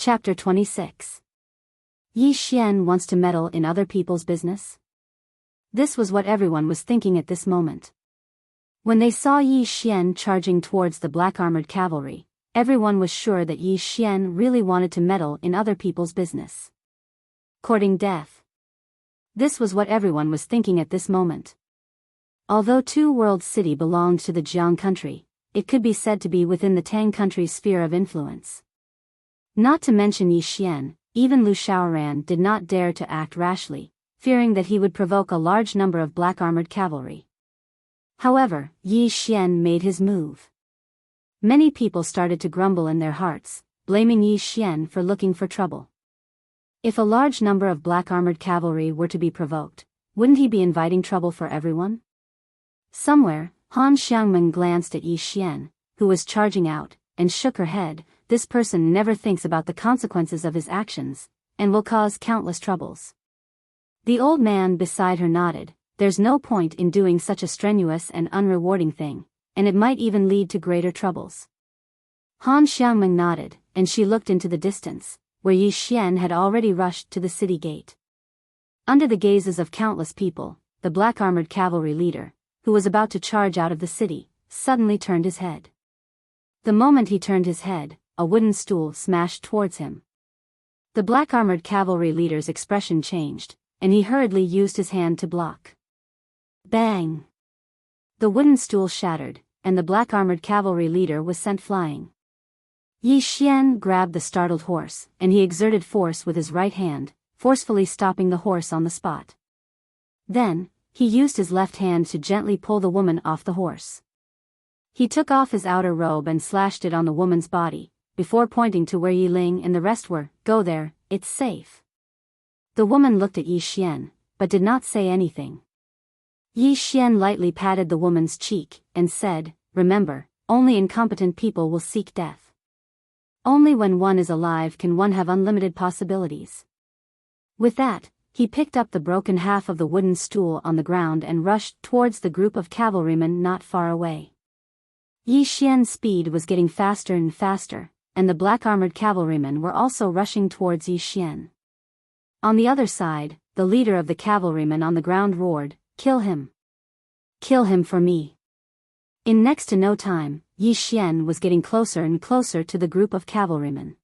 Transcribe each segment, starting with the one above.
Chapter 26. Yi Xian wants to meddle in other people's business? This was what everyone was thinking at this moment. When they saw Yi Xian charging towards the black-armored cavalry, everyone was sure that Yi Xian really wanted to meddle in other people's business. Courting death. This was what everyone was thinking at this moment. Although Two World City belonged to the Jiang country, it could be said to be within the Tang country's sphere of influence. Not to mention Yi Xian, even Lu Shaoran did not dare to act rashly, fearing that he would provoke a large number of black-armored cavalry. However, Yi Xian made his move. Many people started to grumble in their hearts, blaming Yi Xian for looking for trouble. If a large number of black-armored cavalry were to be provoked, wouldn't he be inviting trouble for everyone? Somewhere, Han Xiangmeng glanced at Yi Xian, who was charging out, and shook her head. This person never thinks about the consequences of his actions, and will cause countless troubles. The old man beside her nodded. There's no point in doing such a strenuous and unrewarding thing, and it might even lead to greater troubles. Han Xiangmeng nodded, and she looked into the distance, where Yi Xian had already rushed to the city gate. Under the gazes of countless people, the black-armored cavalry leader, who was about to charge out of the city, suddenly turned his head. The moment he turned his head, a wooden stool smashed towards him. The black-armored cavalry leader's expression changed, and he hurriedly used his hand to block. Bang! The wooden stool shattered, and the black-armored cavalry leader was sent flying. Yi Xian grabbed the startled horse, and he exerted force with his right hand, forcefully stopping the horse on the spot. Then, he used his left hand to gently pull the woman off the horse. He took off his outer robe and slashed it on the woman's body, before pointing to where Yi Ling and the rest were. Go there, it's safe. The woman looked at Yi Xian, but did not say anything. Yi Xian lightly patted the woman's cheek, and said, remember, only incompetent people will seek death. Only when one is alive can one have unlimited possibilities. With that, he picked up the broken half of the wooden stool on the ground and rushed towards the group of cavalrymen not far away. Yi Xian's speed was getting faster and faster, and the black-armored cavalrymen were also rushing towards Yi Xian. On the other side, the leader of the cavalrymen on the ground roared, kill him. Kill him for me. In next to no time, Yi Xian was getting closer and closer to the group of cavalrymen.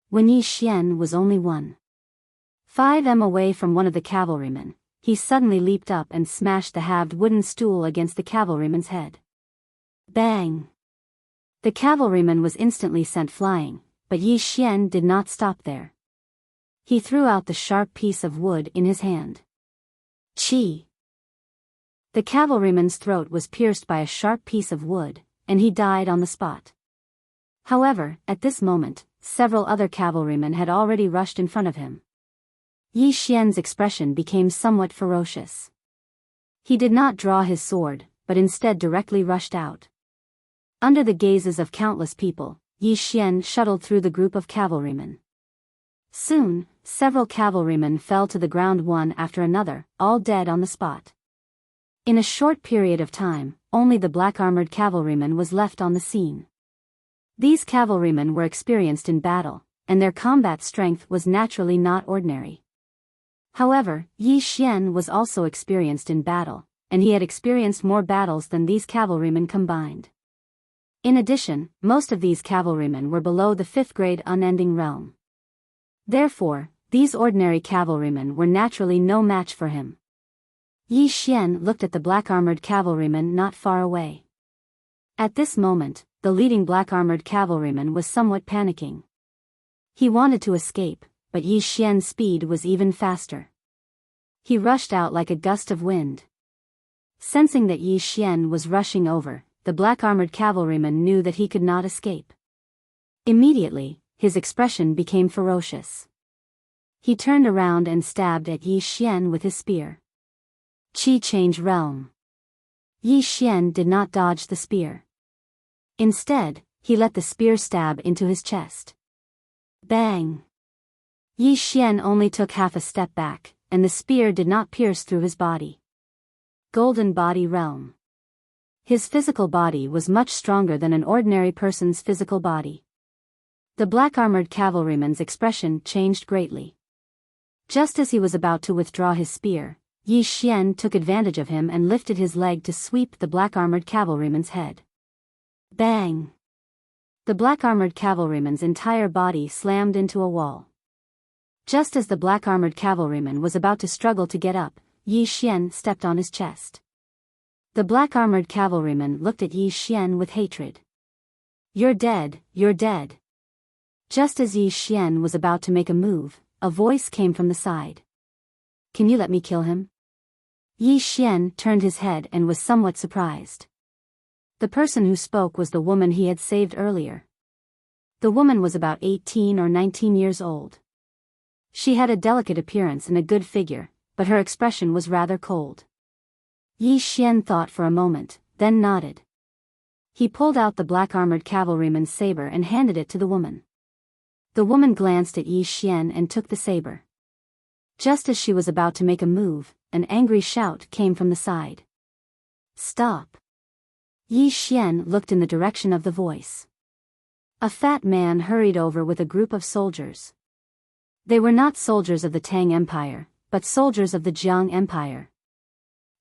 When Yi Xian was only 1.5 m away from one of the cavalrymen, he suddenly leaped up and smashed the halved wooden stool against the cavalryman's head. Bang! The cavalryman was instantly sent flying, but Yi Xian did not stop there. He threw out the sharp piece of wood in his hand. Chi! The cavalryman's throat was pierced by a sharp piece of wood, and he died on the spot. However, at this moment, several other cavalrymen had already rushed in front of him. Yi Xian's expression became somewhat ferocious. He did not draw his sword, but instead directly rushed out. Under the gazes of countless people, Yi Xian shuttled through the group of cavalrymen. Soon, several cavalrymen fell to the ground one after another, all dead on the spot. In a short period of time, only the black-armored cavalryman was left on the scene. These cavalrymen were experienced in battle, and their combat strength was naturally not ordinary. However, Yi Xian was also experienced in battle, and he had experienced more battles than these cavalrymen combined. In addition, most of these cavalrymen were below the 5th grade unending realm. Therefore, these ordinary cavalrymen were naturally no match for him. Yi Xian looked at the black-armored cavalryman not far away. At this moment, the leading black-armored cavalryman was somewhat panicking. He wanted to escape, but Yi Xian's speed was even faster. He rushed out like a gust of wind. Sensing that Yi Xian was rushing over, the black-armored cavalryman knew that he could not escape. Immediately, his expression became ferocious. He turned around and stabbed at Yi Xian with his spear. Qi change realm. Yi Xian did not dodge the spear. Instead, he let the spear stab into his chest. Bang! Yi Xian only took half a step back, and the spear did not pierce through his body. Golden body realm. His physical body was much stronger than an ordinary person's physical body. The black-armored cavalryman's expression changed greatly. Just as he was about to withdraw his spear, Yi Xian took advantage of him and lifted his leg to sweep the black-armored cavalryman's head. Bang! The black-armored cavalryman's entire body slammed into a wall. Just as the black-armored cavalryman was about to struggle to get up, Yi Xian stepped on his chest. The black-armored cavalryman looked at Yi Xian with hatred. "You're dead, you're dead." Just as Yi Xian was about to make a move, a voice came from the side. "Can you let me kill him?" Yi Xian turned his head and was somewhat surprised. The person who spoke was the woman he had saved earlier. The woman was about 18 or 19 years old. She had a delicate appearance and a good figure, but her expression was rather cold. Yi Xian thought for a moment, then nodded. He pulled out the black-armored cavalryman's saber and handed it to the woman. The woman glanced at Yi Xian and took the saber. Just as she was about to make a move, an angry shout came from the side. "Stop!" Yi Xian looked in the direction of the voice. A fat man hurried over with a group of soldiers. They were not soldiers of the Tang Empire, but soldiers of the Jiang Empire.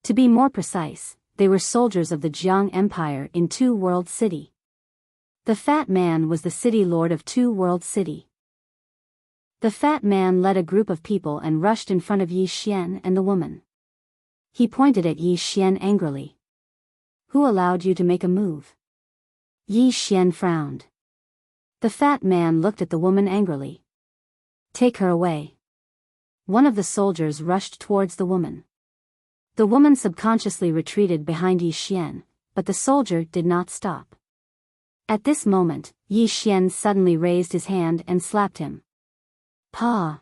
To be more precise, they were soldiers of the Jiang Empire in Two World City. The fat man was the city lord of Two World City. The fat man led a group of people and rushed in front of Yi Xian and the woman. He pointed at Yi Xian angrily. "Who allowed you to make a move?" Yi Xian frowned. The fat man looked at the woman angrily. "Take her away." One of the soldiers rushed towards the woman. The woman subconsciously retreated behind Yi Xian, but the soldier did not stop. At this moment, Yi Xian suddenly raised his hand and slapped him. "Pa!"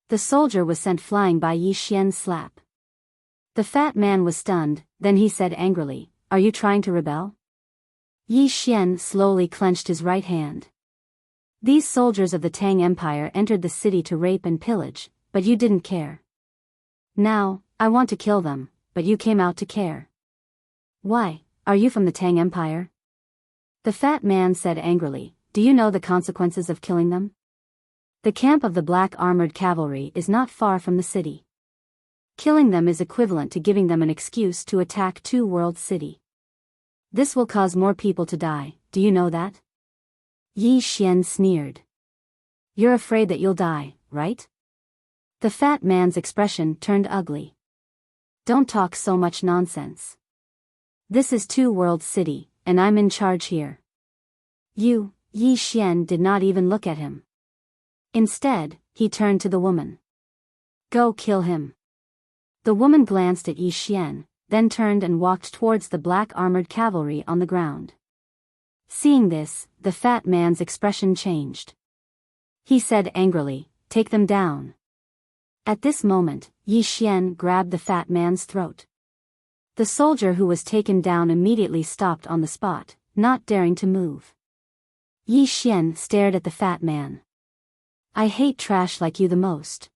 The soldier was sent flying by Yi Xian's slap. The fat man was stunned, then he said angrily, "Are you trying to rebel?" Yi Xian slowly clenched his right hand. "These soldiers of the Tang Empire entered the city to rape and pillage, but you didn't care. Now, I want to kill them, but you came out to care. Why, are you from the Tang Empire?" The fat man said angrily, "Do you know the consequences of killing them? The camp of the black-armored cavalry is not far from the city. Killing them is equivalent to giving them an excuse to attack Two World City. This will cause more people to die, do you know that?" Yi Xian sneered. "You're afraid that you'll die, right?" The fat man's expression turned ugly. "Don't talk so much nonsense. This is Two World City, and I'm in charge here." Yi Xian did not even look at him. Instead, he turned to the woman. "Go kill him." The woman glanced at Yi Xian, then turned and walked towards the black-armored cavalry on the ground. Seeing this, the fat man's expression changed. He said angrily, "Take them down." At this moment, Yi Xian grabbed the fat man's throat. The soldier who was taken down immediately stopped on the spot, not daring to move. Yi Xian stared at the fat man. "I hate trash like you the most.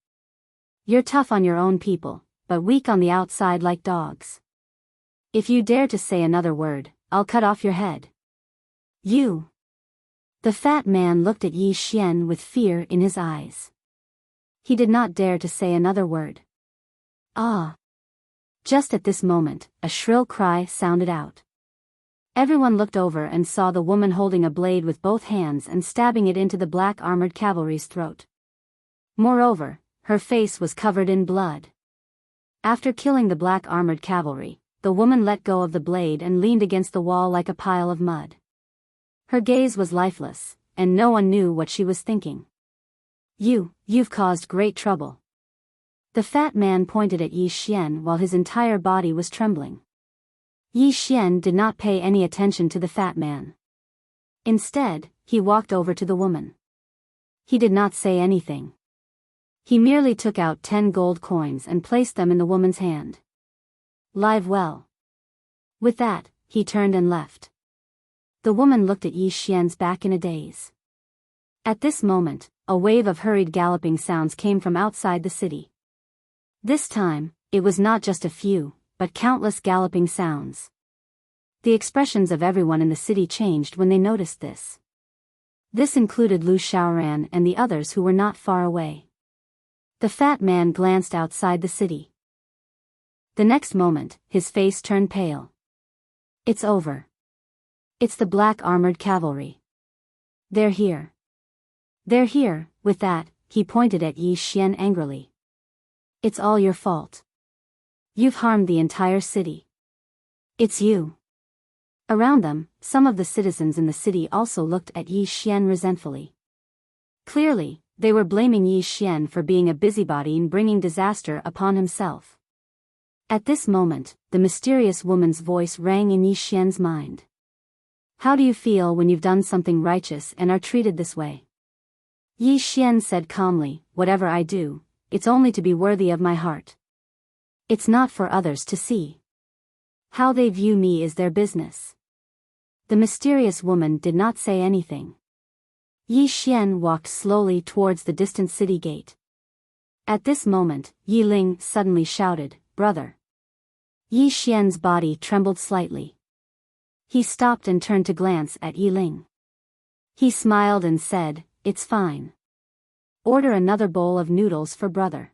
You're tough on your own people, but weak on the outside like dogs. If you dare to say another word, I'll cut off your head." "You!" The fat man looked at Yi Xian with fear in his eyes. He did not dare to say another word. "Ah!" Just at this moment, a shrill cry sounded out. Everyone looked over and saw the woman holding a blade with both hands and stabbing it into the black-armored cavalry's throat. Moreover, her face was covered in blood. After killing the black-armored cavalry, the woman let go of the blade and leaned against the wall like a pile of mud. Her gaze was lifeless, and no one knew what she was thinking. You've caused great trouble." The fat man pointed at Yi Xian while his entire body was trembling. Yi Xian did not pay any attention to the fat man. Instead, he walked over to the woman. He did not say anything. He merely took out 10 gold coins and placed them in the woman's hand. "Live well." With that, he turned and left. The woman looked at Yi Xian's back in a daze. At this moment, a wave of hurried galloping sounds came from outside the city. This time, it was not just a few, but countless galloping sounds. The expressions of everyone in the city changed when they noticed this. This included Lu Xiaoran and the others who were not far away. The fat man glanced outside the city. The next moment, his face turned pale. It's over. It's the black armored cavalry. They're here. They're here. With that, he pointed at Yi Xian angrily. It's all your fault. You've harmed the entire city. It's you. Around them, some of the citizens in the city also looked at Yi Xian resentfully. Clearly, they were blaming Yi Xian for being a busybody and bringing disaster upon himself. At this moment, the mysterious woman's voice rang in Yi Xian's mind. How do you feel when you've done something righteous and are treated this way? Yi Xian said calmly, whatever I do, it's only to be worthy of my heart. It's not for others to see. How they view me is their business. The mysterious woman did not say anything. Yi Xian walked slowly towards the distant city gate. At this moment, Yi Ling suddenly shouted, "Brother!" Yi Xian's body trembled slightly. He stopped and turned to glance at Yi Ling. He smiled and said, "It's fine. Order another bowl of noodles for brother.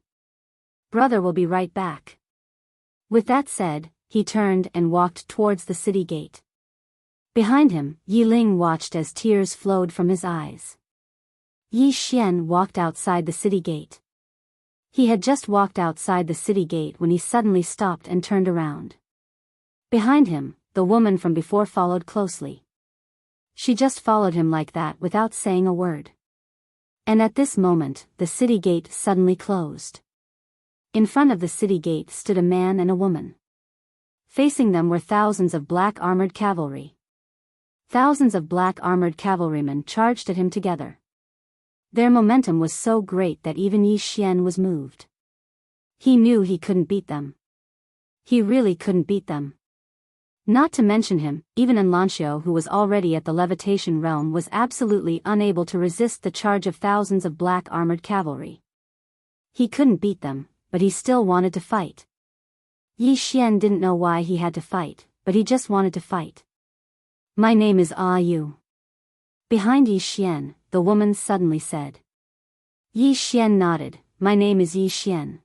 Brother will be right back." With that said, he turned and walked towards the city gate. Behind him, Yi Ling watched as tears flowed from his eyes. Yi Xian walked outside the city gate. He had just walked outside the city gate when he suddenly stopped and turned around. Behind him, the woman from before followed closely. She just followed him like that without saying a word. And at this moment, the city gate suddenly closed. In front of the city gate stood a man and a woman. Facing them were thousands of black armored cavalry. Thousands of black armored cavalrymen charged at him together. Their momentum was so great that even Yi Xian was moved. He knew he couldn't beat them. He really couldn't beat them. Not to mention him, even Enlancio, who was already at the levitation realm, was absolutely unable to resist the charge of thousands of black armored cavalry. He couldn't beat them, but he still wanted to fight. Yi Xian didn't know why he had to fight, but he just wanted to fight. My name is Yu. Behind Yi Xian, the woman suddenly said. Yi Xian nodded, my name is Yi Xian.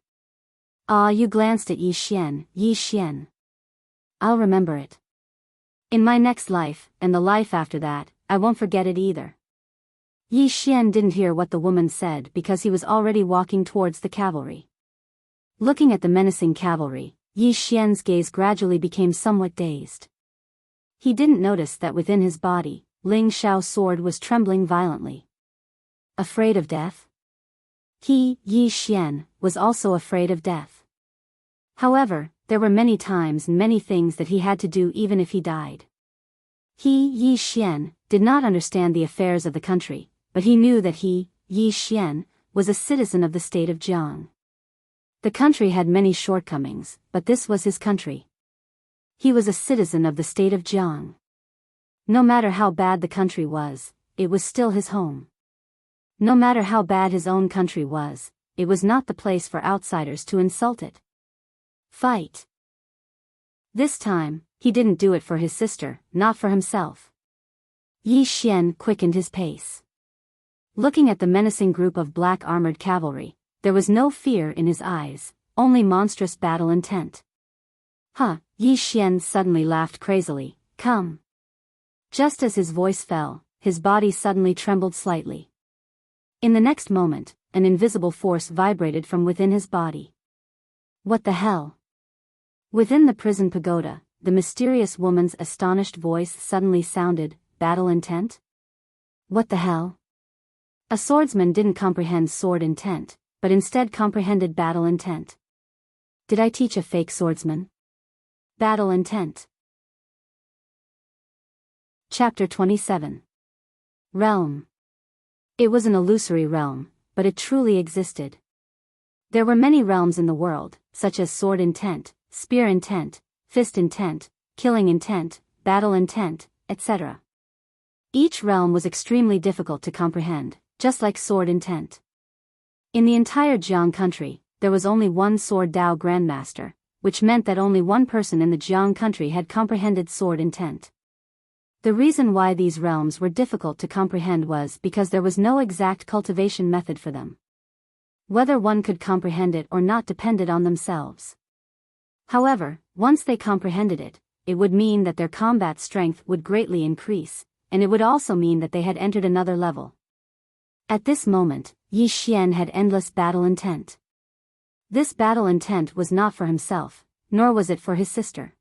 Yu glanced at Yi Xian, Yi Xian. I'll remember it. In my next life, and the life after that, I won't forget it either. Yi Xian didn't hear what the woman said because he was already walking towards the cavalry. Looking at the menacing cavalry, Yi Xian's gaze gradually became somewhat dazed. He didn't notice that within his body, Ling Xiao's sword was trembling violently. Afraid of death? He, Yi Xian, was also afraid of death. However, there were many times and many things that he had to do even if he died. He, Yi Xian, did not understand the affairs of the country, but he knew that he, Yi Xian, was a citizen of the state of Jiang. The country had many shortcomings, but this was his country. He was a citizen of the state of Jiang. No matter how bad the country was, it was still his home. No matter how bad his own country was, it was not the place for outsiders to insult it. Fight. This time, he didn't do it for his sister, not for himself. Yi Xian quickened his pace. Looking at the menacing group of black armored cavalry, there was no fear in his eyes, only monstrous battle intent. Yi Xian suddenly laughed crazily, come. Just as his voice fell, his body suddenly trembled slightly. In the next moment, an invisible force vibrated from within his body. What the hell? Within the prison pagoda, the mysterious woman's astonished voice suddenly sounded, battle intent? What the hell? A swordsman didn't comprehend sword intent, but instead comprehended battle intent. Did I teach a fake swordsman? Battle intent. Chapter 27. Realm. It was an illusory realm, but it truly existed. There were many realms in the world, such as sword intent, spear intent, fist intent, killing intent, battle intent, etc. Each realm was extremely difficult to comprehend, just like sword intent. In the entire Jiang country, there was only one sword Dao Grandmaster, which meant that only one person in the Jiang country had comprehended sword intent. The reason why these realms were difficult to comprehend was because there was no exact cultivation method for them. Whether one could comprehend it or not depended on themselves. However, once they comprehended it, it would mean that their combat strength would greatly increase, and it would also mean that they had entered another level. At this moment, Yi Xian had endless battle intent. This battle intent was not for himself, nor was it for his sister.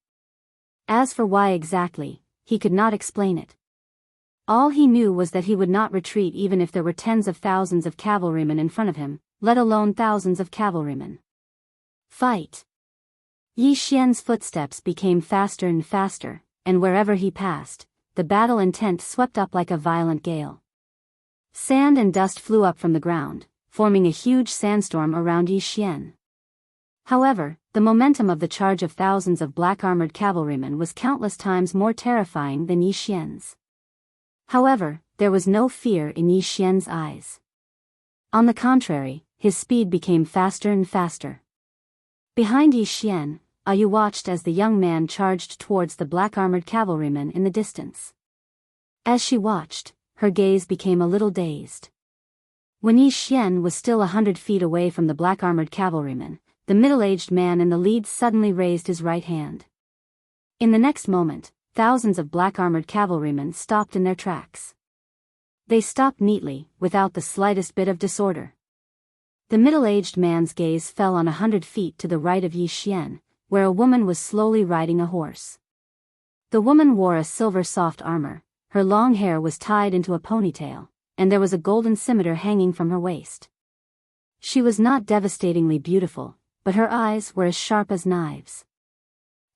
As for why exactly, he could not explain it. All he knew was that he would not retreat even if there were tens of thousands of cavalrymen in front of him, let alone thousands of cavalrymen. Fight! Yi Xian's footsteps became faster and faster, and wherever he passed, the battle intent swept up like a violent gale. Sand and dust flew up from the ground, forming a huge sandstorm around Yi Xian. However, the momentum of the charge of thousands of black-armored cavalrymen was countless times more terrifying than Yi Xian's. However, there was no fear in Yi Xian's eyes. On the contrary, his speed became faster and faster. Behind Yi Xian, Ayu watched as the young man charged towards the black-armored cavalrymen in the distance. As she watched, her gaze became a little dazed. When Yi Xian was still 100 feet away from the black-armored cavalrymen, the middle-aged man in the lead suddenly raised his right hand. In the next moment, thousands of black-armored cavalrymen stopped in their tracks. They stopped neatly, without the slightest bit of disorder. The middle-aged man's gaze fell on 100 feet to the right of Yi Xian, where a woman was slowly riding a horse. The woman wore a silver soft armor, her long hair was tied into a ponytail, and there was a golden scimitar hanging from her waist. She was not devastatingly beautiful, but her eyes were as sharp as knives.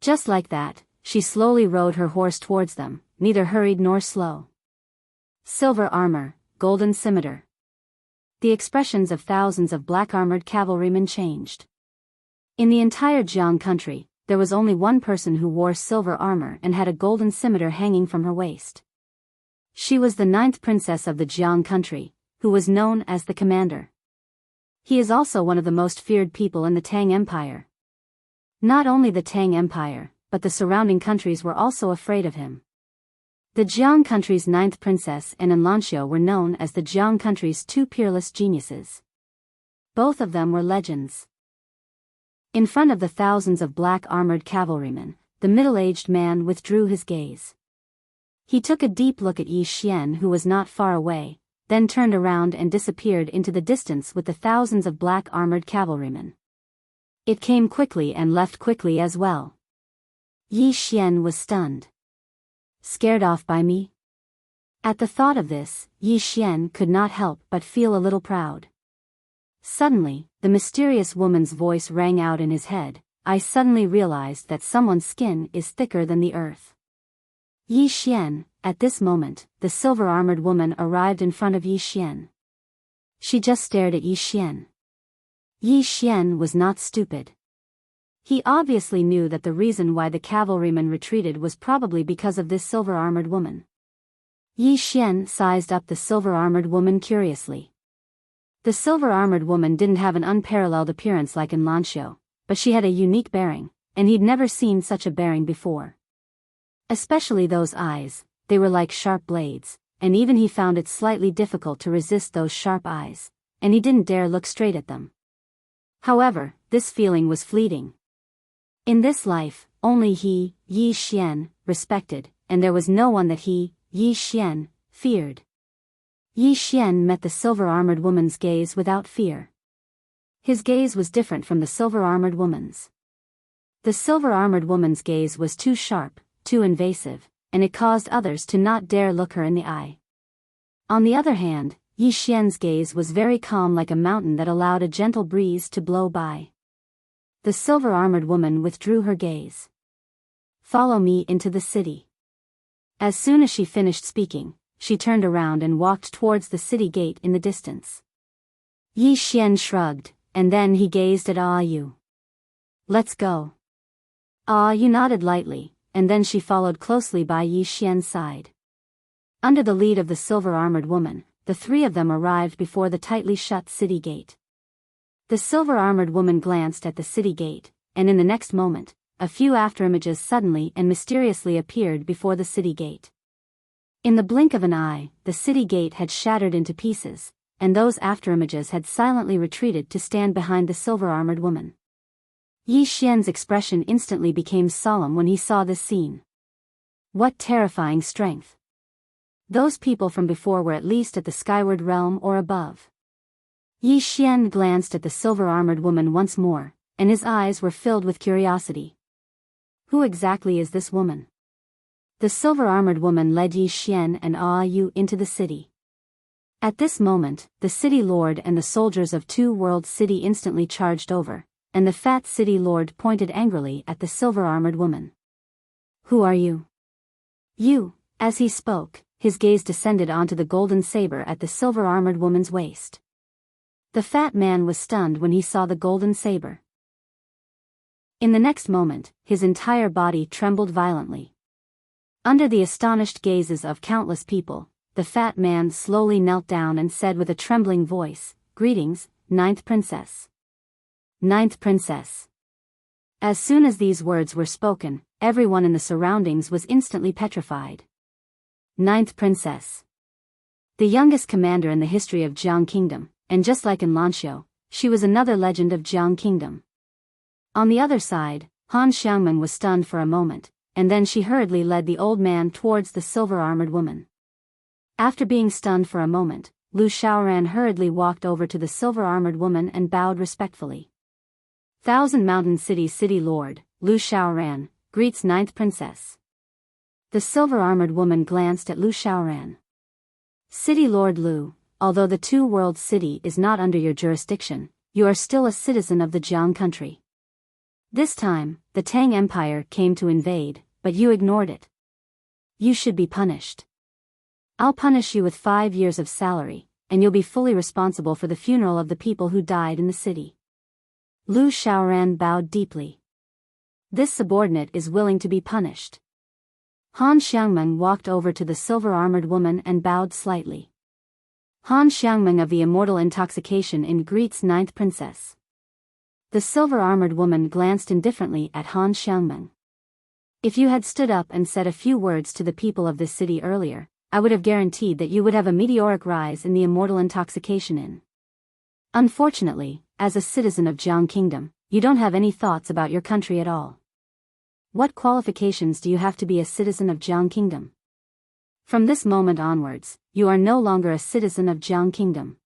Just like that, she slowly rode her horse towards them, neither hurried nor slow. Silver armor, golden scimitar. The expressions of thousands of black-armored cavalrymen changed. In the entire Jiang country, there was only one person who wore silver armor and had a golden scimitar hanging from her waist. She was the 9th princess of the Jiang country, who was known as the commander. He is also one of the most feared people in the Tang Empire. Not only the Tang Empire, but the surrounding countries were also afraid of him. The Jiang country's 9th princess and Enlanxiu were known as the Jiang country's two peerless geniuses. Both of them were legends. In front of the thousands of black-armored cavalrymen, the middle-aged man withdrew his gaze. He took a deep look at Yi Xian, who was not far away, then turned around and disappeared into the distance with the thousands of black-armored cavalrymen. It came quickly and left quickly as well. Yi Xian was stunned. Scared off by me? At the thought of this, Yi Xian could not help but feel a little proud. Suddenly, the mysterious woman's voice rang out in his head. I suddenly realized that someone's skin is thicker than the earth. Yi Xian, at this moment, the silver-armored woman arrived in front of Yi Xian. She just stared at Yi Xian. Yi Xian was not stupid. He obviously knew that the reason why the cavalrymen retreated was probably because of this silver-armored woman. Yi Xian sized up the silver-armored woman curiously. The silver-armored woman didn't have an unparalleled appearance like Enlanxiu, but she had a unique bearing, and he'd never seen such a bearing before. Especially those eyes, they were like sharp blades, and even he found it slightly difficult to resist those sharp eyes, and he didn't dare look straight at them. However, this feeling was fleeting. In this life, only he, Yi Xian, respected, and there was no one that he, Yi Xian, feared. Yi Xian met the silver-armored woman's gaze without fear. His gaze was different from the silver-armored woman's. The silver-armored woman's gaze was too sharp, too invasive, and it caused others to not dare look her in the eye. On the other hand, Yi Xian's gaze was very calm, like a mountain that allowed a gentle breeze to blow by. The silver-armored woman withdrew her gaze. Follow me into the city. As soon as she finished speaking, she turned around and walked towards the city gate in the distance. Yi Xian shrugged, and then he gazed at Yu. Let's go. Yu nodded lightly, and then she followed closely by Yi Xian's side. Under the lead of the silver-armored woman, the three of them arrived before the tightly shut city gate. The silver-armored woman glanced at the city gate, and in the next moment, a few afterimages suddenly and mysteriously appeared before the city gate. In the blink of an eye, the city gate had shattered into pieces, and those afterimages had silently retreated to stand behind the silver-armored woman. Yi Xian's expression instantly became solemn when he saw this scene. What terrifying strength! Those people from before were at least at the skyward realm or above. Yi Xian glanced at the silver-armored woman once more, and his eyes were filled with curiosity. Who exactly is this woman? The silver-armored woman led Yi Xian and Yu into the city. At this moment, the city lord and the soldiers of Two Worlds City instantly charged over, and the fat city lord pointed angrily at the silver-armored woman. Who are you? You, as he spoke, his gaze descended onto the golden saber at the silver-armored woman's waist. The fat man was stunned when he saw the golden saber. In the next moment, his entire body trembled violently. Under the astonished gazes of countless people, the fat man slowly knelt down and said with a trembling voice, "Greetings, Ninth Princess." Ninth Princess. As soon as these words were spoken, everyone in the surroundings was instantly petrified. Ninth Princess. The youngest commander in the history of Jiang Kingdom, and just like in Lanxiu, she was another legend of Jiang Kingdom. On the other side, Han Xiangmen was stunned for a moment, and then she hurriedly led the old man towards the silver-armored woman. After being stunned for a moment, Lu Xiaoran hurriedly walked over to the silver-armored woman and bowed respectfully. Thousand Mountain City Lord, Lu Xiaoran, greets Ninth Princess. The silver-armored woman glanced at Lu Xiaoran. City Lord Lu, although the Two Worlds City is not under your jurisdiction, you are still a citizen of the Jiang country. This time, the Tang Empire came to invade, but you ignored it. You should be punished. I'll punish you with 5 years of salary, and you'll be fully responsible for the funeral of the people who died in the city. Lu Xiaoran bowed deeply. This subordinate is willing to be punished. Han Xiangmeng walked over to the silver-armored woman and bowed slightly. Han Xiangmeng of the Immortal Intoxication Inn greets Ninth Princess. The silver-armored woman glanced indifferently at Han Xiangmeng. If you had stood up and said a few words to the people of this city earlier, I would have guaranteed that you would have a meteoric rise in the Immortal Intoxication Inn. Unfortunately, as a citizen of Jiang Kingdom, you don't have any thoughts about your country at all. What qualifications do you have to be a citizen of Jiang Kingdom? From this moment onwards, you are no longer a citizen of Jiang Kingdom.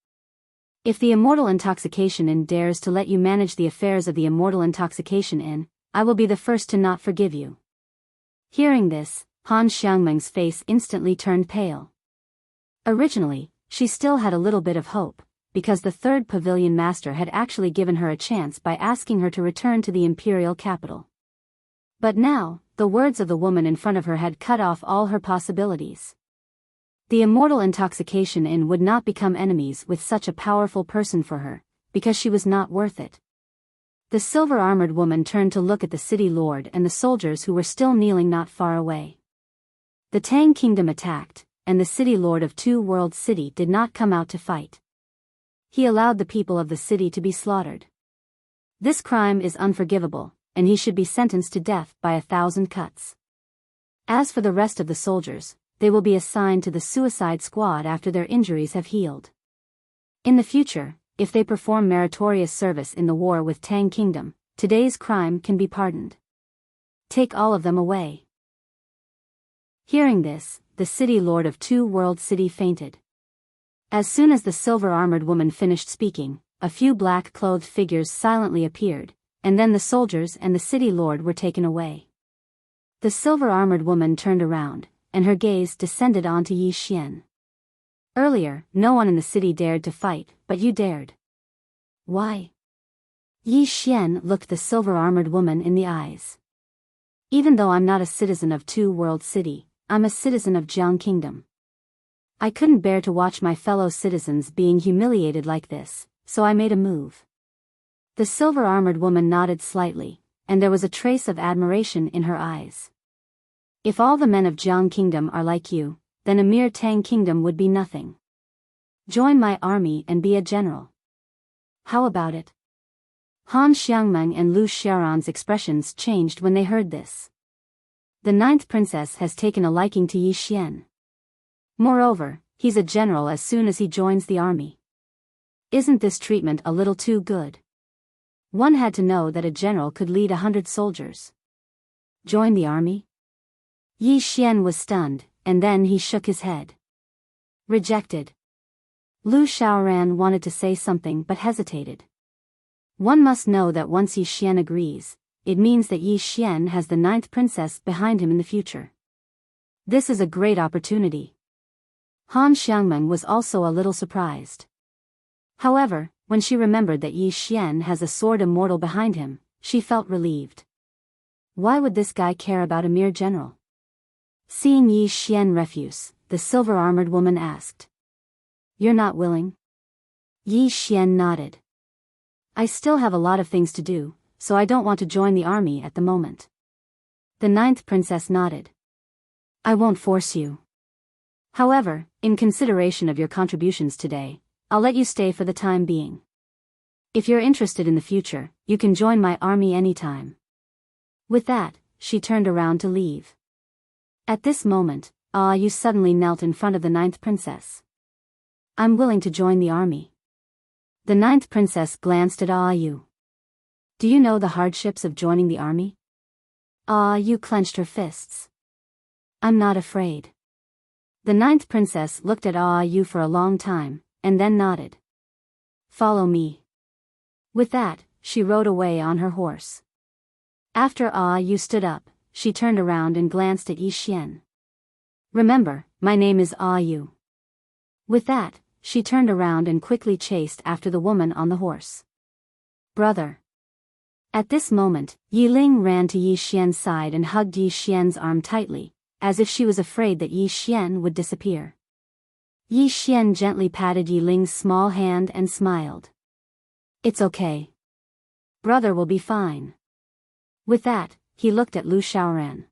If the Immortal Intoxication Inn dares to let you manage the affairs of the Immortal Intoxication Inn, I will be the first to not forgive you. Hearing this, Han Xiangmeng's face instantly turned pale. Originally, she still had a little bit of hope, because the third pavilion master had actually given her a chance by asking her to return to the imperial capital. But now, the words of the woman in front of her had cut off all her possibilities. The Immortal Intoxication Inn would not become enemies with such a powerful person for her, because she was not worth it. The silver-armored woman turned to look at the city lord and the soldiers who were still kneeling not far away. The Tang Kingdom attacked, and the city lord of Two Worlds City did not come out to fight. He allowed the people of the city to be slaughtered. This crime is unforgivable, and he should be sentenced to death by 1,000 cuts. As for the rest of the soldiers, they will be assigned to the suicide squad after their injuries have healed. In the future, if they perform meritorious service in the war with Tang Kingdom, today's crime can be pardoned. Take all of them away. Hearing this, the city lord of Two Worlds City fainted. As soon as the silver-armored woman finished speaking, a few black-clothed figures silently appeared, and then the soldiers and the city lord were taken away. The silver-armored woman turned around, and her gaze descended onto Yi Xian. Earlier, no one in the city dared to fight, but you dared. Why? Yi Xian looked the silver-armored woman in the eyes. Even though I'm not a citizen of Two Worlds City, I'm a citizen of Jiang Kingdom. I couldn't bear to watch my fellow citizens being humiliated like this, so I made a move. The silver-armored woman nodded slightly, and there was a trace of admiration in her eyes. If all the men of Jiang Kingdom are like you, then a mere Tang Kingdom would be nothing. Join my army and be a general. How about it? Han Xiangmeng and Lu Xiaoran's expressions changed when they heard this. The Ninth Princess has taken a liking to Yi Xian. Moreover, he's a general as soon as he joins the army. Isn't this treatment a little too good? One had to know that a general could lead 100 soldiers. Join the army? Yi Xian was stunned, and then he shook his head. Rejected. Lu Shaoran wanted to say something but hesitated. One must know that once Yi Xian agrees, it means that Yi Xian has the 9th princess behind him in the future. This is a great opportunity. Han Xiangmeng was also a little surprised. However, when she remembered that Yi Xian has a sword immortal behind him, she felt relieved. Why would this guy care about a mere general? Seeing Yi Xian refuse, the silver-armored woman asked. You're not willing? Yi Xian nodded. I still have a lot of things to do, so I don't want to join the army at the moment. The 9th princess nodded. I won't force you. However, in consideration of your contributions today, I'll let you stay for the time being. If you're interested in the future, you can join my army anytime. With that, she turned around to leave. At this moment, Yu suddenly knelt in front of the 9th princess. I'm willing to join the army. The 9th princess glanced at Yu. Do you know the hardships of joining the army? Yu clenched her fists. I'm not afraid. The 9th princess looked at Yu for a long time, and then nodded. Follow me. With that, she rode away on her horse. After Yu stood up, she turned around and glanced at Yi Xian. Remember, my name is Yu. With that, she turned around and quickly chased after the woman on the horse. Brother. At this moment, Yi Ling ran to Yi Xian's side and hugged Yi Xian's arm tightly, as if she was afraid that Yi Xian would disappear. Yi Xian gently patted Yi Ling's small hand and smiled. It's okay. Brother will be fine. With that, he looked at Lu Shaoran.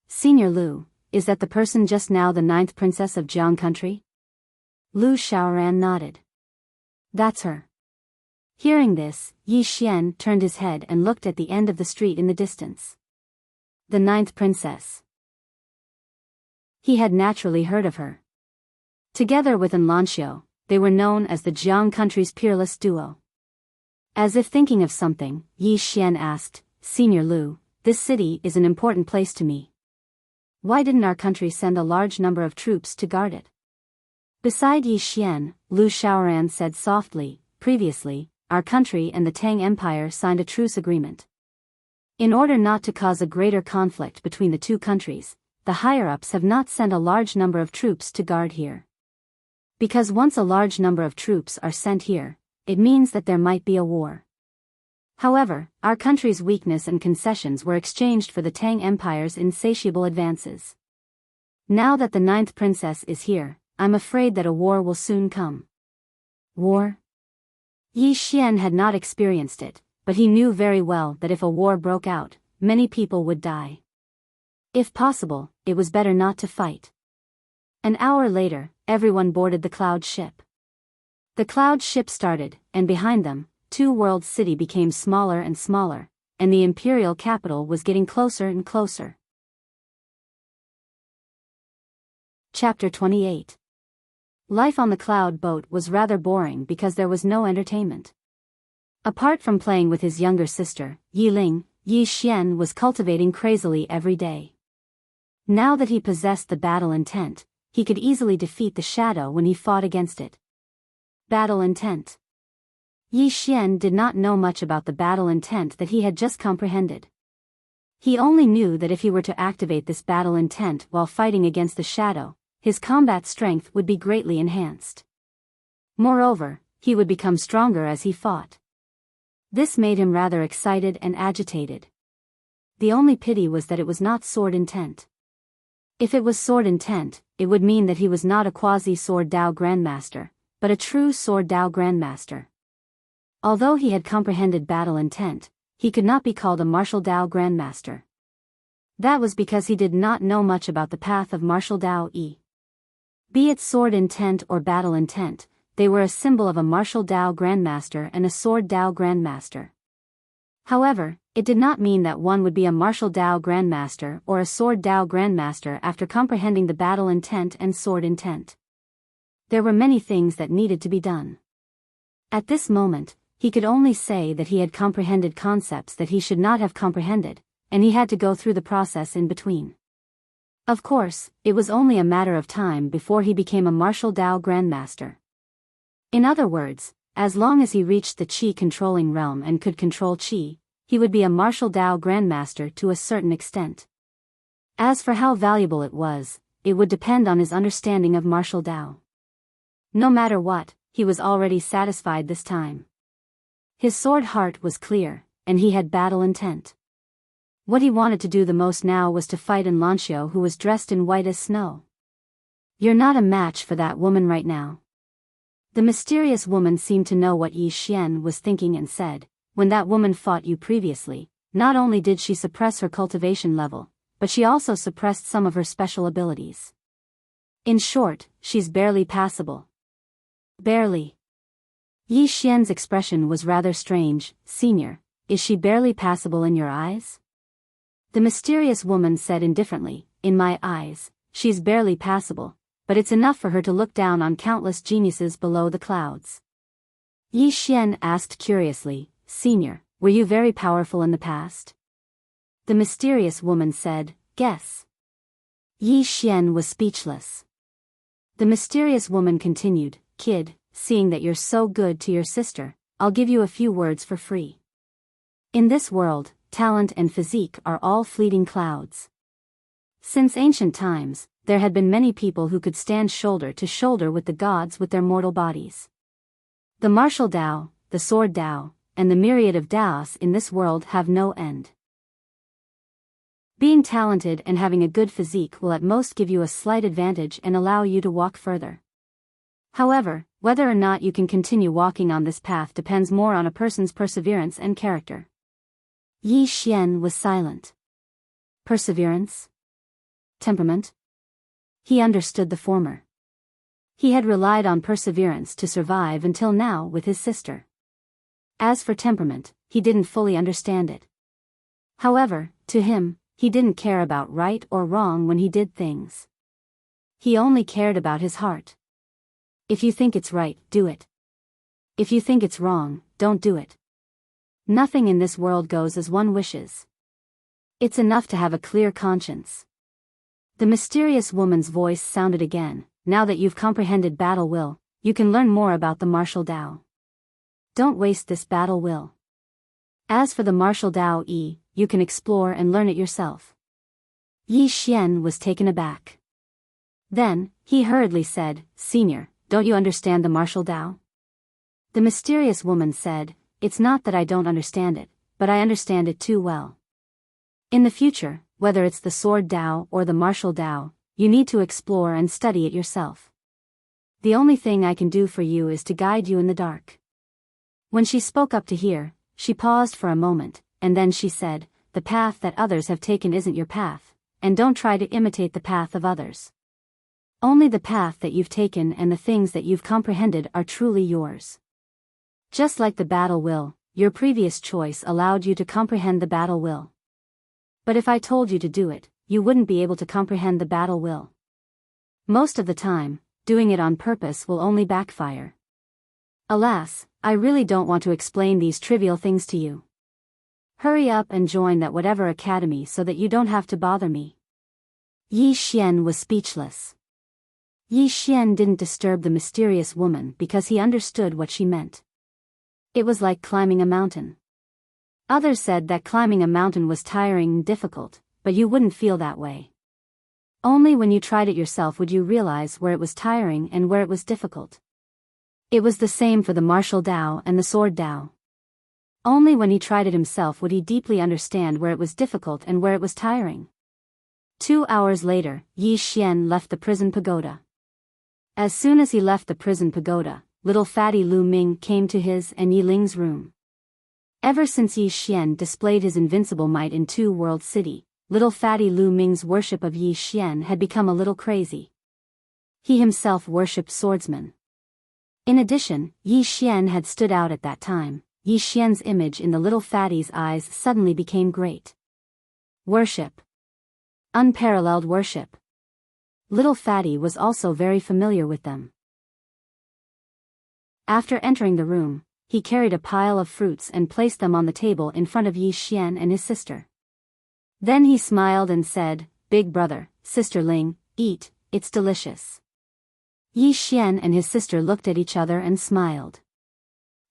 Senior Lu, is that the person just now the 9th princess of Jiang country? Lu Shaoran nodded. That's her. Hearing this, Yi Xian turned his head and looked at the end of the street in the distance. The 9th princess. He had naturally heard of her. Together with Enlanxiu, they were known as the Jiang country's peerless duo. As if thinking of something, Yi Xian asked, Senior Lu, this city is an important place to me. Why didn't our country send a large number of troops to guard it? Beside Yi Xian, Lu Shaoran said softly, previously, our country and the Tang Empire signed a truce agreement. In order not to cause a greater conflict between the two countries, the higher-ups have not sent a large number of troops to guard here. Because once a large number of troops are sent here, it means that there might be a war. However, our country's weakness and concessions were exchanged for the Tang Empire's insatiable advances. Now that the 9th princess is here, I'm afraid that a war will soon come. War? Yi Xian had not experienced it, but he knew very well that if a war broke out, many people would die. If possible, it was better not to fight. An hour later, everyone boarded the cloud ship. The cloud ship started, and behind them, Two Worlds City became smaller and smaller, and the imperial capital was getting closer and closer. Chapter 28. Life on the cloud boat was rather boring because there was no entertainment. Apart from playing with his younger sister, Yi Ling, Yi Xian was cultivating crazily every day. Now that he possessed the battle intent, he could easily defeat the shadow when he fought against it. Battle intent. Yi Xian did not know much about the battle intent that he had just comprehended. He only knew that if he were to activate this battle intent while fighting against the shadow, his combat strength would be greatly enhanced. Moreover, he would become stronger as he fought. This made him rather excited and agitated. The only pity was that it was not sword intent. If it was sword intent, it would mean that he was not a quasi-sword Dao Grandmaster, but a true sword Dao Grandmaster. Although he had comprehended battle intent, he could not be called a martial Dao Grandmaster. That was because he did not know much about the path of martial Dao Yi. Be it sword intent or battle intent, they were a symbol of a martial Dao Grandmaster and a sword Dao Grandmaster. However, it did not mean that one would be a martial Dao Grandmaster or a Sword Dao Grandmaster after comprehending the battle intent and sword intent. There were many things that needed to be done. At this moment, he could only say that he had comprehended concepts that he should not have comprehended, and he had to go through the process in between. Of course, it was only a matter of time before he became a martial Dao Grandmaster. In other words, as long as he reached the Qi-controlling realm and could control Qi, he would be a martial Dao Grandmaster to a certain extent. As for how valuable it would depend on his understanding of martial Dao. No matter what, he was already satisfied this time. His sword heart was clear, and he had battle intent. What he wanted to do the most now was to fight Enlancio, who was dressed in white as snow. "You're not a match for that woman right now." The mysterious woman seemed to know what Yi Xian was thinking and said, "When that woman fought you previously, not only did she suppress her cultivation level, but she also suppressed some of her special abilities. In short, she's barely passable." "Barely?" Yi Xian's expression was rather strange. "Senior, is she barely passable in your eyes?" The mysterious woman said indifferently, "In my eyes, she's barely passable, but it's enough for her to look down on countless geniuses below the clouds." Yi Xian asked curiously, "Senior, were you very powerful in the past?" The mysterious woman said, "Guess." Yi Xian was speechless. The mysterious woman continued, "Kid, seeing that you're so good to your sister, I'll give you a few words for free. In this world, talent and physique are all fleeting clouds. Since ancient times, there had been many people who could stand shoulder to shoulder with the gods with their mortal bodies. The martial Dao, the sword Dao, and the myriad of Daos in this world have no end. Being talented and having a good physique will at most give you a slight advantage and allow you to walk further. However, whether or not you can continue walking on this path depends more on a person's perseverance and character." Yi Xian was silent. Perseverance? Temperament? He understood the former. He had relied on perseverance to survive until now with his sister. As for temperament, he didn't fully understand it. However, to him, he didn't care about right or wrong when he did things. He only cared about his heart. If you think it's right, do it. If you think it's wrong, don't do it. Nothing in this world goes as one wishes. It's enough to have a clear conscience. The mysterious woman's voice sounded again. "Now that you've comprehended battle will, you can learn more about the martial Dao. Don't waste this battle will. As for the martial Dao Yi, you can explore and learn it yourself." Yi Xian was taken aback. Then, he hurriedly said, "Senior, don't you understand the martial Dao?" The mysterious woman said, "It's not that I don't understand it, but I understand it too well. In the future, whether it's the sword Dao or the martial Dao, you need to explore and study it yourself. The only thing I can do for you is to guide you in the dark." When she spoke up to hear, she paused for a moment, and then she said, "The path that others have taken isn't your path, and don't try to imitate the path of others. Only the path that you've taken and the things that you've comprehended are truly yours. Just like the battle will, your previous choice allowed you to comprehend the battle will. But if I told you to do it, you wouldn't be able to comprehend the battle will. Most of the time, doing it on purpose will only backfire. Alas, I really don't want to explain these trivial things to you. Hurry up and join that whatever academy so that you don't have to bother me." Yi Xian was speechless. Yi Xian didn't disturb the mysterious woman because he understood what she meant. It was like climbing a mountain. Others said that climbing a mountain was tiring and difficult, but you wouldn't feel that way. Only when you tried it yourself would you realize where it was tiring and where it was difficult. It was the same for the martial Dao and the sword Dao. Only when he tried it himself would he deeply understand where it was difficult and where it was tiring. 2 hours later, Yi Xian left the prison pagoda. As soon as he left the prison pagoda, little fatty Lu Ming came to his and Yi Ling's room. Ever since Yi Xian displayed his invincible might in Two World City, little fatty Lu Ming's worship of Yi Xian had become a little crazy. He himself worshipped Swordsman. In addition, Yi Xian had stood out at that time. Yi Xian's image in the little fatty's eyes suddenly became great. Worship. Unparalleled worship. Little fatty was also very familiar with them. After entering the room, he carried a pile of fruits and placed them on the table in front of Yi Xian and his sister. Then he smiled and said, "Big brother, sister Ling, eat, it's delicious." Yi Xian and his sister looked at each other and smiled.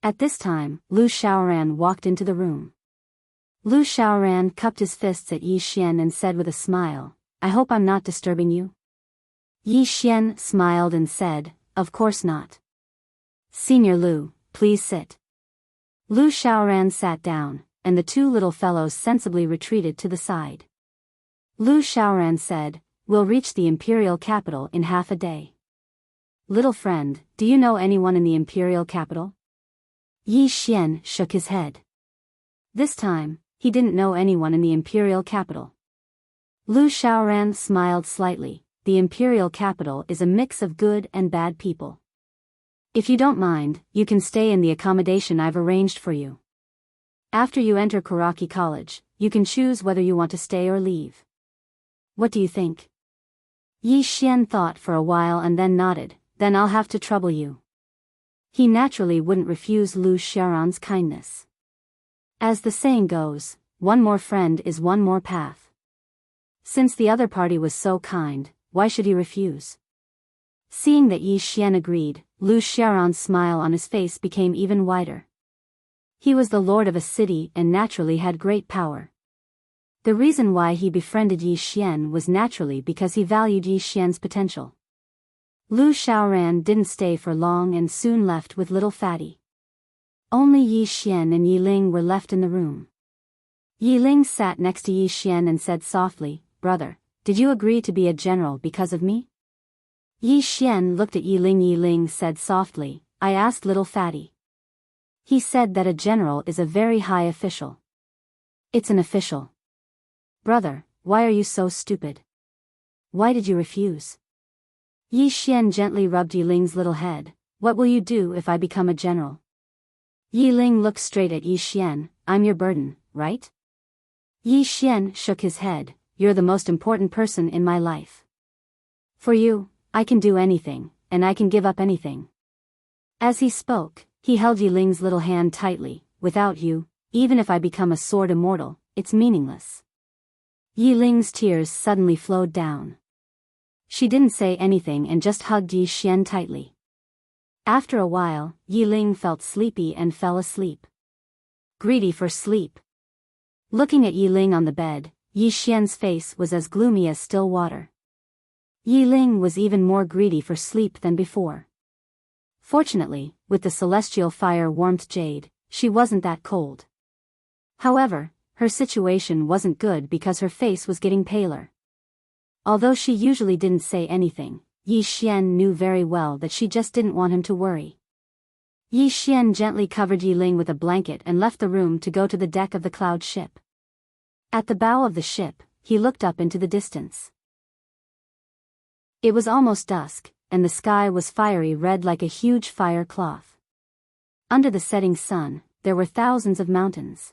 At this time, Lu Xiaoran walked into the room. Lu Xiaoran cupped his fists at Yi Xian and said with a smile, "I hope I'm not disturbing you?" Yi Xian smiled and said, "Of course not. Senior Lu, please sit." Lu Xiaoran sat down, and the two little fellows sensibly retreated to the side. Lu Xiaoran said, "We'll reach the imperial capital in half a day." "Little friend, do you know anyone in the imperial capital?" Yi Xian shook his head. This time, he didn't know anyone in the imperial capital. Lu Xiaoran smiled slightly. The imperial capital is a mix of good and bad people. If you don't mind, you can stay in the accommodation I've arranged for you. After you enter Kuraki College, you can choose whether you want to stay or leave. What do you think? Yi Xian thought for a while and then nodded. Then I'll have to trouble you. He naturally wouldn't refuse Lu Xiaoran's kindness. As the saying goes, one more friend is one more path. Since the other party was so kind, why should he refuse? Seeing that Yi Xian agreed, Lu Xiaoran's smile on his face became even wider. He was the lord of a city and naturally had great power. The reason why he befriended Yi Xian was naturally because he valued Yi Xian's potential. Lu Xiaoran didn't stay for long and soon left with little fatty. Only Yi Xian and Yi Ling were left in the room. Yi Ling sat next to Yi Xian and said softly, "Brother, did you agree to be a general because of me?" Yi Xian looked at Yi Ling. Yi Ling said softly, "I asked little fatty. He said that a general is a very high official." "It's an official." "Brother, why are you so stupid? Why did you refuse?" Yi Xian gently rubbed Yi Ling's little head. "What will you do if I become a general?" Yi Ling looked straight at Yi Xian. "I'm your burden, right?" Yi Xian shook his head. "You're the most important person in my life. For you, I can do anything, and I can give up anything." As he spoke, he held Yi Ling's little hand tightly. "Without you, even if I become a sword immortal, it's meaningless." Yi Ling's tears suddenly flowed down. She didn't say anything and just hugged Yi Xian tightly. After a while, Yi Ling felt sleepy and fell asleep. Greedy for sleep. Looking at Yi Ling on the bed, Yi Xian's face was as gloomy as still water. Yi Ling was even more greedy for sleep than before. Fortunately, with the celestial fire warmed jade, she wasn't that cold. However, her situation wasn't good because her face was getting paler. Although she usually didn't say anything, Yi Xian knew very well that she just didn't want him to worry. Yi Xian gently covered Yi Ling with a blanket and left the room to go to the deck of the cloud ship. At the bow of the ship, he looked up into the distance. It was almost dusk, and the sky was fiery red like a huge fire cloth. Under the setting sun, there were thousands of mountains.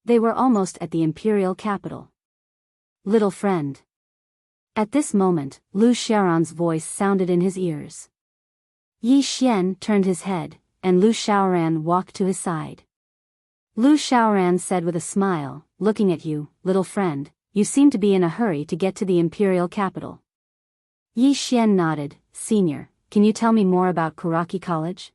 They were almost at the imperial capital. "Little friend." At this moment, Lu Xiaoran's voice sounded in his ears. Yi Xian turned his head, and Lu Xiaoran walked to his side. Lu Xiaoran said with a smile, "Looking at you, little friend, you seem to be in a hurry to get to the imperial capital." Yi Xian nodded. "Senior, can you tell me more about Kuraki College?"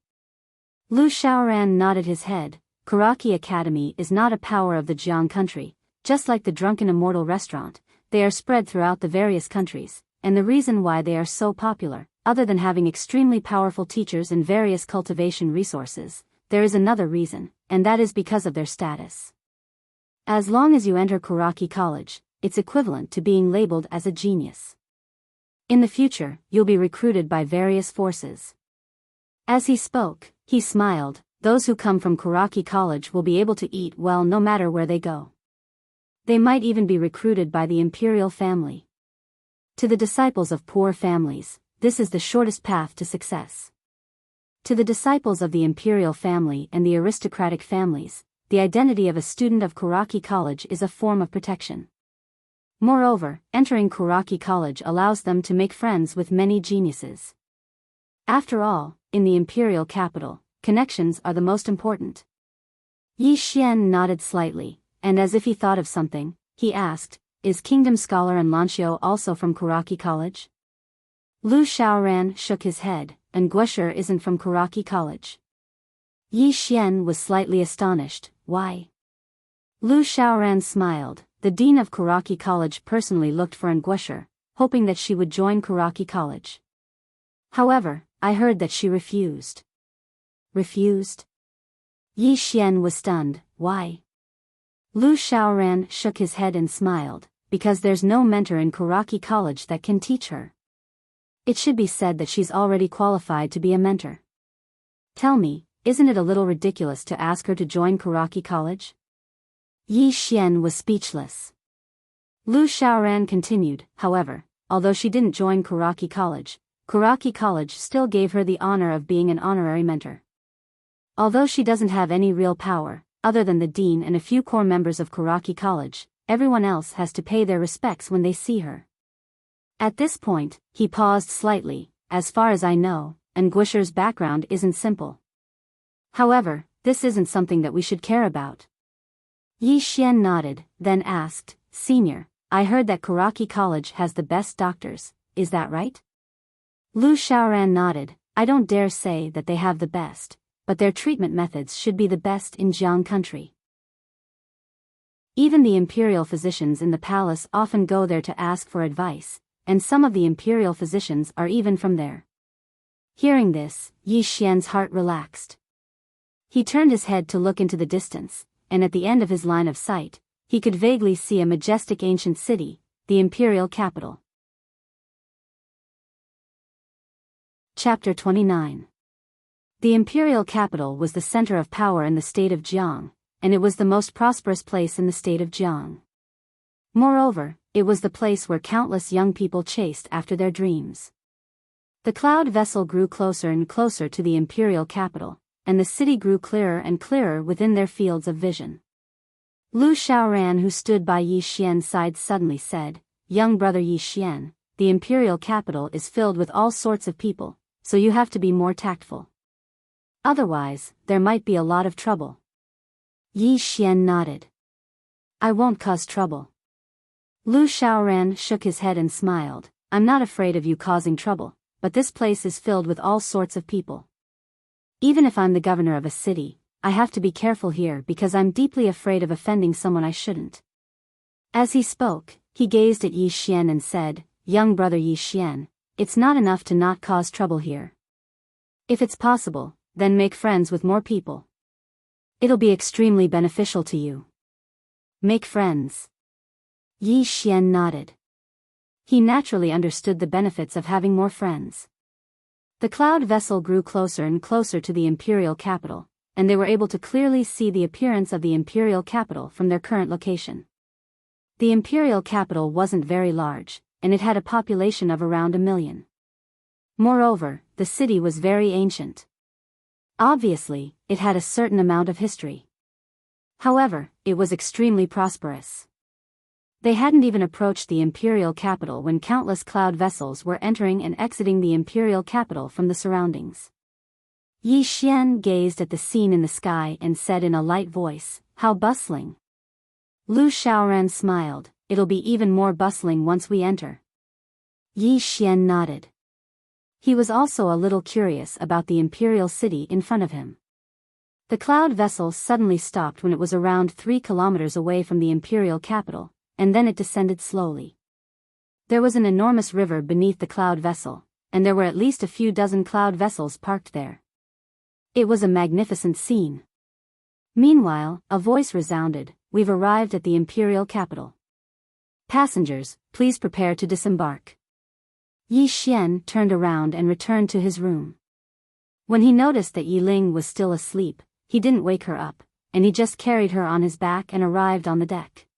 Lu Xiaoran nodded his head. "Kuraki Academy is not a power of the Jiang country, just like the Drunken Immortal restaurant. They are spread throughout the various countries, and the reason why they are so popular, other than having extremely powerful teachers and various cultivation resources, there is another reason, and that is because of their status. As long as you enter Kuraki College, it's equivalent to being labeled as a genius. In the future, you'll be recruited by various forces." As he spoke, he smiled. "Those who come from Kuraki College will be able to eat well no matter where they go. They might even be recruited by the imperial family. To the disciples of poor families, this is the shortest path to success." To the disciples of the imperial family and the aristocratic families, the identity of a student of Kuraki College is a form of protection. Moreover, entering Kuraki College allows them to make friends with many geniuses. After all, in the imperial capital, connections are the most important. Yi Xian nodded slightly, and as if he thought of something, he asked, "Is Kingdom Scholar Enlancio also from Kuraki College?" Lu Xiaoran shook his head, and Guosher isn't from Kuraki College. Yi Xian was slightly astonished. Why? Lu Xiaoran smiled. The dean of Kuraki College personally looked for Guosher, hoping that she would join Kuraki College. However, I heard that she refused. Refused? Yi Xian was stunned. Why? Lu Xiaoran shook his head and smiled, because there's no mentor in Kuraki College that can teach her. It should be said that she's already qualified to be a mentor. Tell me, isn't it a little ridiculous to ask her to join Kuraki College? Yi Xian was speechless. Lu Xiaoran continued, however, although she didn't join Kuraki College still gave her the honor of being an honorary mentor. Although she doesn't have any real power, other than the dean and a few core members of Kuraki College, everyone else has to pay their respects when they see her. At this point, he paused slightly. As far as I know, Guosher's background isn't simple. However, this isn't something that we should care about. Yi Xian nodded, then asked, "Senior, I heard that Kuraki College has the best doctors, is that right?" Lu Xiaoran nodded. "I don't dare say that they have the best, but their treatment methods should be the best in Jiang country. Even the imperial physicians in the palace often go there to ask for advice, and some of the imperial physicians are even from there." Hearing this, Yi Xian's heart relaxed. He turned his head to look into the distance, and at the end of his line of sight, he could vaguely see a majestic ancient city, the imperial capital. Chapter 29. The imperial capital was the center of power in the state of Jiang, and it was the most prosperous place in the state of Jiang. Moreover, it was the place where countless young people chased after their dreams. The cloud vessel grew closer and closer to the imperial capital, and the city grew clearer and clearer within their fields of vision. Lu Xiaoran, who stood by Yi Xian's side, suddenly said, "Young brother Yi Xian, the imperial capital is filled with all sorts of people, so you have to be more tactful. Otherwise, there might be a lot of trouble." Yi Xian nodded. "I won't cause trouble." Lu Xiaoran shook his head and smiled. "I'm not afraid of you causing trouble, but this place is filled with all sorts of people. Even if I'm the governor of a city, I have to be careful here because I'm deeply afraid of offending someone I shouldn't." As he spoke, he gazed at Yi Xian and said, "Young brother Yi Xian, it's not enough to not cause trouble here. If it's possible, then make friends with more people. It'll be extremely beneficial to you. Make friends." Yi Xian nodded. He naturally understood the benefits of having more friends. The cloud vessel grew closer and closer to the imperial capital, and they were able to clearly see the appearance of the imperial capital from their current location. The imperial capital wasn't very large, and it had a population of around 1 million. Moreover, the city was very ancient. Obviously, it had a certain amount of history. However, it was extremely prosperous. They hadn't even approached the imperial capital when countless cloud vessels were entering and exiting the imperial capital from the surroundings. Yi Xian gazed at the scene in the sky and said in a light voice, "How bustling." Lu Xiaoran smiled. "It'll be even more bustling once we enter." Yi Xian nodded. He was also a little curious about the imperial city in front of him. The cloud vessel suddenly stopped when it was around 3 kilometers away from the imperial capital, and then it descended slowly. There was an enormous river beneath the cloud vessel, and there were at least a few dozen cloud vessels parked there. It was a magnificent scene. Meanwhile, a voice resounded, "We've arrived at the imperial capital. Passengers, please prepare to disembark." Yi Xian turned around and returned to his room. When he noticed that Yi Ling was still asleep, he didn't wake her up, and he just carried her on his back and arrived on the deck.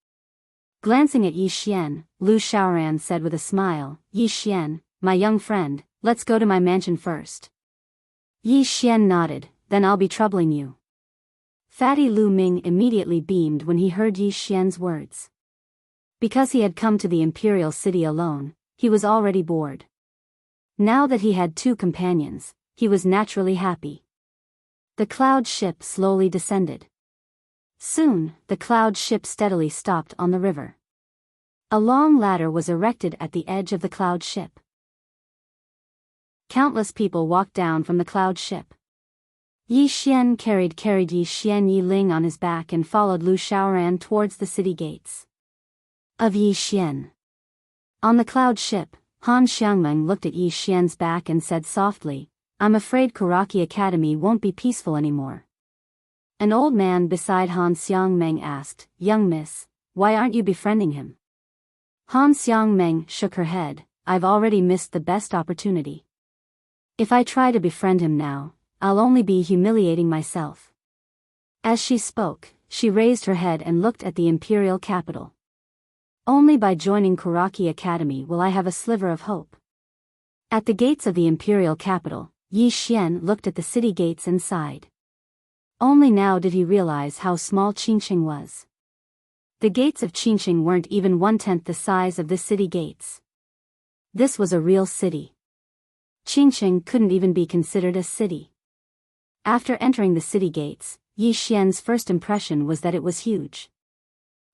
Glancing at Yi Xian, Lu Xiaoran said with a smile, "Yi Xian, my young friend, let's go to my mansion first." Yi Xian nodded, then I'll be troubling you. Fatty Lu Ming immediately beamed when he heard Yi Xian's words. Because he had come to the imperial city alone, he was already bored. Now that he had two companions, he was naturally happy. The cloud ship slowly descended. Soon, the cloud ship steadily stopped on the river. A long ladder was erected at the edge of the cloud ship. Countless people walked down from the cloud ship. Yi Xian carried Yi Xian Yi Ling on his back and followed Lu Shaoran towards the city gates of Yi Xian. On the cloud ship, Han Xiangmeng looked at Yi Xian's back and said softly, "I'm afraid Karaki Academy won't be peaceful anymore." An old man beside Han Xiangmeng asked, "Young miss, why aren't you befriending him?" Han Xiangmeng shook her head, "I've already missed the best opportunity. If I try to befriend him now, I'll only be humiliating myself." As she spoke, she raised her head and looked at the imperial capital. "Only by joining Karaki Academy will I have a sliver of hope." At the gates of the imperial capital, Yi Xian looked at the city gates and sighed. Only now did he realize how small Qingqing was. The gates of Qingqing weren't even 1/10 the size of the city gates. This was a real city. Qingqing couldn't even be considered a city. After entering the city gates, Yi Xian's first impression was that it was huge.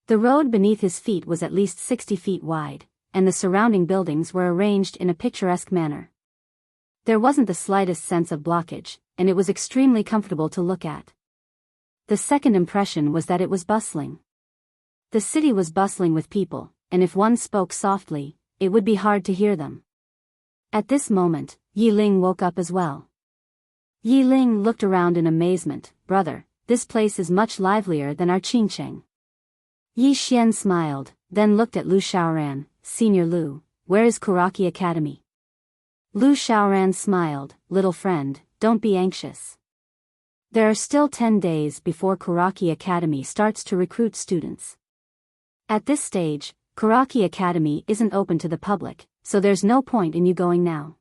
The road beneath his feet was at least 60 feet wide, and the surrounding buildings were arranged in a picturesque manner. There wasn't the slightest sense of blockage, and it was extremely comfortable to look at. The second impression was that it was bustling. The city was bustling with people, and if one spoke softly, it would be hard to hear them. At this moment, Yi Ling woke up as well. Yi Ling looked around in amazement. "Brother, this place is much livelier than our Qingqing." Yi Xian smiled, then looked at Lu Shaoran. "Senior Lu, where is Karaki Academy?" Lu Shaoran smiled, "Little friend, don't be anxious. There are still 10 days before Karaki Academy starts to recruit students. At this stage, Karaki Academy isn't open to the public, so there's no point in you going now.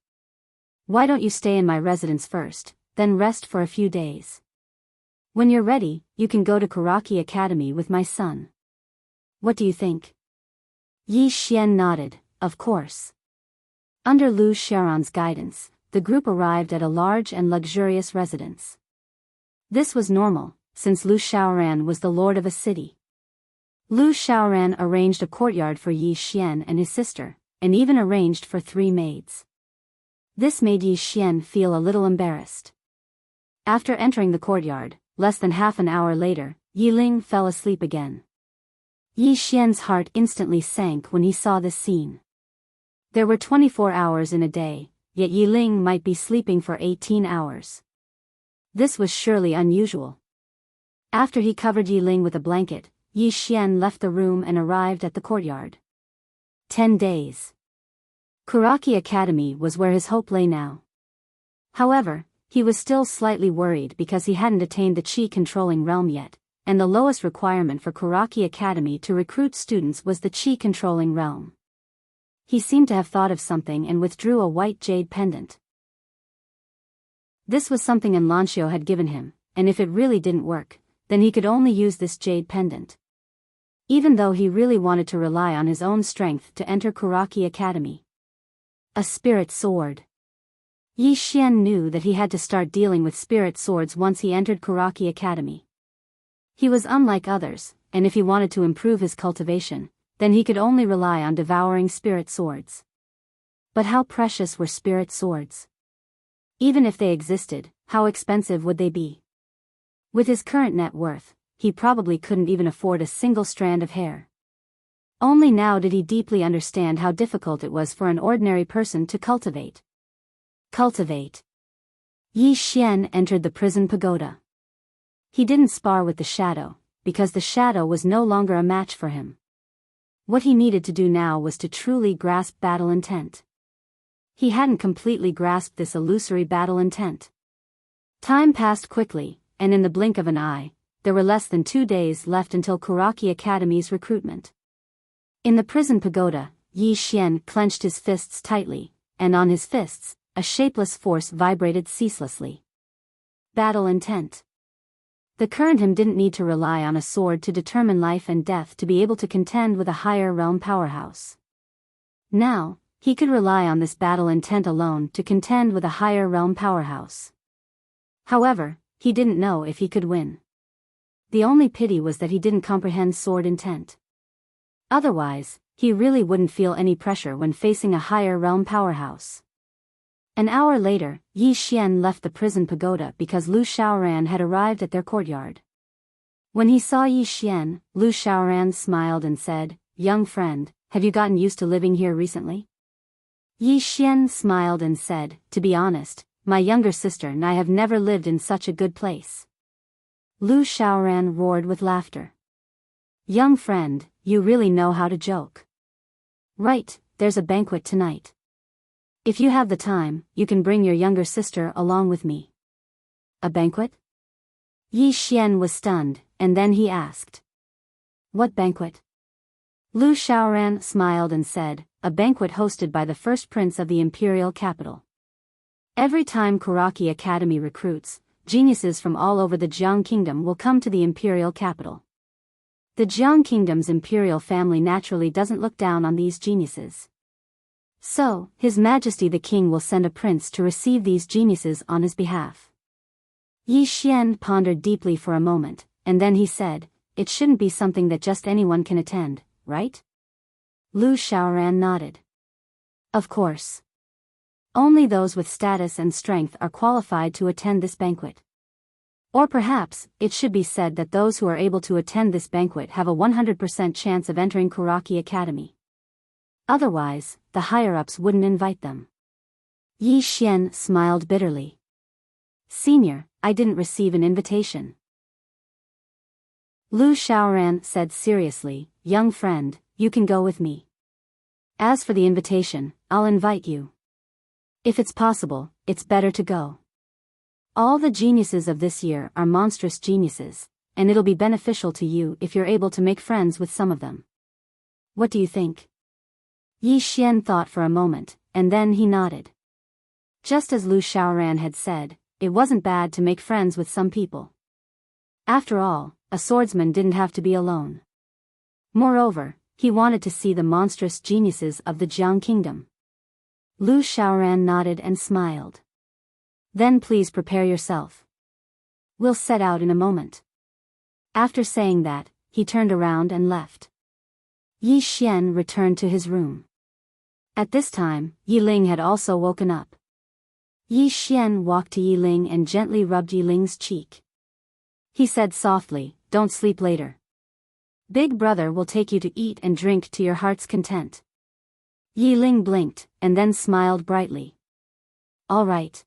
Why don't you stay in my residence first, then rest for a few days? When you're ready, you can go to Karaki Academy with my son. What do you think?" Yi Xian nodded, "Of course." Under Lu Shaoran's guidance, the group arrived at a large and luxurious residence. This was normal, since Lu Shaoran was the lord of a city. Lu Shaoran arranged a courtyard for Yi Xian and his sister, and even arranged for 3 maids. This made Yi Xian feel a little embarrassed. After entering the courtyard, less than half an hour later, Yi Ling fell asleep again. Yi Xian's heart instantly sank when he saw this scene. There were 24 hours in a day, yet Yi Ling might be sleeping for 18 hours. This was surely unusual. After he covered Yi Ling with a blanket, Yi Xian left the room and arrived at the courtyard. 10 days. Karaki Academy was where his hope lay now. However, he was still slightly worried because he hadn't attained the Qi-controlling realm yet, and the lowest requirement for Karaki Academy to recruit students was the Qi-controlling realm. He seemed to have thought of something and withdrew a white jade pendant. This was something Enlancio had given him, and if it really didn't work, then he could only use this jade pendant. Even though he really wanted to rely on his own strength to enter Karaki Academy. A spirit sword. Yi Xian knew that he had to start dealing with spirit swords once he entered Karaki Academy. He was unlike others, and if he wanted to improve his cultivation, then he could only rely on devouring spirit swords. But how precious were spirit swords? Even if they existed, how expensive would they be? With his current net worth, he probably couldn't even afford a single strand of hair. Only now did he deeply understand how difficult it was for an ordinary person to cultivate. Yi Xian entered the prison pagoda. He didn't spar with the shadow, because the shadow was no longer a match for him. What he needed to do now was to truly grasp battle intent. He hadn't completely grasped this illusory battle intent. Time passed quickly, and in the blink of an eye, there were less than 2 days left until Karaki Academy's recruitment. In the prison pagoda, Yi Xian clenched his fists tightly, and on his fists, a shapeless force vibrated ceaselessly. battle intent. The current him didn't need to rely on a sword to determine life and death to be able to contend with a higher realm powerhouse. Now, he could rely on this battle intent alone to contend with a higher realm powerhouse. However, he didn't know if he could win. The only pity was that he didn't comprehend sword intent. Otherwise, he really wouldn't feel any pressure when facing a higher realm powerhouse. An hour later, Yi Xian left the prison pagoda because Lu Xiaoran had arrived at their courtyard. When he saw Yi Xian, Lu Xiaoran smiled and said, "Young friend, have you gotten used to living here recently?" Yi Xian smiled and said, "To be honest, my younger sister and I have never lived in such a good place." Lu Xiaoran roared with laughter. "Young friend, you really know how to joke. Right, there's a banquet tonight. If you have the time, you can bring your younger sister along with me." "A banquet?" Yi Xian was stunned, and then he asked, "What banquet?" Lu Xiaoran smiled and said, "A banquet hosted by the first prince of the imperial capital. Every time Kuraki Academy recruits, geniuses from all over the Jiang Kingdom will come to the imperial capital. The Jiang Kingdom's imperial family naturally doesn't look down on these geniuses. So, His Majesty the King will send a prince to receive these geniuses on his behalf." Yi Xian pondered deeply for a moment, and then he said, "It shouldn't be something that just anyone can attend, right?" Lu Xiaoran nodded. "Of course. Only those with status and strength are qualified to attend this banquet. Or perhaps, it should be said that those who are able to attend this banquet have a 100% chance of entering Kuraki Academy. Otherwise, the higher-ups wouldn't invite them." Yi Xian smiled bitterly. "Senior, I didn't receive an invitation." Lu Xiaoran said seriously, "Young friend, you can go with me. As for the invitation, I'll invite you. If it's possible, it's better to go. All the geniuses of this year are monstrous geniuses, and it'll be beneficial to you if you're able to make friends with some of them. What do you think?" Yi Xian thought for a moment, and then he nodded. Just as Lu Xiaoran had said, it wasn't bad to make friends with some people. After all, a swordsman didn't have to be alone. Moreover, he wanted to see the monstrous geniuses of the Jiang Kingdom. Lu Xiaoran nodded and smiled. "Then please prepare yourself. We'll set out in a moment." After saying that, he turned around and left. Yi Xian returned to his room. At this time, Yi Ling had also woken up. Yi Xian walked to Yi Ling and gently rubbed Yi Ling's cheek. He said softly, "Don't sleep later. Big brother will take you to eat and drink to your heart's content." Yi Ling blinked, and then smiled brightly. "All right."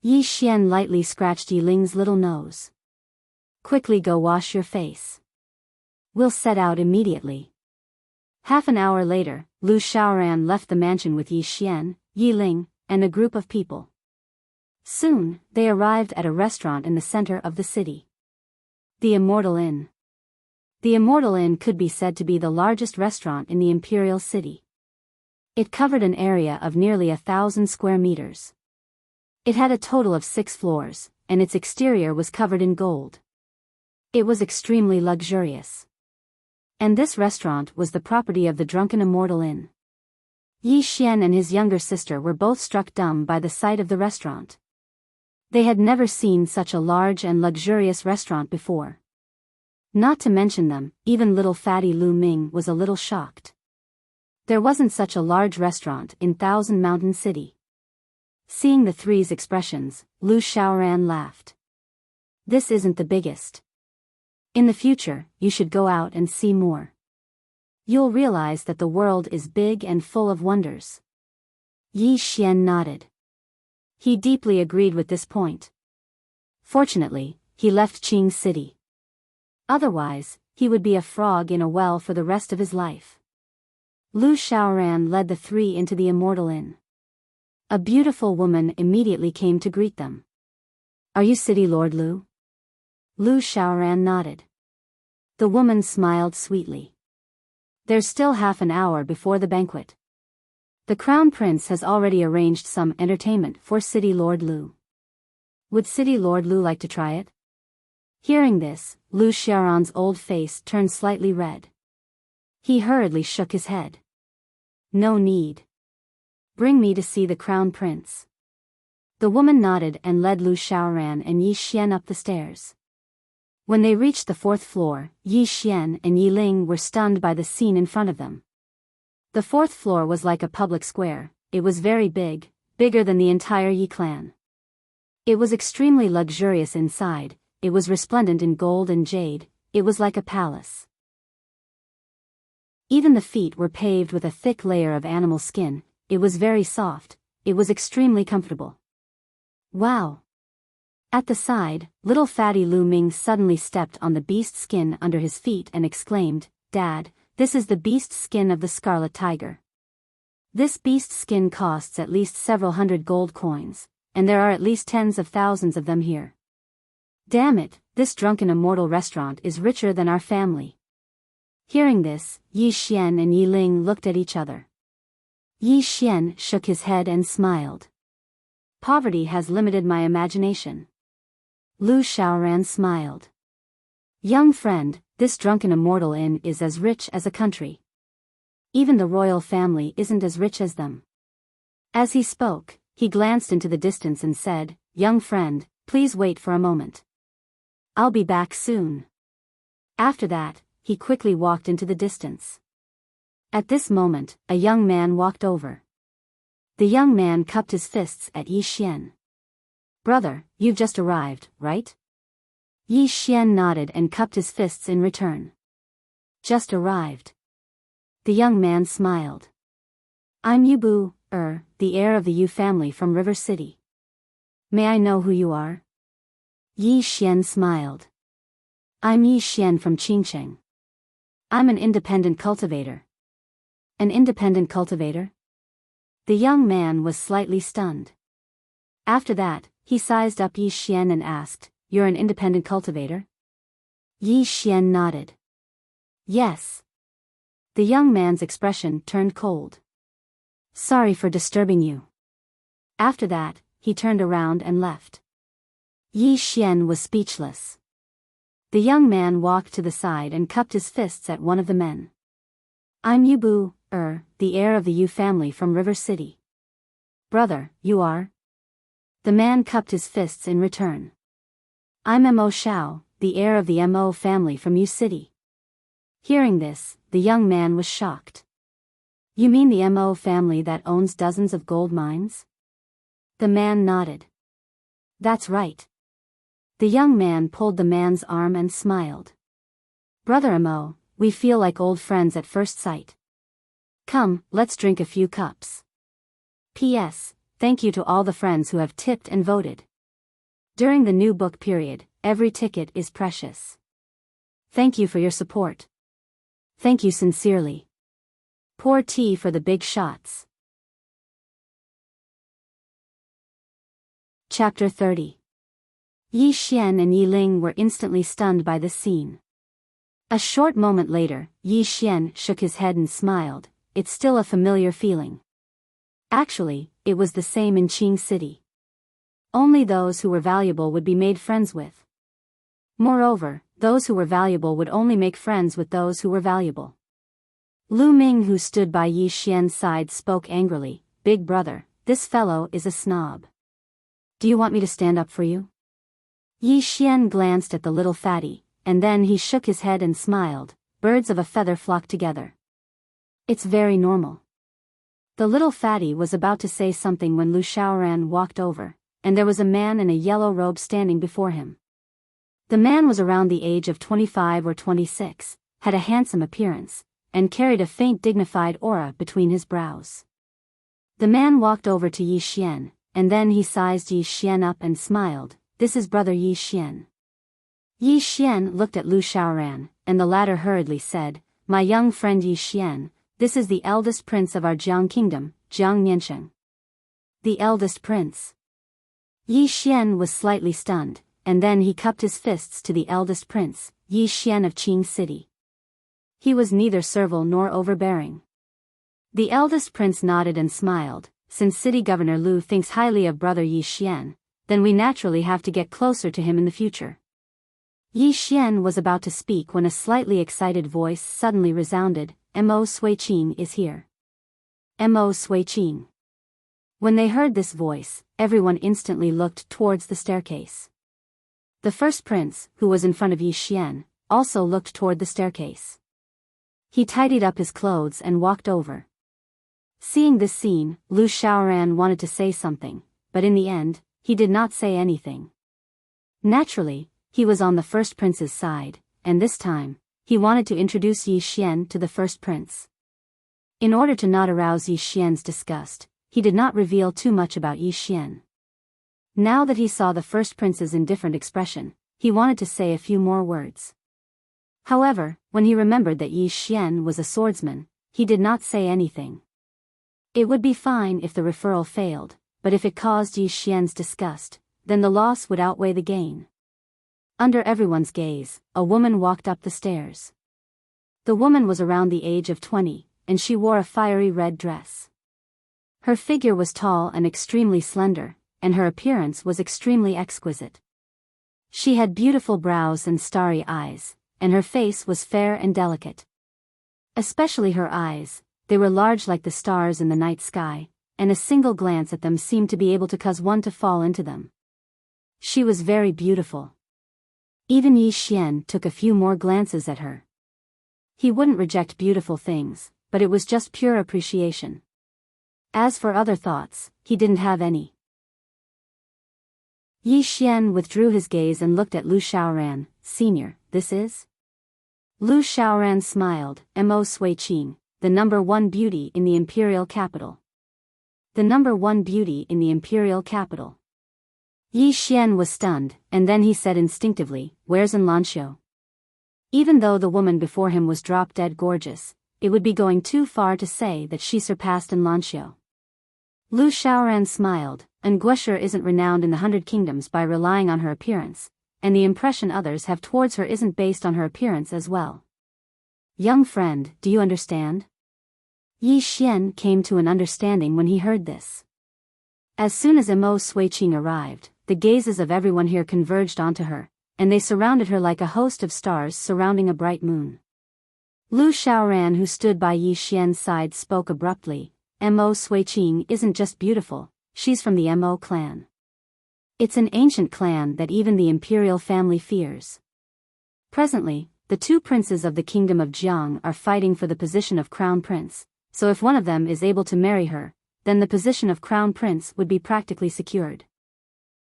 Yi Xian lightly scratched Yi Ling's little nose. "Quickly go wash your face. We'll set out immediately." Half an hour later, Lu Xiaoran left the mansion with Yi Xian, Yi Ling, and a group of people. Soon, they arrived at a restaurant in the center of the city. The Immortal Inn. The Immortal Inn could be said to be the largest restaurant in the imperial city. It covered an area of nearly 1,000 square meters. It had a total of 6 floors, and its exterior was covered in gold. It was extremely luxurious. And this restaurant was the property of the drunken Immortal Inn. Yi Xian and his younger sister were both struck dumb by the sight of the restaurant. They had never seen such a large and luxurious restaurant before. Not to mention them, even little fatty Lu Ming was a little shocked. There wasn't such a large restaurant in Thousand Mountain City. Seeing the three's expressions, Lu Xiaoran laughed. "This isn't the biggest. In the future, you should go out and see more. You'll realize that the world is big and full of wonders." Yi Xian nodded. He deeply agreed with this point. Fortunately, he left Qing City. Otherwise, he would be a frog in a well for the rest of his life. Lu Xiaoran led the three into the Immortal Inn. A beautiful woman immediately came to greet them. "Are you City Lord Lu?" Lu Xiaoran nodded. The woman smiled sweetly. "There's still half an hour before the banquet. The Crown Prince has already arranged some entertainment for City Lord Lu. Would City Lord Lu like to try it? Hearing this, Lu Xiaoran's old face turned slightly red. He hurriedly shook his head. No need. Bring me to see the crown prince. The woman nodded and led Lu Xiaoran and Yi Xian up the stairs. When they reached the 4th floor, Yi Xian and Yi Ling were stunned by the scene in front of them. The 4th floor was like a public square. It was very big, bigger than the entire Yi clan. It was extremely luxurious inside. It was resplendent in gold and jade. It was like a palace. Even the feet were paved with a thick layer of animal skin. It was very soft. It was extremely comfortable. Wow! At the side, little fatty Lu Ming suddenly stepped on the beast skin under his feet and exclaimed, "Dad, this is the beast skin of the scarlet tiger. This beast skin costs at least several hundred gold coins, and there are at least tens of thousands of them here. Damn it, this drunken immortal restaurant is richer than our family." Hearing this, Yi Xian and Yi Ling looked at each other. Yi Xian shook his head and smiled. Poverty has limited my imagination. Lu Xiaoran smiled. Young friend, this drunken immortal inn is as rich as a country. Even the royal family isn't as rich as them. As he spoke, he glanced into the distance and said, "Young friend, please wait for a moment. I'll be back soon." After that, he quickly walked into the distance. At this moment, a young man walked over. The young man cupped his fists at Yi Xian. "Brother, you've just arrived, right?" Yi Xian nodded and cupped his fists in return. "Just arrived." The young man smiled. "I'm Yubu, the heir of the Yu family from River City. May I know who you are?" Yi Xian smiled. "I'm Yi Xian from Qingcheng. I'm an independent cultivator." "An independent cultivator?" The young man was slightly stunned. After that, he sized up Yi Xian and asked, "You're an independent cultivator?" Yi Xian nodded. "Yes." The young man's expression turned cold. "Sorry for disturbing you." After that, he turned around and left. Yi Xian was speechless. The young man walked to the side and cupped his fists at one of the men. "I'm Yubu, the heir of the Yu family from River City." "Brother, you are?" The man cupped his fists in return. "I'm Mo Xiao, the heir of the Mo family from Yu City." Hearing this, the young man was shocked. "You mean the Mo family that owns dozens of gold mines?" The man nodded. "That's right." The young man pulled the man's arm and smiled. "Brother Mo, we feel like old friends at first sight. Come, let's drink a few cups. P.S. Thank you to all the friends who have tipped and voted. During the new book period, every ticket is precious. Thank you for your support. Thank you sincerely. Pour tea for the big shots." Chapter 30. Yi Xian and Yi Ling were instantly stunned by this scene. A short moment later, Yi Xian shook his head and smiled. It's still a familiar feeling. Actually, it was the same in Qing City. Only those who were valuable would be made friends with. Moreover, those who were valuable would only make friends with those who were valuable. Lu Ming, who stood by Yi Xian's side, spoke angrily, "Big brother, this fellow is a snob. Do you want me to stand up for you?" Yi Xian glanced at the little fatty, and then he shook his head and smiled. Birds of a feather flock together. It's very normal. The little fatty was about to say something when Lu Xiaoran walked over, and there was a man in a yellow robe standing before him. The man was around the age of 25 or 26, had a handsome appearance, and carried a faint dignified aura between his brows. The man walked over to Yi Xian, and then he sized Yi Xian up and smiled. "This is brother Yi Xian." Yi Xian looked at Lu Xiaoran, and the latter hurriedly said, "My young friend Yi Xian, this is the eldest prince of our Jiang kingdom, Jiang Niansheng." The eldest prince. Yi Xian was slightly stunned, and then he cupped his fists to the eldest prince, Yi Xian of Qing City. He was neither servile nor overbearing. The eldest prince nodded and smiled. Since city governor Lu thinks highly of brother Yi Xian, then we naturally have to get closer to him in the future. Yi Xian was about to speak when a slightly excited voice suddenly resounded, Mo Suiqing is here. Mo Suiqing. When they heard this voice, everyone instantly looked towards the staircase. The first prince, who was in front of Yi Xian, also looked toward the staircase. He tidied up his clothes and walked over. Seeing this scene, Lu Shaoran wanted to say something, but in the end, he did not say anything. Naturally, he was on the first prince's side, and this time, he wanted to introduce Yi Xian to the first prince. In order to not arouse Yi Xian's disgust, he did not reveal too much about Yi Xian. Now that he saw the first prince's indifferent expression, he wanted to say a few more words. However, when he remembered that Yi Xian was a swordsman, he did not say anything. It would be fine if the referral failed, but if it caused Yi Xian's disgust, then the loss would outweigh the gain. Under everyone's gaze, a woman walked up the stairs. The woman was around the age of 20, and she wore a fiery red dress. Her figure was tall and extremely slender, and her appearance was extremely exquisite. She had beautiful brows and starry eyes, and her face was fair and delicate. Especially her eyes, they were large like the stars in the night sky, and a single glance at them seemed to be able to cause one to fall into them. She was very beautiful. Even Yi Xian took a few more glances at her. He wouldn't reject beautiful things, but it was just pure appreciation. As for other thoughts, he didn't have any. Yi Xian withdrew his gaze and looked at Lu Shaoran. Senior, this is? Lu Shaoran smiled. Mo Suiqing, the number one beauty in the imperial capital. The number one beauty in the imperial capital. Yi Xian was stunned, and then he said instinctively, where's Enlanxiu? Even though the woman before him was drop-dead gorgeous, it would be going too far to say that she surpassed Enlanxiu. Lu Shaoran smiled. Enguesher isn't renowned in the 100 Kingdoms by relying on her appearance, and the impression others have towards her isn't based on her appearance as well. Young friend, do you understand? Yi Xian came to an understanding when he heard this. As soon as Mo Suiqing arrived, the gazes of everyone here converged onto her, and they surrounded her like a host of stars surrounding a bright moon. Lu Shaoran, who stood by Yi Xian's side, spoke abruptly. Mo Suiqing isn't just beautiful, she's from the Mo clan. It's an ancient clan that even the imperial family fears. Presently, the two princes of the kingdom of Jiang are fighting for the position of crown prince, so if one of them is able to marry her, then the position of crown prince would be practically secured.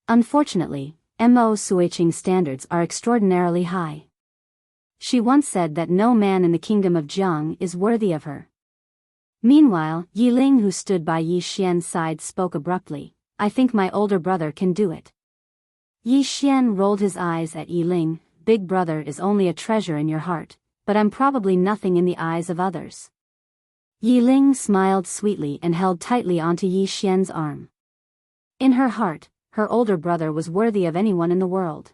Unfortunately, Mo Suiqing's standards are extraordinarily high. She once said that no man in the kingdom of Jiang is worthy of her. Meanwhile, Yi Ling, who stood by Yi Xian's side, spoke abruptly. I think my older brother can do it. Yi Xian rolled his eyes at Yi Ling. Big brother is only a treasure in your heart, but I'm probably nothing in the eyes of others. Yi Ling smiled sweetly and held tightly onto Yi Xian's arm. In her heart, her older brother was worthy of anyone in the world.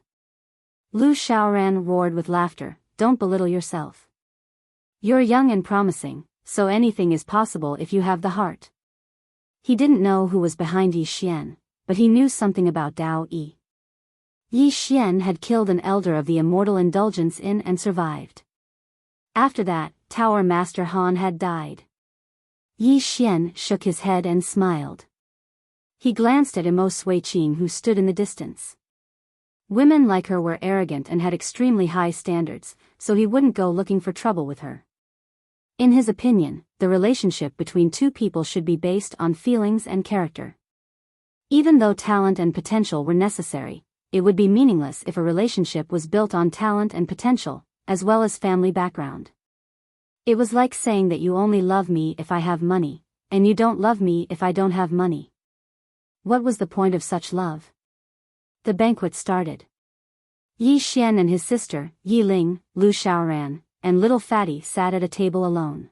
Lu Shaoran roared with laughter. Don't belittle yourself. You're young and promising, so anything is possible if you have the heart. He didn't know who was behind Yi Xian, but he knew something about Dao Yi. Yi Xian had killed an elder of the Immortal Indulgence Inn and survived. After that, Tower Master Han had died. Yi Xian shook his head and smiled. He glanced at Mo Suiqing, who stood in the distance. Women like her were arrogant and had extremely high standards, so he wouldn't go looking for trouble with her. In his opinion, the relationship between two people should be based on feelings and character. Even though talent and potential were necessary, it would be meaningless if a relationship was built on talent and potential, as well as family background. It was like saying that you only love me if I have money, and you don't love me if I don't have money. What was the point of such love? The banquet started. Yi Xian and his sister, Yi Ling, Lu Shaoran, and little Fatty sat at a table alone.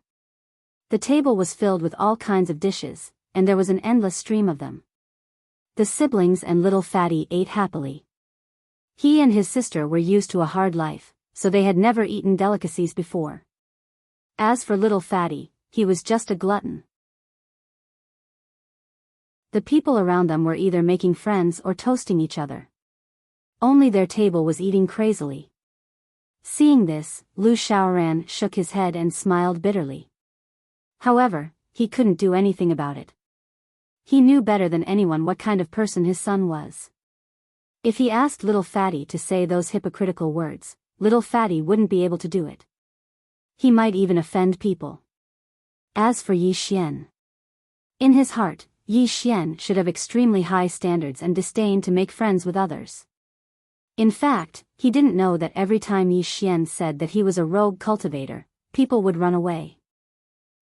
The table was filled with all kinds of dishes, and there was an endless stream of them. The siblings and little Fatty ate happily. He and his sister were used to a hard life, so they had never eaten delicacies before. As for little Fatty, he was just a glutton. The people around them were either making friends or toasting each other. Only their table was eating crazily. Seeing this, Lu Xiaoran shook his head and smiled bitterly. However, he couldn't do anything about it. He knew better than anyone what kind of person his son was. If he asked little Fatty to say those hypocritical words, little Fatty wouldn't be able to do it. He might even offend people. As for Yi Xian, in his heart, Yi Xian should have extremely high standards and disdain to make friends with others. In fact, he didn't know that every time Yi Xian said that he was a rogue cultivator, people would run away.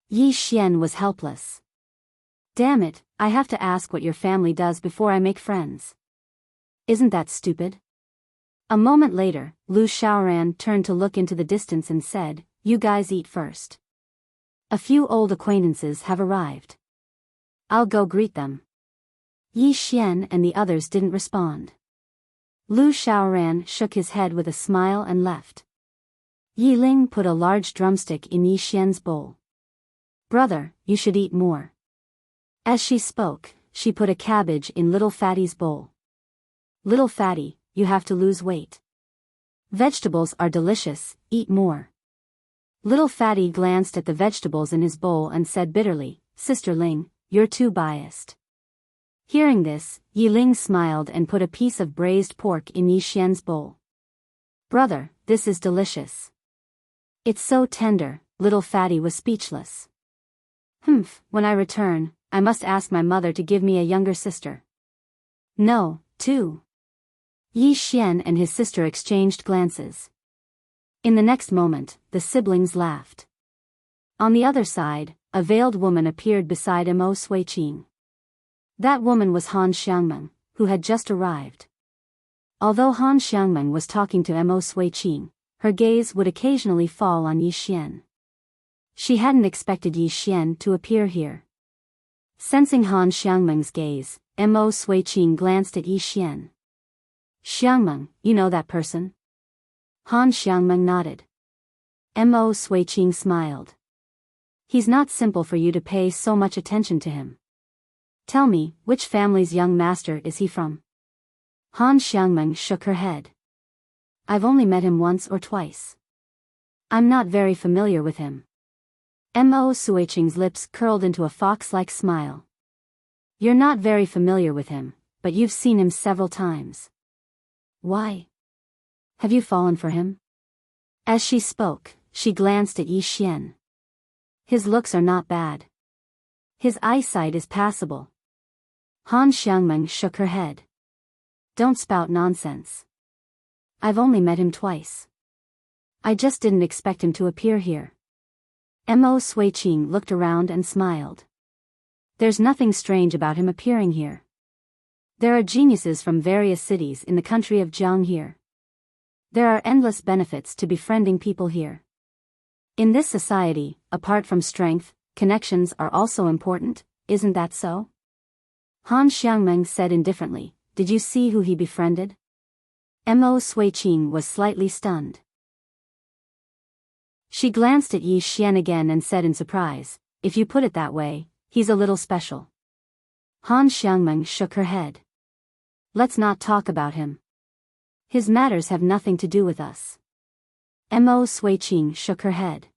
Yi Xian was helpless. Damn it, I have to ask what your family does before I make friends. Isn't that stupid? A moment later, Lu Xiaoran turned to look into the distance and said, "You guys eat first. A few old acquaintances have arrived. I'll go greet them." Yi Xian and the others didn't respond. Lu Xiaoran shook his head with a smile and left. Yi Ling put a large drumstick in Yi Xian's bowl. "Brother, you should eat more." As she spoke, she put a cabbage in little Fatty's bowl. "Little Fatty, you have to lose weight. Vegetables are delicious, eat more." Little Fatty glanced at the vegetables in his bowl and said bitterly, "Sister Ling, you're too biased." Hearing this, Yi Ling smiled and put a piece of braised pork in Yi Xian's bowl. "Brother, this is delicious. It's so tender." Little Fatty was speechless. When I return, I must ask my mother to give me a younger sister." "No, two." Yi Xian and his sister exchanged glances. In the next moment, the siblings laughed. On the other side, a veiled woman appeared beside Mo Suiqing. That woman was Han Xiangmeng, who had just arrived. Although Han Xiangmeng was talking to Mo Suiqing, her gaze would occasionally fall on Yi Xian. She hadn't expected Yi Xian to appear here. Sensing Han Xiangmeng's gaze, Mo Suiqing glanced at Yi Xian. "Xiangmeng, you know that person?" Han Xiangmeng nodded. Mo Suiqing smiled. "He's not simple for you to pay so much attention to him. Tell me, which family's young master is he from?" Han Xiangmeng shook her head. "I've only met him once or twice. I'm not very familiar with him." Mo Suiqing's lips curled into a fox-like smile. "You're not very familiar with him, but you've seen him several times. Why? Have you fallen for him?" As she spoke, she glanced at Yi Xian. "His looks are not bad. His eyesight is passable." Han Xiangmeng shook her head. "Don't spout nonsense. I've only met him twice. I just didn't expect him to appear here." Mo Suiqing looked around and smiled. "There's nothing strange about him appearing here. There are geniuses from various cities in the country of Jiang here. There are endless benefits to befriending people here. In this society, apart from strength, connections are also important, isn't that so?" Han Xiangmeng said indifferently, "Did you see who he befriended?" Mo Suiqing was slightly stunned. She glanced at Yi Xian again and said in surprise, "If you put it that way, he's a little special." Han Xiangmeng shook her head. "Let's not talk about him. His matters have nothing to do with us." Mo Suiqing shook her head.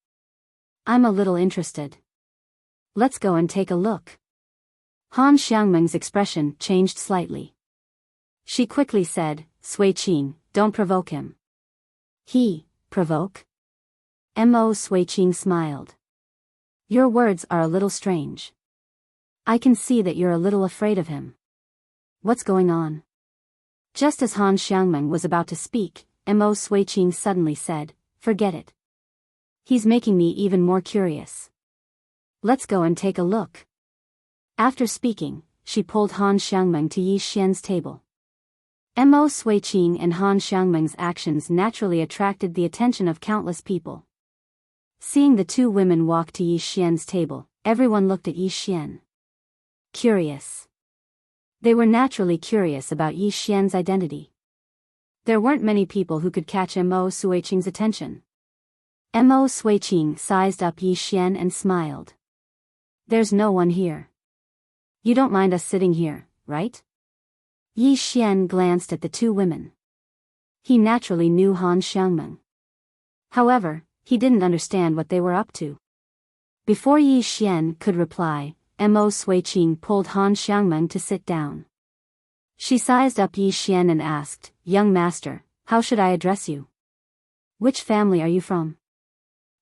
"I'm a little interested. Let's go and take a look." Han Xiangmeng's expression changed slightly. She quickly said, "Suiqing, don't provoke him." "He, provoke?" Mo Suiqing smiled. "Your words are a little strange. I can see that you're a little afraid of him. What's going on?" Just as Han Xiangmeng was about to speak, Mo Suiqing suddenly said, "Forget it. He's making me even more curious. Let's go and take a look." After speaking, she pulled Han Xiangmeng to Yi Xian's table. Mo Suiqing and Han Xiangmeng's actions naturally attracted the attention of countless people. Seeing the two women walk to Yi Xian's table, everyone looked at Yi Xian. Curious. They were naturally curious about Yi Xian's identity. There weren't many people who could catch Mo Suiqing's attention. Mo Suiqing sized up Yi Xian and smiled. "There's no one here." You don't mind us sitting here, right? Yi Xian glanced at the two women. He naturally knew Han Xiangmeng. However, he didn't understand what they were up to. Before Yi Xian could reply, Mo Suiqing pulled Han Xiangmeng to sit down. She sized up Yi Xian and asked, "Young master, how should I address you? Which family are you from?"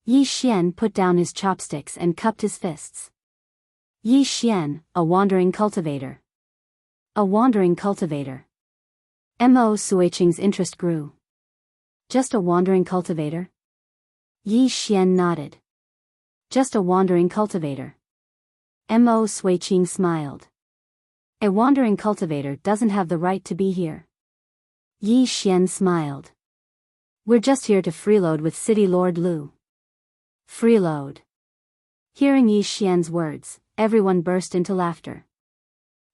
Yi Xian put down his chopsticks and cupped his fists. Yi Xian, a wandering cultivator. A wandering cultivator. Mo Suiqing's interest grew. Just a wandering cultivator? Yi Xian nodded. Just a wandering cultivator. Mo Suiqing smiled. A wandering cultivator doesn't have the right to be here. Yi Xian smiled. We're just here to freeload with City Lord Lu. Freeload. Hearing Yi Xian's words, everyone burst into laughter.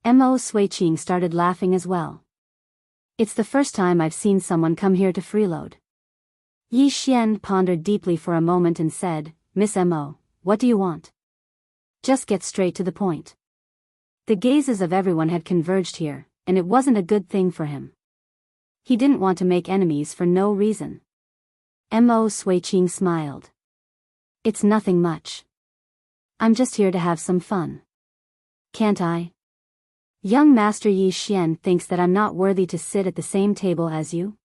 Mo Suiqing started laughing as well. It's the first time I've seen someone come here to freeload. Yi Xian pondered deeply for a moment and said, "Miss Mo, what do you want? Just get straight to the point." The gazes of everyone had converged here, and it wasn't a good thing for him. He didn't want to make enemies for no reason. Mo Suiqing smiled. "It's nothing much. I'm just here to have some fun. Can't I? Young Master Yi Xian thinks that I'm not worthy to sit at the same table as you?"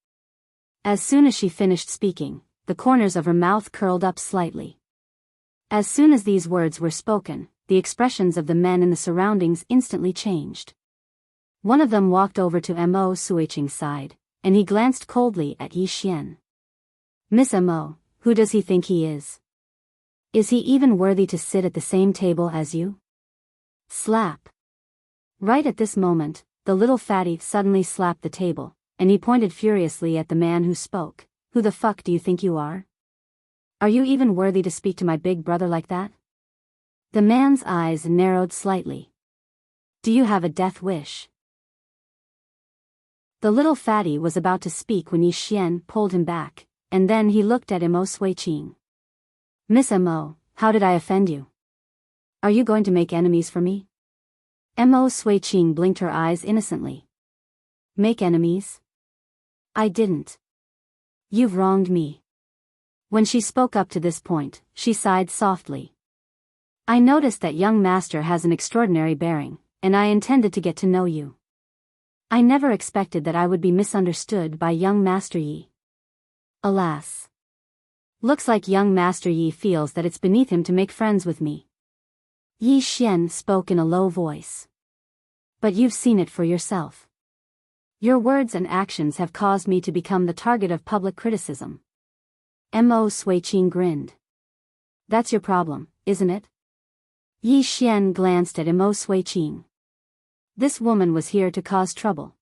As soon as she finished speaking, the corners of her mouth curled up slightly. As soon as these words were spoken, the expressions of the men in the surroundings instantly changed. One of them walked over to Mo Suiqing's side, and he glanced coldly at Yi Xian. "Miss Mo, who does he think he is? Is he even worthy to sit at the same table as you?" Slap. Right at this moment, the little fatty suddenly slapped the table, and he pointed furiously at the man who spoke. "Who the fuck do you think you are? Are you even worthy to speak to my big brother like that?" The man's eyes narrowed slightly. "Do you have a death wish?" The little fatty was about to speak when Yi Xian pulled him back, and then he looked at Mo Suiqing. "Miss Mo, how did I offend you? Are you going to make enemies for me?" Mo Suiqing blinked her eyes innocently. "Make enemies? I didn't. You've wronged me." When she spoke up to this point, she sighed softly. "I noticed that young master has an extraordinary bearing, and I intended to get to know you. I never expected that I would be misunderstood by young Master Yi. Alas. Looks like young Master Yi feels that it's beneath him to make friends with me." Yi Xian spoke in a low voice. "But you've seen it for yourself. Your words and actions have caused me to become the target of public criticism." Mo Suiqing grinned. "That's your problem, isn't it?" Yi Xian glanced at Mo Suiqing. This woman was here to cause trouble.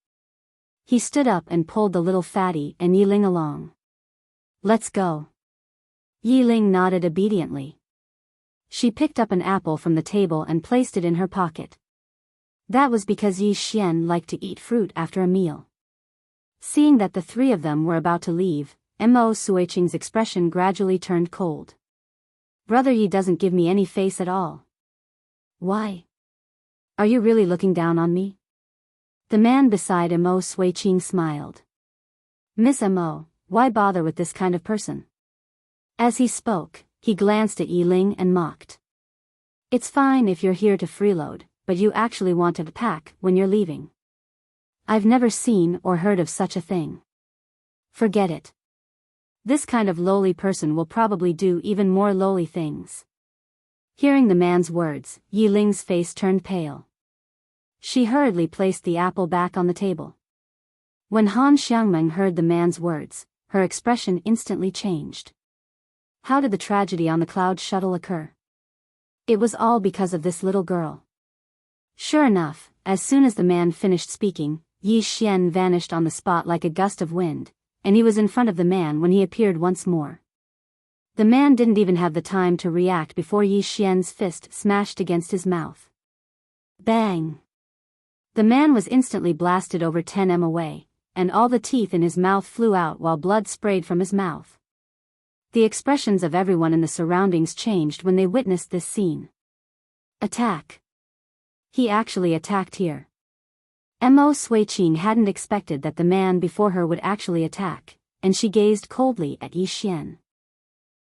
He stood up and pulled the little fatty and Yiling along. "Let's go." Yiling nodded obediently. She picked up an apple from the table and placed it in her pocket. That was because Yi Xian liked to eat fruit after a meal. Seeing that the three of them were about to leave, Mo Suiqing's expression gradually turned cold. "Brother Yi doesn't give me any face at all. Why? Are you really looking down on me?" The man beside Mo Suiqing smiled. "Miss Mo, why bother with this kind of person?" As he spoke, he glanced at Yiling and mocked. "It's fine if you're here to freeload, but you actually want to pack when you're leaving. I've never seen or heard of such a thing. Forget it. This kind of lowly person will probably do even more lowly things." Hearing the man's words, Yiling's face turned pale. She hurriedly placed the apple back on the table. When Han Xiangmeng heard the man's words, her expression instantly changed. How did the tragedy on the cloud shuttle occur? It was all because of this little girl. Sure enough, as soon as the man finished speaking, Yi Xian vanished on the spot like a gust of wind, and he was in front of the man when he appeared once more. The man didn't even have the time to react before Yi Xian's fist smashed against his mouth. Bang! The man was instantly blasted over 10 m away, and all the teeth in his mouth flew out while blood sprayed from his mouth. The expressions of everyone in the surroundings changed when they witnessed this scene. Attack! He actually attacked here. Mo Suiqing hadn't expected that the man before her would actually attack, and she gazed coldly at Yi Xian.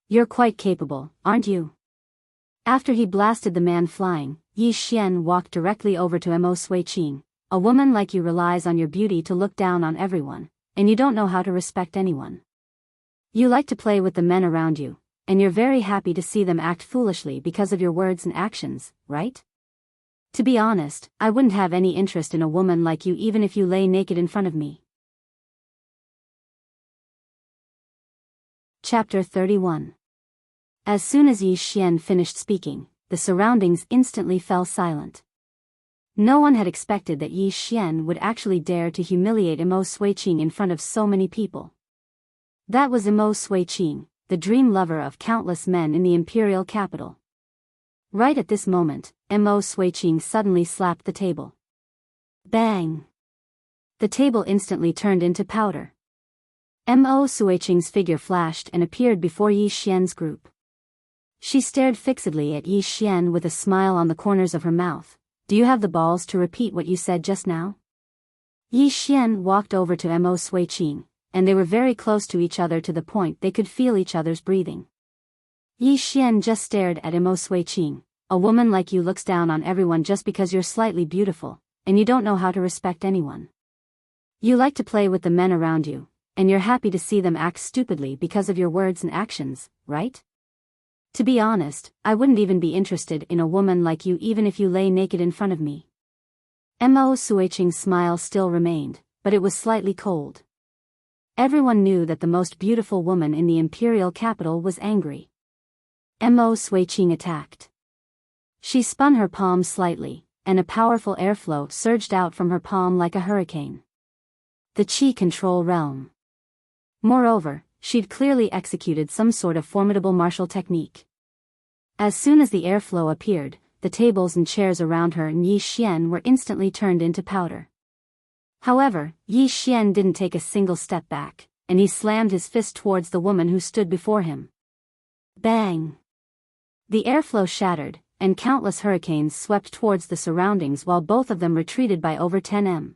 You're quite capable, aren't you? After he blasted the man flying, Yi Xian walked directly over to Mo Suiqing. A woman like you relies on your beauty to look down on everyone, and you don't know how to respect anyone. You like to play with the men around you, and you're very happy to see them act foolishly because of your words and actions, right? To be honest, I wouldn't have any interest in a woman like you even if you lay naked in front of me. Chapter 31. As soon as Yi Xian finished speaking, the surroundings instantly fell silent. No one had expected that Yi Xian would actually dare to humiliate Mo Suiqing in front of so many people. That was Mo Suiqing, the dream lover of countless men in the imperial capital. Right at this moment, Mo Suiqing suddenly slapped the table. Bang! The table instantly turned into powder. Mo Suiqing's figure flashed and appeared before Yi Xian's group. She stared fixedly at Yi Xian with a smile on the corners of her mouth. Do you have the balls to repeat what you said just now? Yi Xian walked over to Mo Suiqing, and they were very close to each other to the point they could feel each other's breathing. Yi Xian just stared at Mo Suiqing. A woman like you looks down on everyone just because you're slightly beautiful, and you don't know how to respect anyone. You like to play with the men around you, and you're happy to see them act stupidly because of your words and actions, right? To be honest, I wouldn't even be interested in a woman like you even if you lay naked in front of me. Mo Suiqing's smile still remained, but it was slightly cold. Everyone knew that the most beautiful woman in the imperial capital was angry. Mo Suiqing attacked. She spun her palm slightly, and a powerful airflow surged out from her palm like a hurricane. The Qi control realm. Moreover, she'd clearly executed some sort of formidable martial technique. As soon as the airflow appeared, the tables and chairs around her and Yi Xian were instantly turned into powder. However, Yi Xian didn't take a single step back, and he slammed his fist towards the woman who stood before him. Bang! The airflow shattered, and countless hurricanes swept towards the surroundings while both of them retreated by over 10 m.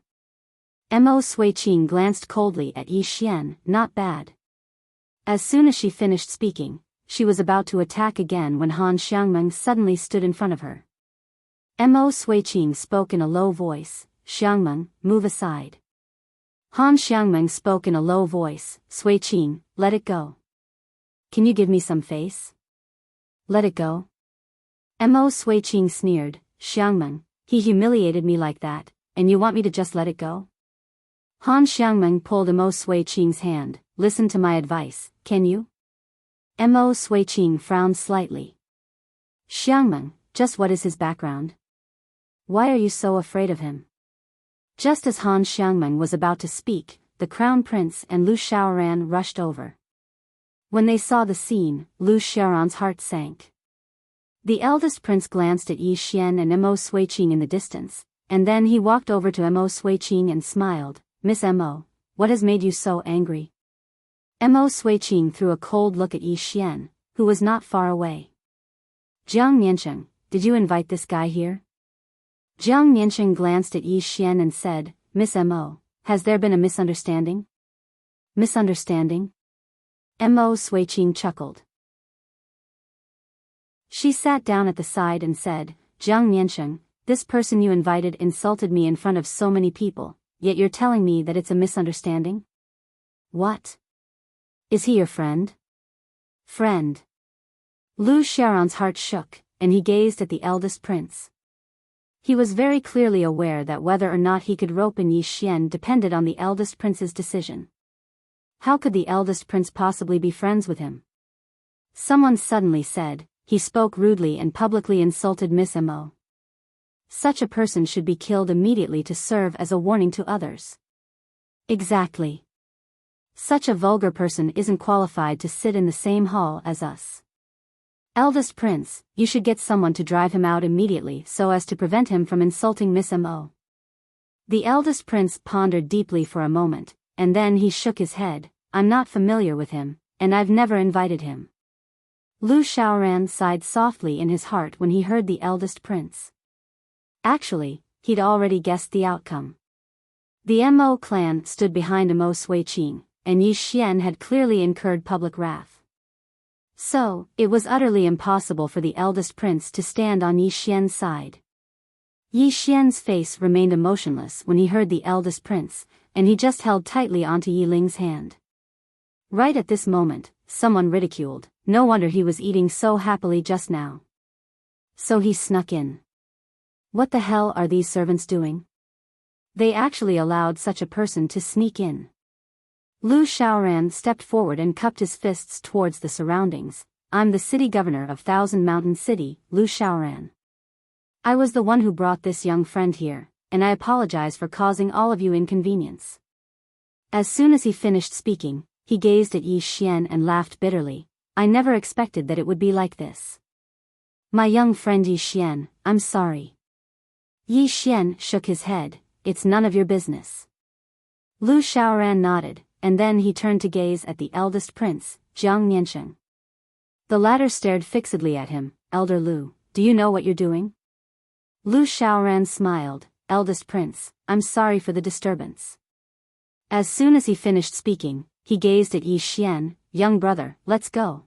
Mo Suiqing glanced coldly at Yi Xian. Not bad. As soon as she finished speaking, she was about to attack again when Han Xiangmeng suddenly stood in front of her. Mo Suiqing spoke in a low voice. Xiangmeng, move aside. Han Xiangmeng spoke in a low voice. Suiqing, let it go. Can you give me some face? Let it go? Mo Suiqing sneered. Xiangmeng, he humiliated me like that, and you want me to just let it go? Han Xiangmeng pulled Mo Suiqing's hand. Listen to my advice, can you? Mo Suiqing frowned slightly. Xiangmeng, just what is his background? Why are you so afraid of him? Just as Han Xiangmeng was about to speak, the Crown Prince and Lu Xiaoran rushed over. When they saw the scene, Lu Xiaoran's heart sank. The eldest prince glanced at Yi Xian and Mo Suiqing in the distance, and then he walked over to Mo Suiqing and smiled. Miss Mo, what has made you so angry? Mo Suiqing threw a cold look at Yi Xian, who was not far away. Jiang Niansheng, did you invite this guy here? Jiang Niansheng glanced at Yi Xian and said, Miss Mo, has there been a misunderstanding? Misunderstanding? Mo Suiqing chuckled. She sat down at the side and said, Jiang Niansheng, this person you invited insulted me in front of so many people, yet you're telling me that it's a misunderstanding? What? Is he your friend? Friend. Lu Xiaoran's heart shook, and he gazed at the eldest prince. He was very clearly aware that whether or not he could rope in Yi Xian depended on the eldest prince's decision. How could the eldest prince possibly be friends with him? Someone suddenly said, he spoke rudely and publicly insulted Miss Mo. Such a person should be killed immediately to serve as a warning to others. Exactly. Such a vulgar person isn't qualified to sit in the same hall as us. Eldest prince, you should get someone to drive him out immediately so as to prevent him from insulting Miss Mo. The eldest prince pondered deeply for a moment, and then he shook his head. I'm not familiar with him, and I've never invited him. Lu Xiaoran sighed softly in his heart when he heard the eldest prince. Actually, he'd already guessed the outcome. The Mo clan stood behind Mo Suiqing, and Yi Xian had clearly incurred public wrath. So, it was utterly impossible for the eldest prince to stand on Yi Xian's side. Yi Xian's face remained emotionless when he heard the eldest prince, and he just held tightly onto Yi Ling's hand. Right at this moment, someone ridiculed, no wonder he was eating so happily just now. So he snuck in. What the hell are these servants doing? They actually allowed such a person to sneak in. Lu Xiaoran stepped forward and cupped his fists towards the surroundings. I'm the city governor of Thousand Mountain City, Lu Xiaoran. I was the one who brought this young friend here, and I apologize for causing all of you inconvenience. As soon as he finished speaking, he gazed at Yi Xian and laughed bitterly. I never expected that it would be like this. My young friend Yi Xian, I'm sorry. Yi Xian shook his head. It's none of your business. Lu Xiaoran nodded, and then he turned to gaze at the eldest prince, Jiang Niansheng. The latter stared fixedly at him. Elder Lu, do you know what you're doing? Lu Xiaoran smiled. Eldest prince, I'm sorry for the disturbance. As soon as he finished speaking, he gazed at Yi Xian. Young brother, let's go.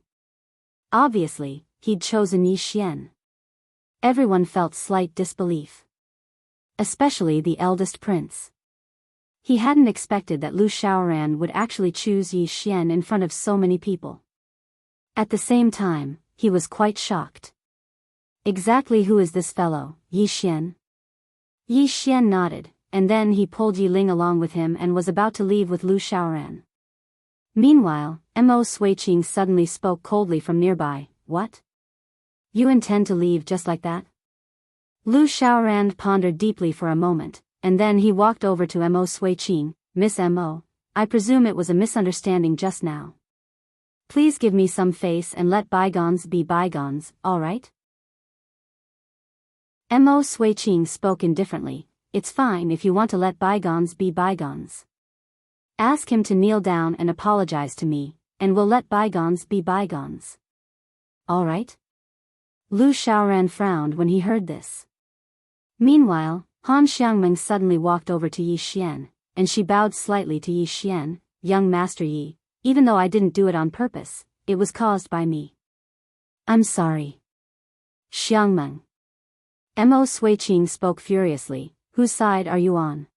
Obviously, he'd chosen Yi Xian. Everyone felt slight disbelief. Especially the eldest prince. He hadn't expected that Lu Xiaoran would actually choose Yi Xian in front of so many people. At the same time, he was quite shocked. Exactly who is this fellow, Yi Xian? Yi Xian nodded, and then he pulled Yi Ling along with him and was about to leave with Lu Xiaoran. Meanwhile, Mo Suiqing suddenly spoke coldly from nearby. What? You intend to leave just like that? Lu Xiaoran pondered deeply for a moment, and then he walked over to Mo Suiqing. Miss Mo, I presume it was a misunderstanding just now. Please give me some face and let bygones be bygones, all right? Mo Suiqing spoke indifferently. It's fine if you want to let bygones be bygones. Ask him to kneel down and apologize to me, and we'll let bygones be bygones. All right? Lu Xiaoran frowned when he heard this. Meanwhile, Han Xiangmeng suddenly walked over to Yi Xian, and she bowed slightly to Yi Xian. Young Master Yi, even though I didn't do it on purpose, it was caused by me. I'm sorry. Xiangmeng. Mo Suiqing spoke furiously. Whose side are you on?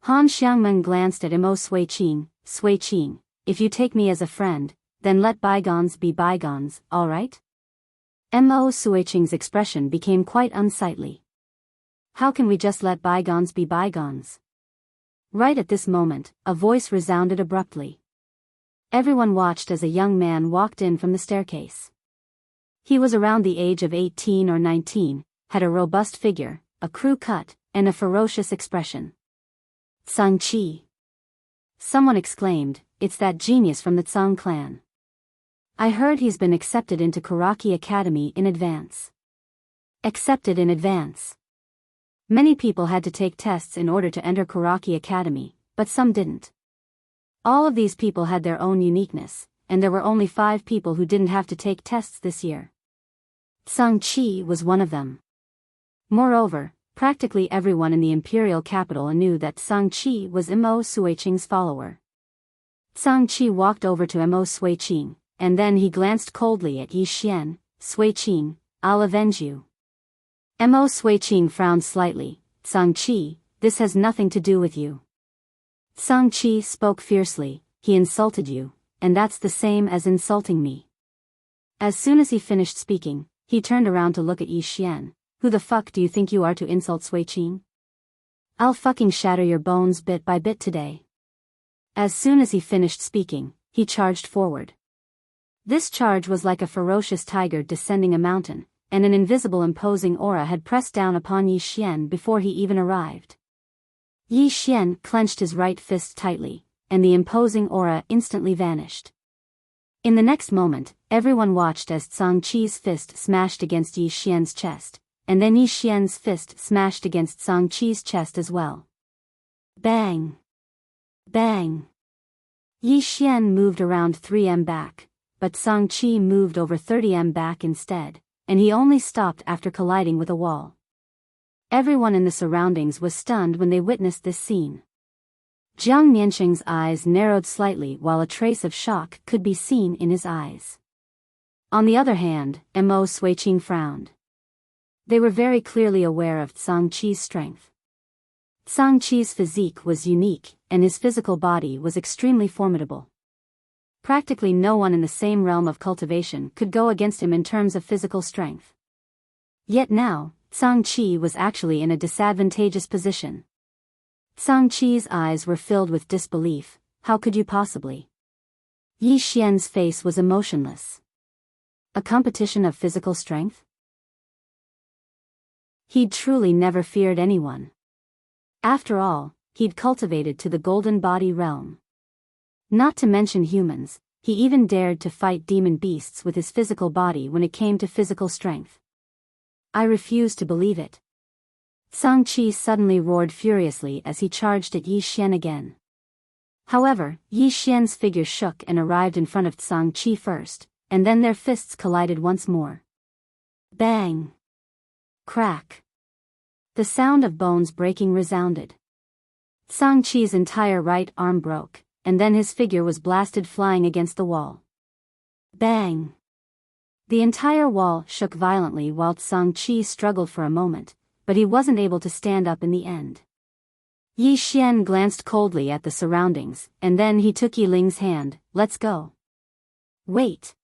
Han Xiangmeng glanced at Mo Suiqing. Suiqing, if you take me as a friend, then let bygones be bygones, all right? Mo Suiqing's expression became quite unsightly. How can we just let bygones be bygones? Right at this moment, a voice resounded abruptly. Everyone watched as a young man walked in from the staircase. He was around the age of 18 or 19, had a robust figure, a crew cut, and a ferocious expression. Tsang Qi. Someone exclaimed, it's that genius from the Tsang clan. I heard he's been accepted into Karaki Academy in advance. Accepted in advance. Many people had to take tests in order to enter Karaki Academy, but some didn't. All of these people had their own uniqueness, and there were only 5 people who didn't have to take tests this year. Tsang Qi was one of them. Moreover, practically everyone in the imperial capital knew that Tsang Qi was Mo Suiqing's follower. Tsang Qi walked over to Mo Suiqing, and then he glanced coldly at Yi Xian. Suiqing, I'll avenge you. Mo Suiqing frowned slightly. Tsang Qi, this has nothing to do with you. Tsang Qi spoke fiercely. He insulted you, and that's the same as insulting me. As soon as he finished speaking, he turned around to look at Yi Xian. Who the fuck do you think you are to insult Suiqing? I'll fucking shatter your bones bit by bit today. As soon as he finished speaking, he charged forward. This charge was like a ferocious tiger descending a mountain, and an invisible imposing aura had pressed down upon Yi Xian before he even arrived. Yi Xian clenched his right fist tightly, and the imposing aura instantly vanished. In the next moment, everyone watched as Tsang Qi's fist smashed against Yi Xian's chest, and then Yi Xian's fist smashed against Tsang Qi's chest as well. Bang! Bang! Yi Xian moved around 3 back, but Tsang Qi moved over 30 back instead, and he only stopped after colliding with a wall. Everyone in the surroundings was stunned when they witnessed this scene. Jiang Miansheng's eyes narrowed slightly while a trace of shock could be seen in his eyes. On the other hand, Mo Suiqing frowned. They were very clearly aware of Zhang Qi's strength. Zhang Qi's physique was unique, and his physical body was extremely formidable. Practically no one in the same realm of cultivation could go against him in terms of physical strength. Yet now, Zhang Qi was actually in a disadvantageous position. Zhang Qi's eyes were filled with disbelief. How could you possibly? Yi Xian's face was emotionless. A competition of physical strength? He'd truly never feared anyone. After all, he'd cultivated to the golden body realm. Not to mention humans, he even dared to fight demon beasts with his physical body when it came to physical strength. I refuse to believe it. Zhang Qi suddenly roared furiously as he charged at Yi Xian again. However, Yi Xian's figure shook and arrived in front of Zhang Qi first, and then their fists collided once more. Bang! Crack! The sound of bones breaking resounded. Zhang Qi's entire right arm broke, and then his figure was blasted flying against the wall. Bang! The entire wall shook violently while Zhang Qi struggled for a moment, but he wasn't able to stand up in the end. Yi Xian glanced coldly at the surroundings, and then he took Yi Ling's hand. Let's go. Wait.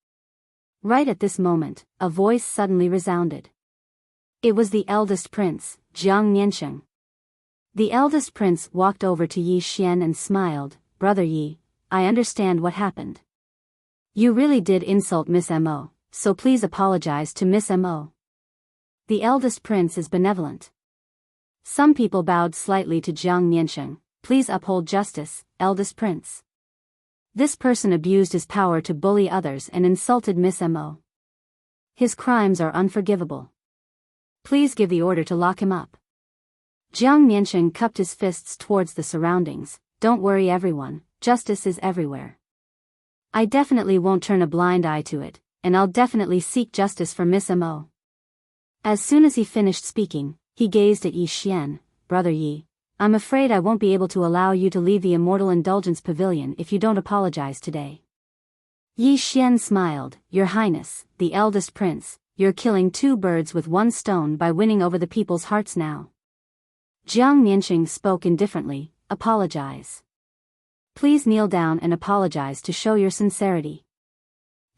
Right at this moment, a voice suddenly resounded. It was the eldest prince, Jiang Miansheng. The eldest prince walked over to Yi Xian and smiled. Brother Yi, I understand what happened. You really did insult Miss Mo, so please apologize to Miss Mo. The eldest prince is benevolent. Some people bowed slightly to Jiang Miansheng. Please uphold justice, eldest prince. This person abused his power to bully others and insulted Miss Mo. His crimes are unforgivable. Please give the order to lock him up. Jiang Miansheng cupped his fists towards the surroundings. Don't worry everyone, justice is everywhere. I definitely won't turn a blind eye to it, and I'll definitely seek justice for Miss Mo. As soon as he finished speaking, he gazed at Yi Xian. Brother Yi, I'm afraid I won't be able to allow you to leave the Immortal Indulgence Pavilion if you don't apologize today. Yi Xian smiled. Your Highness, the eldest prince, you're killing two birds with one stone by winning over the people's hearts now. Jiang Miansheng spoke indifferently. Apologize. Please kneel down and apologize to show your sincerity.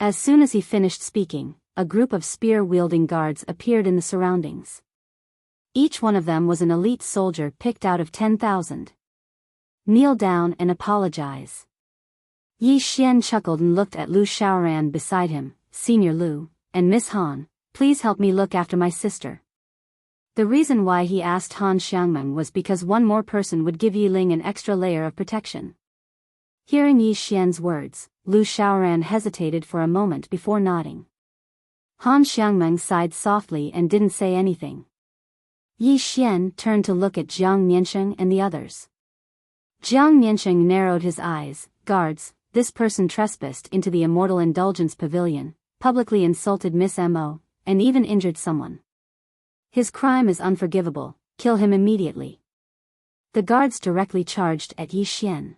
As soon as he finished speaking, a group of spear-wielding guards appeared in the surroundings. Each one of them was an elite soldier picked out of 10,000. Kneel down and apologize. Yi Xian chuckled and looked at Lu Shaoran beside him. Senior Lu, and Miss Han, please help me look after my sister. The reason why he asked Han Xiangmeng was because one more person would give Yi Ling an extra layer of protection. Hearing Yi Xian's words, Lu Shaoran hesitated for a moment before nodding. Han Xiangmeng sighed softly and didn't say anything. Yi Xian turned to look at Jiang Miansheng and the others. Jiang Miansheng narrowed his eyes. Guards, this person trespassed into the Immortal Indulgence Pavilion, publicly insulted Miss Mo, and even injured someone. His crime is unforgivable. Kill him immediately. The guards directly charged at Yi Xian.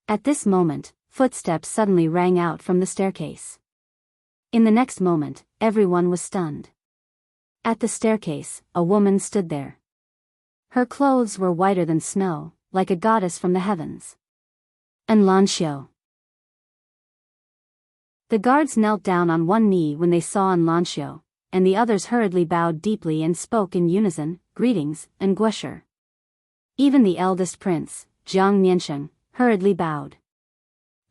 At this moment, footsteps suddenly rang out from the staircase. In the next moment, everyone was stunned. At the staircase, a woman stood there. Her clothes were whiter than snow, like a goddess from the heavens. Enrich. The guards knelt down on one knee when they saw Enrich, and the others hurriedly bowed deeply and spoke in unison, greetings, and Guesher. Even the eldest prince, Jiang Miansheng, hurriedly bowed.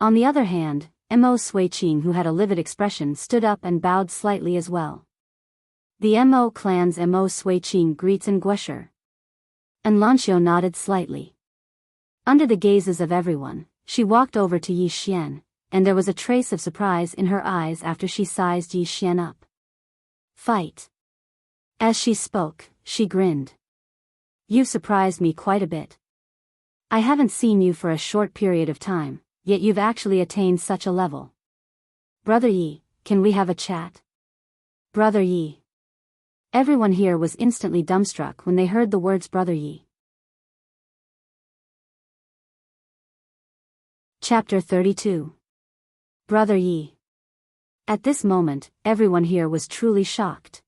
On the other hand, Mo Suiqing, who had a livid expression, stood up and bowed slightly as well. The Mo clan's Mo Suiqing greets and Guesher. Enrich nodded slightly. Under the gazes of everyone, she walked over to Yi Xian, and there was a trace of surprise in her eyes after she sized Yi Xian up. Fight. As she spoke, she grinned. You've surprised me quite a bit. I haven't seen you for a short period of time, yet you've actually attained such a level. Brother Yi, can we have a chat? Brother Yi. Everyone here was instantly dumbstruck when they heard the words Brother Yi. Chapter 32. Brother Yi. At this moment, everyone here was truly shocked.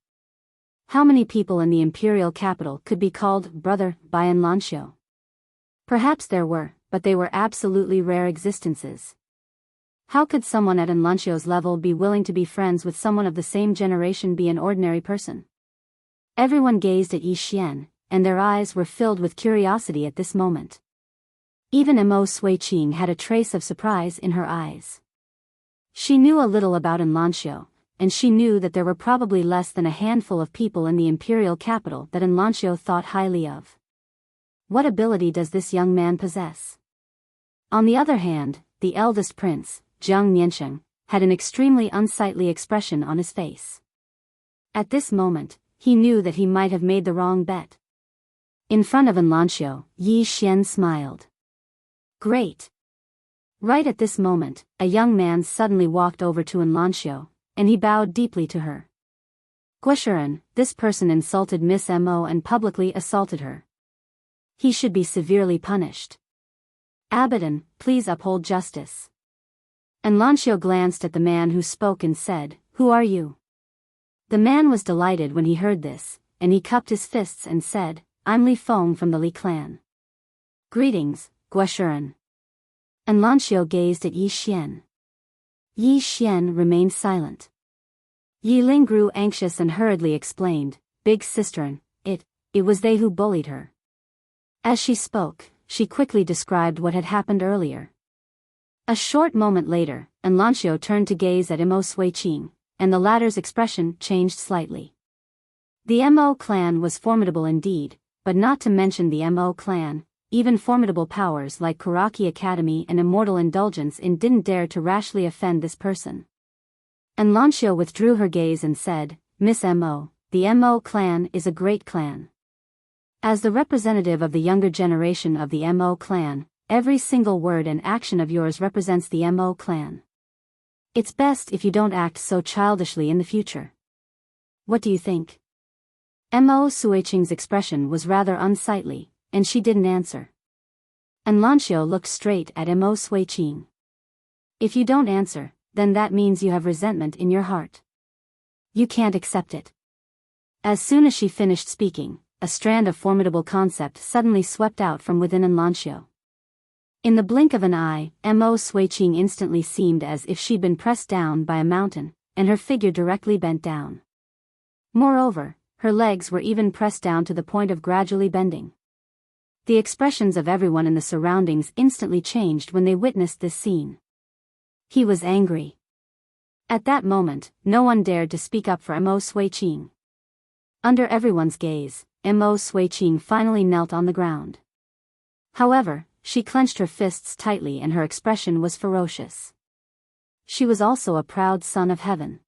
How many people in the imperial capital could be called brother by Enlancio? Perhaps there were, but they were absolutely rare existences. How could someone at Enlancio's level be willing to be friends with someone of the same generation be an ordinary person? Everyone gazed at Yi Xian, and their eyes were filled with curiosity at this moment. Even Emo Sui-Ching had a trace of surprise in her eyes. She knew a little about Enlancio, and she knew that there were probably less than a handful of people in the imperial capital that Enlancio thought highly of. What ability does this young man possess? On the other hand, the eldest prince, Jiang Miansheng, had an extremely unsightly expression on his face. At this moment, he knew that he might have made the wrong bet. In front of Enlancio, Yi Xian smiled. Great. Right at this moment, a young man suddenly walked over to Enlancio, and he bowed deeply to her. Guishuren, this person insulted Miss Mo and publicly assaulted her. He should be severely punished. Abaddon, please uphold justice. Enlancio glanced at the man who spoke and said, Who are you? The man was delighted when he heard this, and he cupped his fists and said, I'm Li Feng from the Li clan. Greetings, Guishuren. Enlancio gazed at Yi Xian. Yi Xian remained silent. Yi Ling grew anxious and hurriedly explained, Big sister, it was they who bullied her. As she spoke, she quickly described what had happened earlier. A short moment later, Enlancio turned to gaze at Emo Sui-Ching, and the latter's expression changed slightly. The Mo clan was formidable indeed, but not to mention the Mo clan, even formidable powers like Kuraki Academy and Immortal Indulgence in didn't dare to rashly offend this person. Enlancio withdrew her gaze and said, Miss Mo, the Mo clan is a great clan. As the representative of the younger generation of the Mo clan, every single word and action of yours represents the Mo clan. It's best if you don't act so childishly in the future. What do you think? Mo Sui-Ching's expression was rather unsightly, and she didn't answer. Enlancio looked straight at Mo Sui-Ching. If you don't answer, then that means you have resentment in your heart. You can't accept it. As soon as she finished speaking, a strand of formidable concept suddenly swept out from within Enlancio. In the blink of an eye, Mo Sui-Ching instantly seemed as if she'd been pressed down by a mountain, and her figure directly bent down. Moreover, her legs were even pressed down to the point of gradually bending. The expressions of everyone in the surroundings instantly changed when they witnessed this scene. He was angry. At that moment, no one dared to speak up for Mo Sui-Ching. Under everyone's gaze, Mo Sui-Ching finally knelt on the ground. However, she clenched her fists tightly and her expression was ferocious. She was also a proud son of heaven.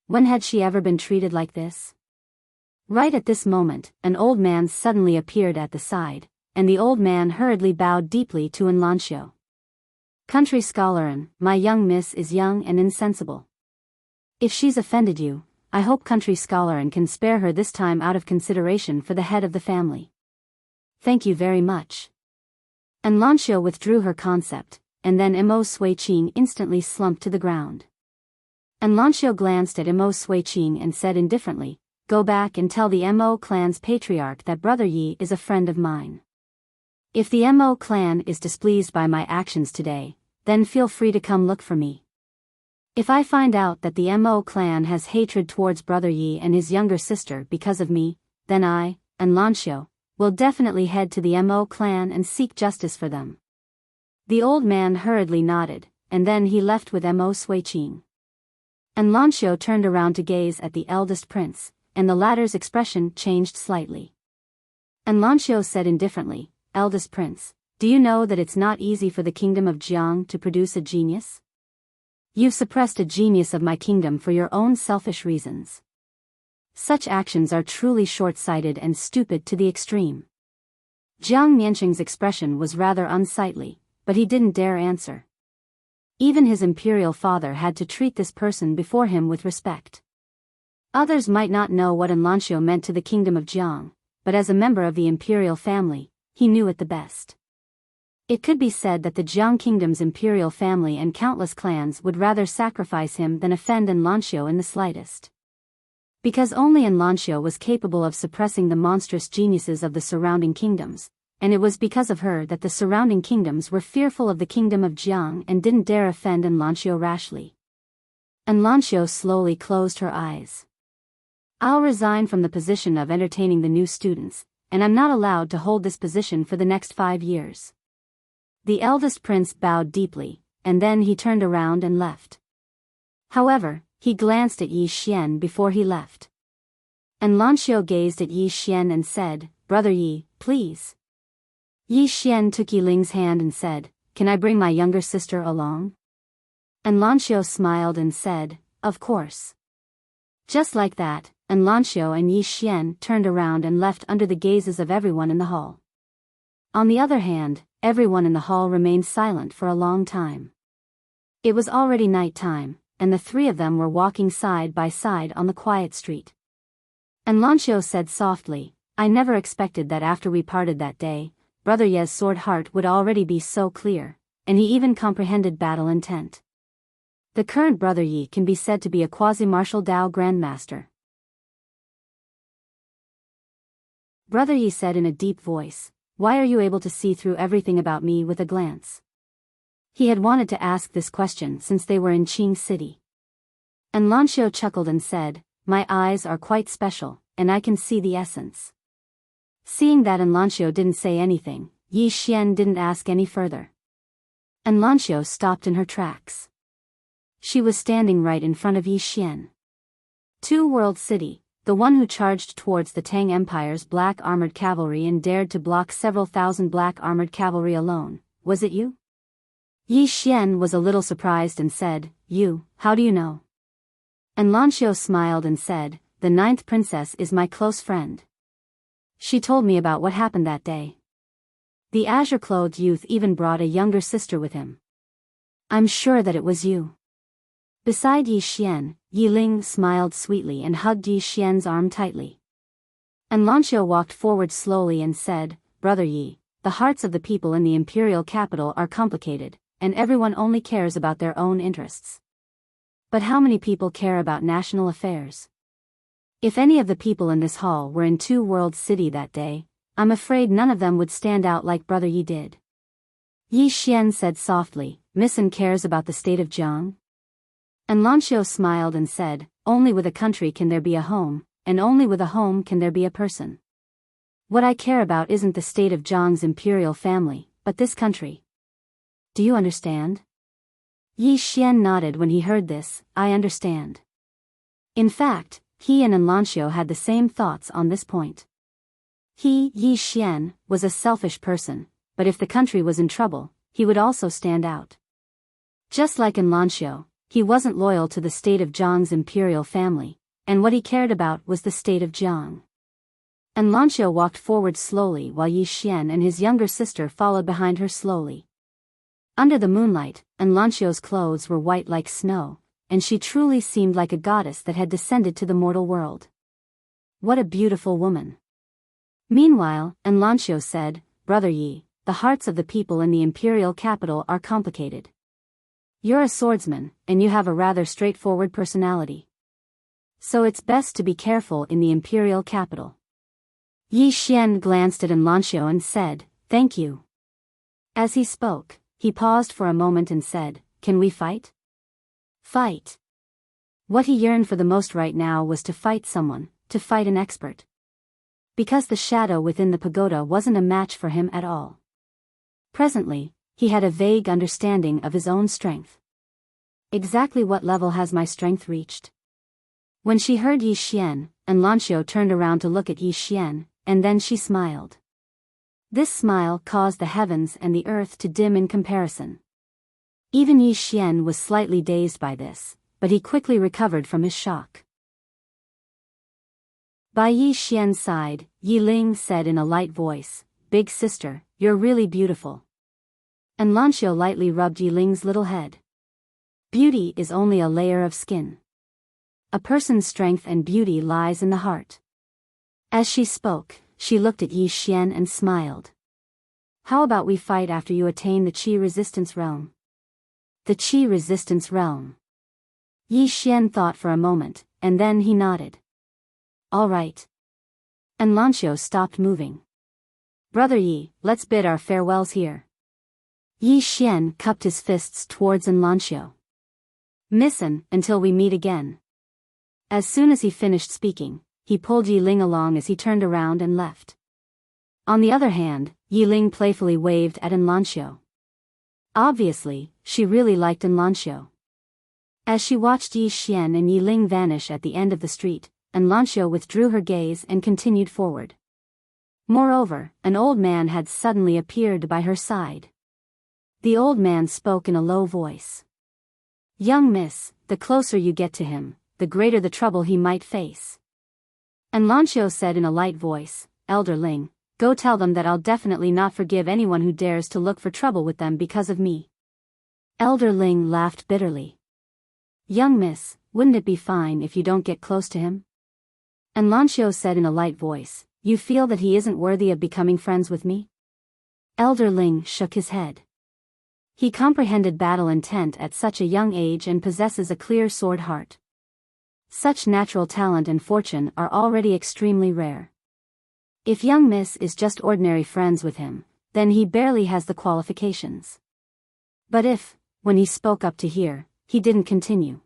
When had she ever been treated like this? Right at this moment, an old man suddenly appeared at the side, and the old man hurriedly bowed deeply to Enlancio. Country scholarin, my young miss is young and insensible. If she's offended you, I hope country scholarin can spare her this time out of consideration for the head of the family. Thank you very much. Enlancio withdrew her concept, and then Mo Sui-Ching instantly slumped to the ground. Enlancio glanced at Mo Sui-Ching and said indifferently, Go back and tell the Mo clan's patriarch that Brother Yi is a friend of mine. If the Mo clan is displeased by my actions today, then feel free to come look for me. If I find out that the Mo clan has hatred towards Brother Yi and his younger sister because of me, then I, Enlancio, will definitely head to the Mo clan and seek justice for them. The old man hurriedly nodded, and then he left with Mo Sui-Ching. Enlancio turned around to gaze at the eldest prince, and the latter's expression changed slightly. Enlancio said indifferently, Eldest prince, do you know that it's not easy for the kingdom of Jiang to produce a genius? You've suppressed a genius of my kingdom for your own selfish reasons. Such actions are truly short-sighted and stupid to the extreme. Jiang Miansheng's expression was rather unsightly, but he didn't dare answer. Even his imperial father had to treat this person before him with respect. Others might not know what Enlancio meant to the kingdom of Jiang, but as a member of the imperial family, he knew it the best. It could be said that the Jiang kingdom's imperial family and countless clans would rather sacrifice him than offend Enlancio in the slightest. Because only Enlancio was capable of suppressing the monstrous geniuses of the surrounding kingdoms, and it was because of her that the surrounding kingdoms were fearful of the kingdom of Jiang and didn't dare offend Enlancio rashly. Enlancio slowly closed her eyes. I'll resign from the position of entertaining the new students, and I'm not allowed to hold this position for the next 5 years. The eldest prince bowed deeply, and then he turned around and left. However, he glanced at Yi Xian before he left. Enlancio gazed at Yi Xian and said, "Brother Yi, please." Yi Xian took Yi Ling's hand and said, "Can I bring my younger sister along?" Enlancio smiled and said, "Of course." Just like that, Enlancio and Yi Xian turned around and left under the gazes of everyone in the hall. On the other hand, everyone in the hall remained silent for a long time. It was already night time, and the three of them were walking side by side on the quiet street. Enlancio said softly, "I never expected that after we parted that day, Brother Ye's sword heart would already be so clear, and he even comprehended battle intent. The current Brother Yi can be said to be a quasi-martial Dao grandmaster." Brother Yi said in a deep voice, "Why are you able to see through everything about me with a glance?" He had wanted to ask this question since they were in Qing City. Enlancio chuckled and said, "My eyes are quite special, and I can see the essence." Seeing that Enlancio didn't say anything, Yi Xian didn't ask any further. Enlancio stopped in her tracks. She was standing right in front of Yi Xian. Two World City, the one who charged towards the Tang Empire's black armored cavalry and dared to block several thousand black armored cavalry alone, was it you? Yi Xian was a little surprised and said, "You, how do you know?" Enlancio smiled and said, "The 9th princess is my close friend. She told me about what happened that day. The azure-clothed youth even brought a younger sister with him. I'm sure that it was you." Beside Yi Xian, Yi Ling smiled sweetly and hugged Yi Xian's arm tightly. Enlancio walked forward slowly and said, "Brother Yi, the hearts of the people in the imperial capital are complicated, and everyone only cares about their own interests. But how many people care about national affairs? If any of the people in this hall were in Two World City that day, I'm afraid none of them would stand out like Brother Yi did." Yi Xian said softly, "Missen cares about the state of Jiang?" Enlancio smiled and said, "Only with a country can there be a home, and only with a home can there be a person. What I care about isn't the state of Jiang's imperial family, but this country. Do you understand?" Yi Xian nodded when he heard this. "I understand." In fact, he and Enlancio had the same thoughts on this point. He, Yi Xian, was a selfish person, but if the country was in trouble, he would also stand out. Just like Enlancio, he wasn't loyal to the state of Jiang's imperial family, and what he cared about was the state of Jiang. Enlancio walked forward slowly while Yi Xian and his younger sister followed behind her slowly. Under the moonlight, Enlancio's clothes were white like snow, and she truly seemed like a goddess that had descended to the mortal world. What a beautiful woman. Meanwhile, Enlancio said, "Brother Yi, the hearts of the people in the imperial capital are complicated. You're a swordsman, and you have a rather straightforward personality. So it's best to be careful in the imperial capital." Yi Xian glanced at Enlancio and said, "Thank you." As he spoke, he paused for a moment and said, "Can we fight?" Fight. What he yearned for the most right now was to fight someone, to fight an expert. Because the shadow within the pagoda wasn't a match for him at all. Presently, he had a vague understanding of his own strength. Exactly what level has my strength reached? When she heard Yi Xian, Enlancio turned around to look at Yi Xian, and then she smiled. This smile caused the heavens and the earth to dim in comparison. Even Yi Xian was slightly dazed by this, but he quickly recovered from his shock. By Yi Xian's side, Yi Ling said in a light voice, "Big sister, you're really beautiful." Enlancio lightly rubbed Yi Ling's little head. Beauty is only a layer of skin. a person's strength and beauty lies in the heart. As she spoke, she looked at Yi Xian and smiled. How about we fight after you attain the Qi Resistance Realm? The Qi Resistance Realm. Yi Xian thought for a moment, and then he nodded. All right. And Lanxiu stopped moving. Brother Yi, let's bid our farewells here. Yi Xian cupped his fists towards Lanxiu. Listen, until we meet again. As soon as he finished speaking, he pulled Yi Ling along as he turned around and left. On the other hand, Yi Ling playfully waved at Lanxiu. Obviously, she really liked Lanxiu. As she watched Yi Xian and Yi Ling vanish at the end of the street, Lanxiu withdrew her gaze and continued forward. Moreover, an old man had suddenly appeared by her side. The old man spoke in a low voice. Young miss, the closer you get to him, the greater the trouble he might face. Lanxiu said in a light voice, Elder Ling, go tell them that I'll definitely not forgive anyone who dares to look for trouble with them because of me. Elder Ling laughed bitterly. Young miss, wouldn't it be fine if you don't get close to him? Lanxiu said in a light voice, you feel that he isn't worthy of becoming friends with me? Elder Ling shook his head. He comprehended battle intent at such a young age and possesses a clear sword heart. Such natural talent and fortune are already extremely rare. If young miss is just ordinary friends with him, then he barely has the qualifications. But if, when he spoke up to hear, he didn't continue.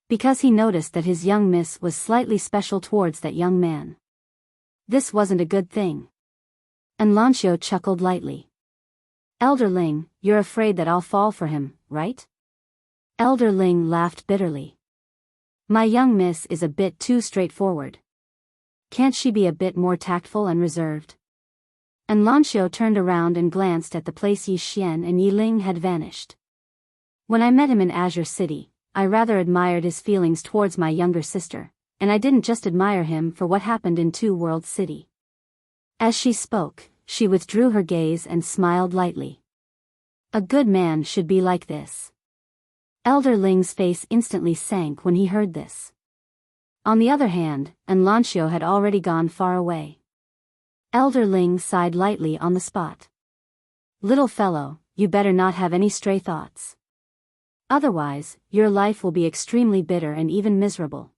Because he noticed that his young miss was slightly special towards that young man. This wasn't a good thing. Lanxiu chuckled lightly. Elder Ling, you're afraid that I'll fall for him, right? Elder Ling laughed bitterly. My young miss is a bit too straightforward. Can't she be a bit more tactful and reserved? Lanxiu turned around and glanced at the place Yi Xian and Yi Ling had vanished. When I met him in Azure City, I rather admired his feelings towards my younger sister, and I didn't just admire him for what happened in Two World City. As she spoke, she withdrew her gaze and smiled lightly. A good man should be like this. Elder Ling's face instantly sank when he heard this. On the other hand, Lanxiu had already gone far away. Elder Ling sighed lightly on the spot. Little fellow, you better not have any stray thoughts. Otherwise, your life will be extremely bitter and even miserable.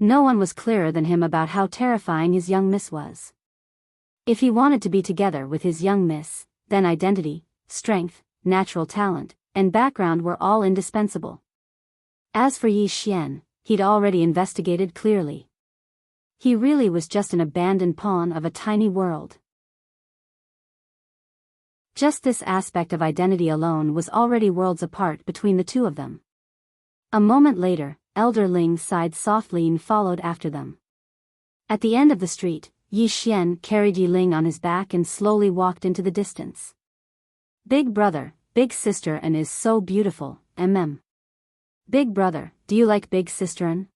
No one was clearer than him about how terrifying his young miss was. If he wanted to be together with his young miss, then identity, strength, natural talent, and background were all indispensable. As for Yi Xian, he'd already investigated clearly. He really was just an abandoned pawn of a tiny world. Just this aspect of identity alone was already worlds apart between the two of them. A moment later, Elder Ling sighed softly and followed after them. At the end of the street, Yi Xian carried Yi Ling on his back and slowly walked into the distance. Big brother, big sister and is so beautiful, Big brother, do you like big sister?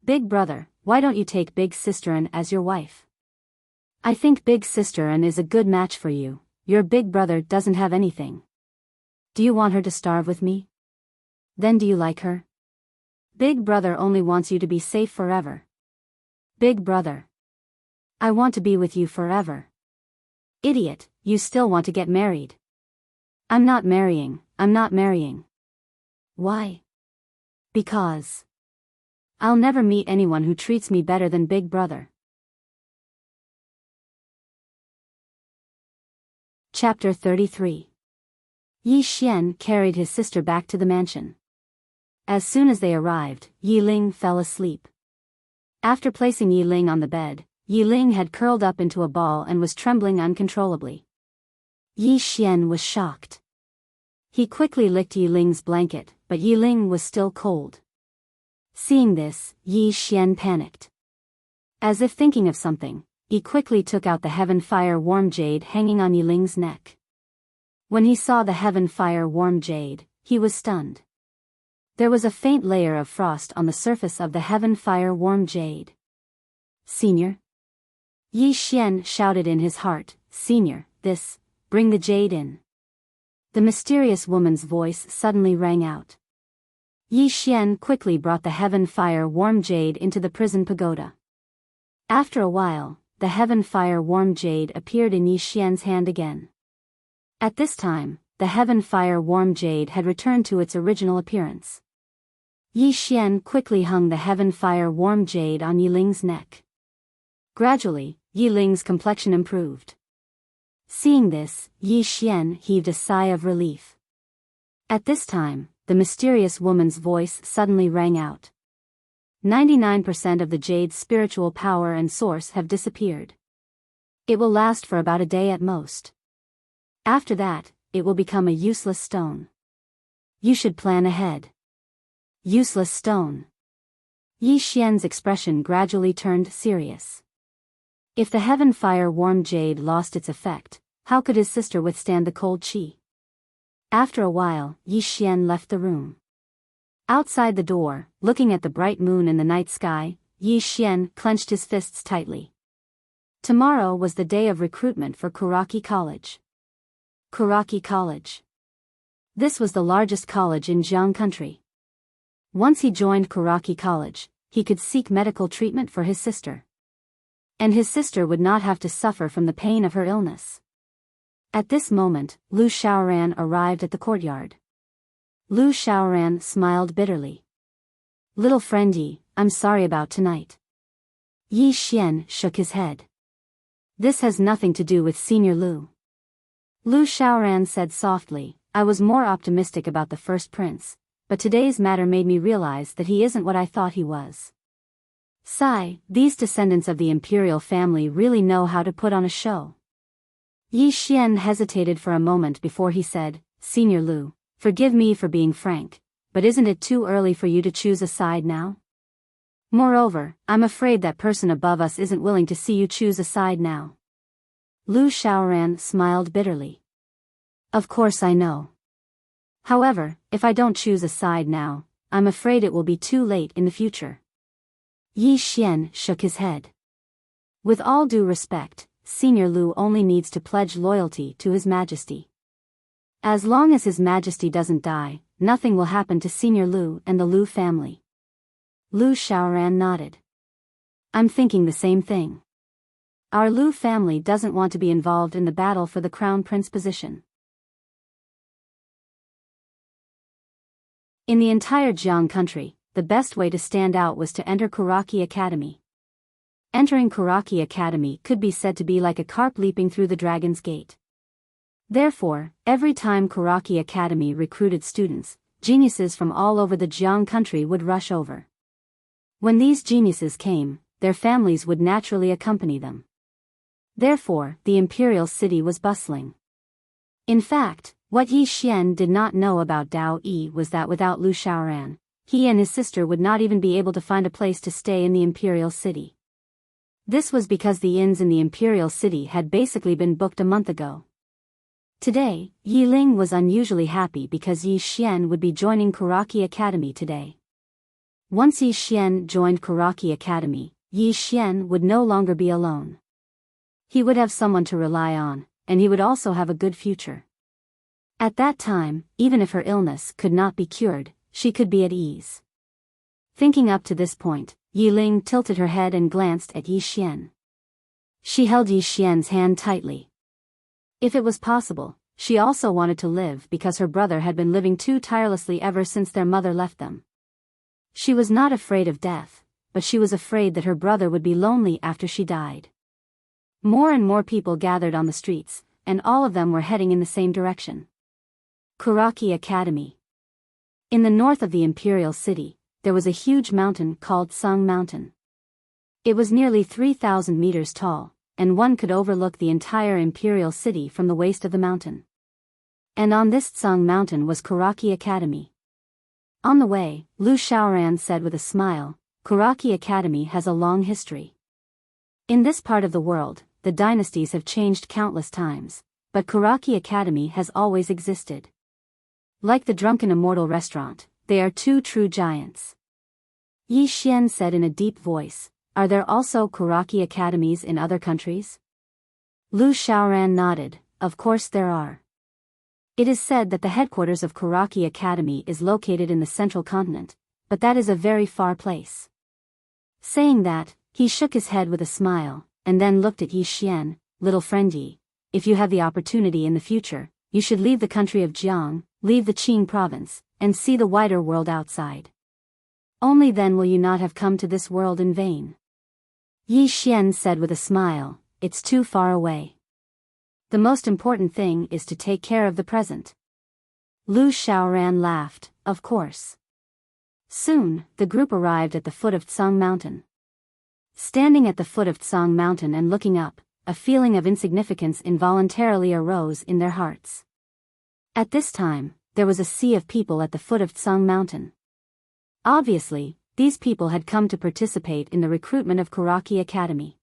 Big brother, why don't you take big sister as your wife? I think big sister is a good match for you. Your big brother doesn't have anything. Do you want her to starve with me? Then do you like her? Big brother only wants you to be safe forever. Big brother. I want to be with you forever. Idiot, you still want to get married. I'm not marrying. Why? Because I'll never meet anyone who treats me better than big brother. Chapter 33. Yi Xian carried his sister back to the mansion. As soon as they arrived, Yi Ling fell asleep. After placing Yi Ling on the bed, Yi Ling had curled up into a ball and was trembling uncontrollably. Yi Xian was shocked. He quickly licked Yi Ling's blanket, but Yi Ling was still cold. Seeing this, Yi Xian panicked. As if thinking of something, he quickly took out the Heaven Fire Warm Jade hanging on Yi Ling's neck. When he saw the Heaven Fire Warm Jade, he was stunned. There was a faint layer of frost on the surface of the Heaven Fire Warm Jade. Senior? Yi Xian shouted in his heart, Senior, bring the jade in. The mysterious woman's voice suddenly rang out. Yi Xian quickly brought the heaven fire warm jade into the prison pagoda. After a while, the heaven fire warm jade appeared in Yi Xian's hand again. At this time, the heaven fire warm jade had returned to its original appearance. Yi Xian quickly hung the heaven fire warm jade on Yi Ling's neck. Gradually, Yi Ling's complexion improved. Seeing this, Yi Xian heaved a sigh of relief. At this time, the mysterious woman's voice suddenly rang out. 99% of the jade's spiritual power and source have disappeared. It will last for about a day at most. After that, it will become a useless stone. You should plan ahead. Useless stone. Yi Xian's expression gradually turned serious. If the heaven fire warm jade lost its effect, how could his sister withstand the cold qi? After a while, Yi Xian left the room. Outside the door, looking at the bright moon in the night sky, Yi Xian clenched his fists tightly. Tomorrow was the day of recruitment for Kuraki College. Kuraki College. This was the largest college in Jiang country. Once he joined Kuraki College, he could seek medical treatment for his sister. And his sister would not have to suffer from the pain of her illness. At this moment, Lu Xiaoran arrived at the courtyard. Lu Xiaoran smiled bitterly. Little friend Yi, I'm sorry about tonight. Yi Xian shook his head. This has nothing to do with Senior Lu. Lu Xiaoran said softly, I was more optimistic about the first prince, but today's matter made me realize that he isn't what I thought he was. Sigh, these descendants of the imperial family really know how to put on a show. Yi Xian hesitated for a moment before he said, Senior Lu, forgive me for being frank, but isn't it too early for you to choose a side now? Moreover, I'm afraid that person above us isn't willing to see you choose a side now. Lu Xiaoran smiled bitterly. Of course I know. However, if I don't choose a side now, I'm afraid it will be too late in the future. Yi Xian shook his head. With all due respect, Senior Lu only needs to pledge loyalty to His Majesty. As long as His Majesty doesn't die, nothing will happen to Senior Lu and the Lu family. Lu Xiaoran nodded. I'm thinking the same thing. Our Lu family doesn't want to be involved in the battle for the crown prince position. In the entire Jiang country, the best way to stand out was to enter Kuraki Academy. Entering Kuraki Academy could be said to be like a carp leaping through the dragon's gate. Therefore, every time Kuraki Academy recruited students, geniuses from all over the Jiang country would rush over. When these geniuses came, their families would naturally accompany them. Therefore, the imperial city was bustling. In fact, what Yi Xian did not know about Dao Yi was that without Lu Xiaoran, he and his sister would not even be able to find a place to stay in the imperial city. This was because the inns in the imperial city had basically been booked a month ago. Today, Yi Ling was unusually happy because Yi Xian would be joining Kuraki Academy today. Once Yi Xian joined Kuraki Academy, Yi Xian would no longer be alone. He would have someone to rely on, and he would also have a good future. At that time, even if her illness could not be cured, she could be at ease. Thinking up to this point, Yi Ling tilted her head and glanced at Yi Xian. She held Yi Xian's hand tightly. If it was possible, she also wanted to live because her brother had been living too tirelessly ever since their mother left them. She was not afraid of death, but she was afraid that her brother would be lonely after she died. More and more people gathered on the streets, and all of them were heading in the same direction. Kuraki Academy. In the north of the imperial city, there was a huge mountain called Sung Mountain. It was nearly 3,000 meters tall, and one could overlook the entire imperial city from the waist of the mountain. And on this Sung Mountain was Kuraki Academy. On the way, Lu Xiaoran said with a smile, Kuraki Academy has a long history. In this part of the world, the dynasties have changed countless times, but Kuraki Academy has always existed. Like the Drunken Immortal restaurant, they are two true giants. Yi Xian said in a deep voice, Are there also Kuraki Academies in other countries? Lu Xiaoran nodded, Of course there are. It is said that the headquarters of Kuraki Academy is located in the central continent, but that is a very far place. Saying that, he shook his head with a smile, and then looked at Yi Xian. Little friend Yi, if you have the opportunity in the future, you should leave the country of Jiang, leave the Qing province, and see the wider world outside. Only then will you not have come to this world in vain. Yi Xian said with a smile, it's too far away. The most important thing is to take care of the present. Lu Xiaoran laughed, of course. Soon, the group arrived at the foot of Tsang Mountain. Standing at the foot of Tsang Mountain and looking up, a feeling of insignificance involuntarily arose in their hearts. At this time, there was a sea of people at the foot of Tsang Mountain. Obviously, these people had come to participate in the recruitment of Kuraki Academy.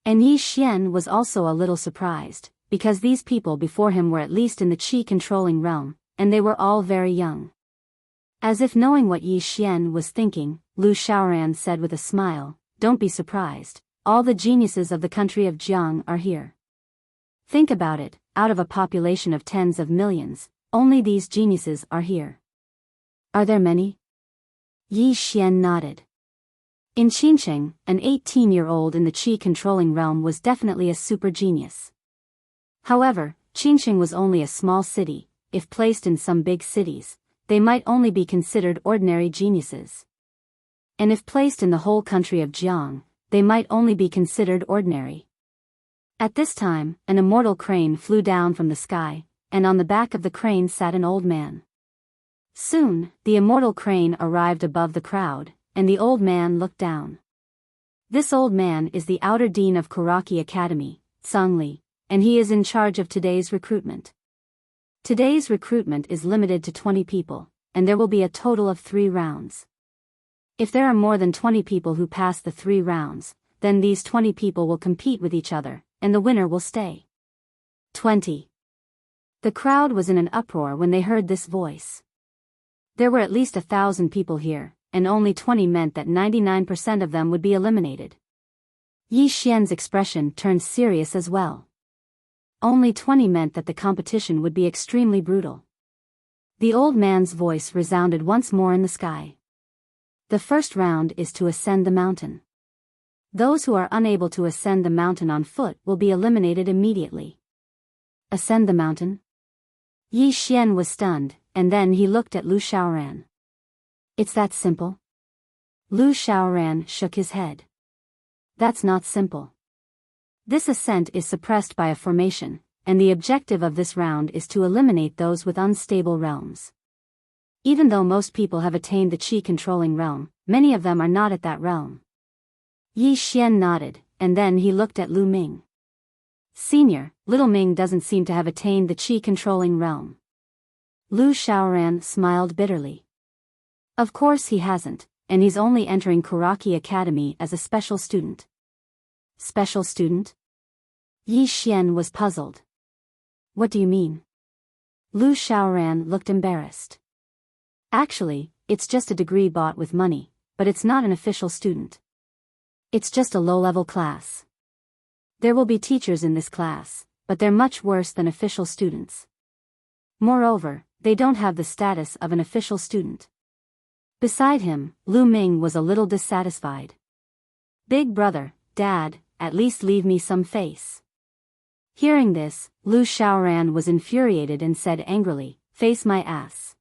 And Yi Xian was also a little surprised, because these people before him were at least in the Qi-controlling realm, and they were all very young. As if knowing what Yi Xian was thinking, Lu Xiaoran said with a smile, don't be surprised, all the geniuses of the country of Jiang are here. Think about it, out of a population of tens of millions, only these geniuses are here. Are there many? Yi Xian nodded. Enchanting, an 18-year-old in the Qi-controlling realm, was definitely a super genius. However, Qingqing was only a small city. If placed in some big cities, they might only be considered ordinary geniuses. And if placed in the whole country of Jiang, they might only be considered ordinary. At this time, an immortal crane flew down from the sky, and on the back of the crane sat an old man. Soon, the immortal crane arrived above the crowd, and the old man looked down. This old man is the outer dean of Kuraki Academy, Tsang Li, and he is in charge of today's recruitment. Today's recruitment is limited to 20 people, and there will be a total of 3 rounds. If there are more than 20 people who pass the 3 rounds, then these 20 people will compete with each other, and the winner will stay. 20. The crowd was in an uproar when they heard this voice. There were at least 1,000 people here, and only 20 meant that 99% of them would be eliminated. Yi Xian's expression turned serious as well. Only 20 meant that the competition would be extremely brutal. The old man's voice resounded once more in the sky. The first round is to ascend the mountain. Those who are unable to ascend the mountain on foot will be eliminated immediately. Ascend the mountain? Yi Xian was stunned, and then he looked at Lu Xiaoran. It's that simple? Lu Xiaoran shook his head. That's not simple. This ascent is suppressed by a formation, and the objective of this round is to eliminate those with unstable realms. Even though most people have attained the Qi-controlling realm, many of them are not at that realm. Yi Xian nodded, and then he looked at Lu Ming. Senior, little Ming doesn't seem to have attained the Qi-controlling realm. Lu Xiaoran smiled bitterly. Of course he hasn't, and he's only entering Kuraki Academy as a special student. Special student? Yi Xian was puzzled. What do you mean? Lu Xiaoran looked embarrassed. Actually, it's just a degree bought with money, but it's not an official student. It's just a low-level class. There will be teachers in this class, but they're much worse than official students. Moreover, they don't have the status of an official student. Beside him, Lu Ming was a little dissatisfied. Big brother, Dad, at least leave me some face. Hearing this, Lu Xiaoran was infuriated and said angrily, face my ass.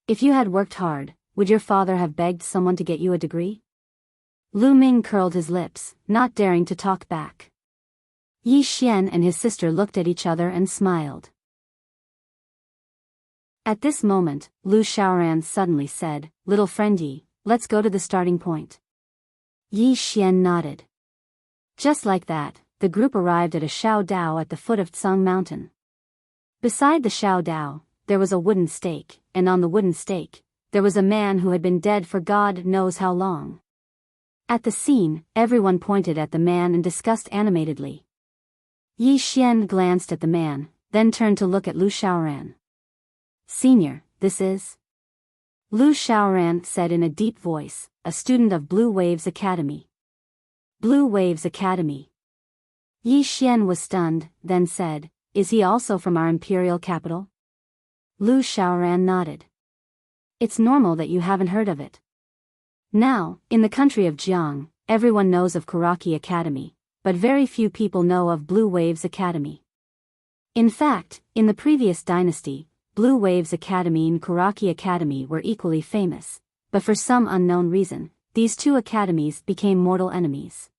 If you had worked hard, would your father have begged someone to get you a degree? Lu Ming curled his lips, not daring to talk back. Yi Xian and his sister looked at each other and smiled. At this moment, Lu Xiaoran suddenly said, little friend Yi, let's go to the starting point. Yi Xian nodded. Just like that, the group arrived at a Shao Dao at the foot of Tsang Mountain. Beside the Shao Dao, there was a wooden stake, and on the wooden stake, there was a man who had been dead for God knows how long. At the scene, everyone pointed at the man and discussed animatedly. Yi Xian glanced at the man, then turned to look at Lu Xiaoran. Senior, this is? Lu Xiaoran said in a deep voice, a student of Blue Waves Academy. Blue Waves Academy. Yi Xian was stunned, then said, is he also from our imperial capital? Lu Xiaoran nodded. It's normal that you haven't heard of it. Now, in the country of Jiang, everyone knows of Karaki Academy, but very few people know of Blue Waves Academy. In fact, in the previous dynasty, Blue Waves Academy and Karaki Academy were equally famous, but for some unknown reason, these two academies became mortal enemies.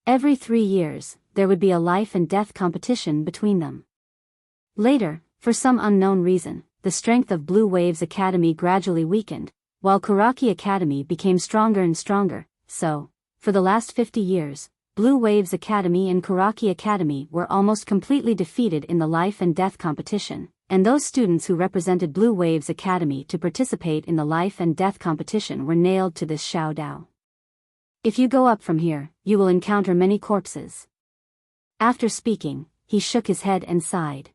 Every 3 years, there would be a life and death competition between them. Later, for some unknown reason, the strength of Blue Waves Academy gradually weakened, while Karaki Academy became stronger and stronger, so, for the last 50 years, Blue Waves Academy and Karaki Academy were almost completely defeated in the life and death competition, and those students who represented Blue Waves Academy to participate in the life and death competition were nailed to this Xiao Dao. If you go up from here, you will encounter many corpses. After speaking, he shook his head and sighed.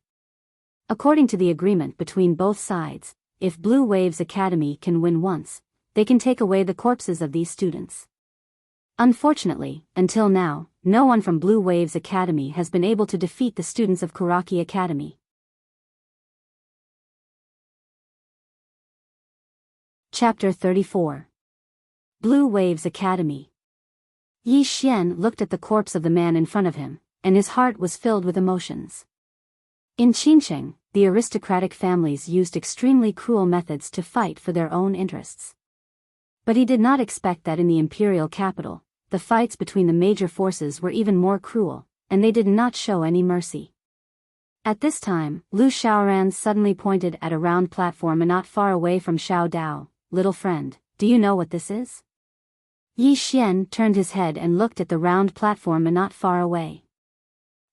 According to the agreement between both sides, if Blue Waves Academy can win once, they can take away the corpses of these students. Unfortunately, until now, no one from Blue Waves Academy has been able to defeat the students of Karaki Academy. Chapter 34. Blue Waves Academy. Yi Xian looked at the corpse of the man in front of him, and his heart was filled with emotions. In Qingsheng, the aristocratic families used extremely cruel methods to fight for their own interests. But he did not expect that in the imperial capital, the fights between the major forces were even more cruel, and they did not show any mercy. At this time, Lu Xiaoran suddenly pointed at a round platform not far away from Xiao Dao. Little friend, do you know what this is? Yi Xian turned his head and looked at the round platform not far away.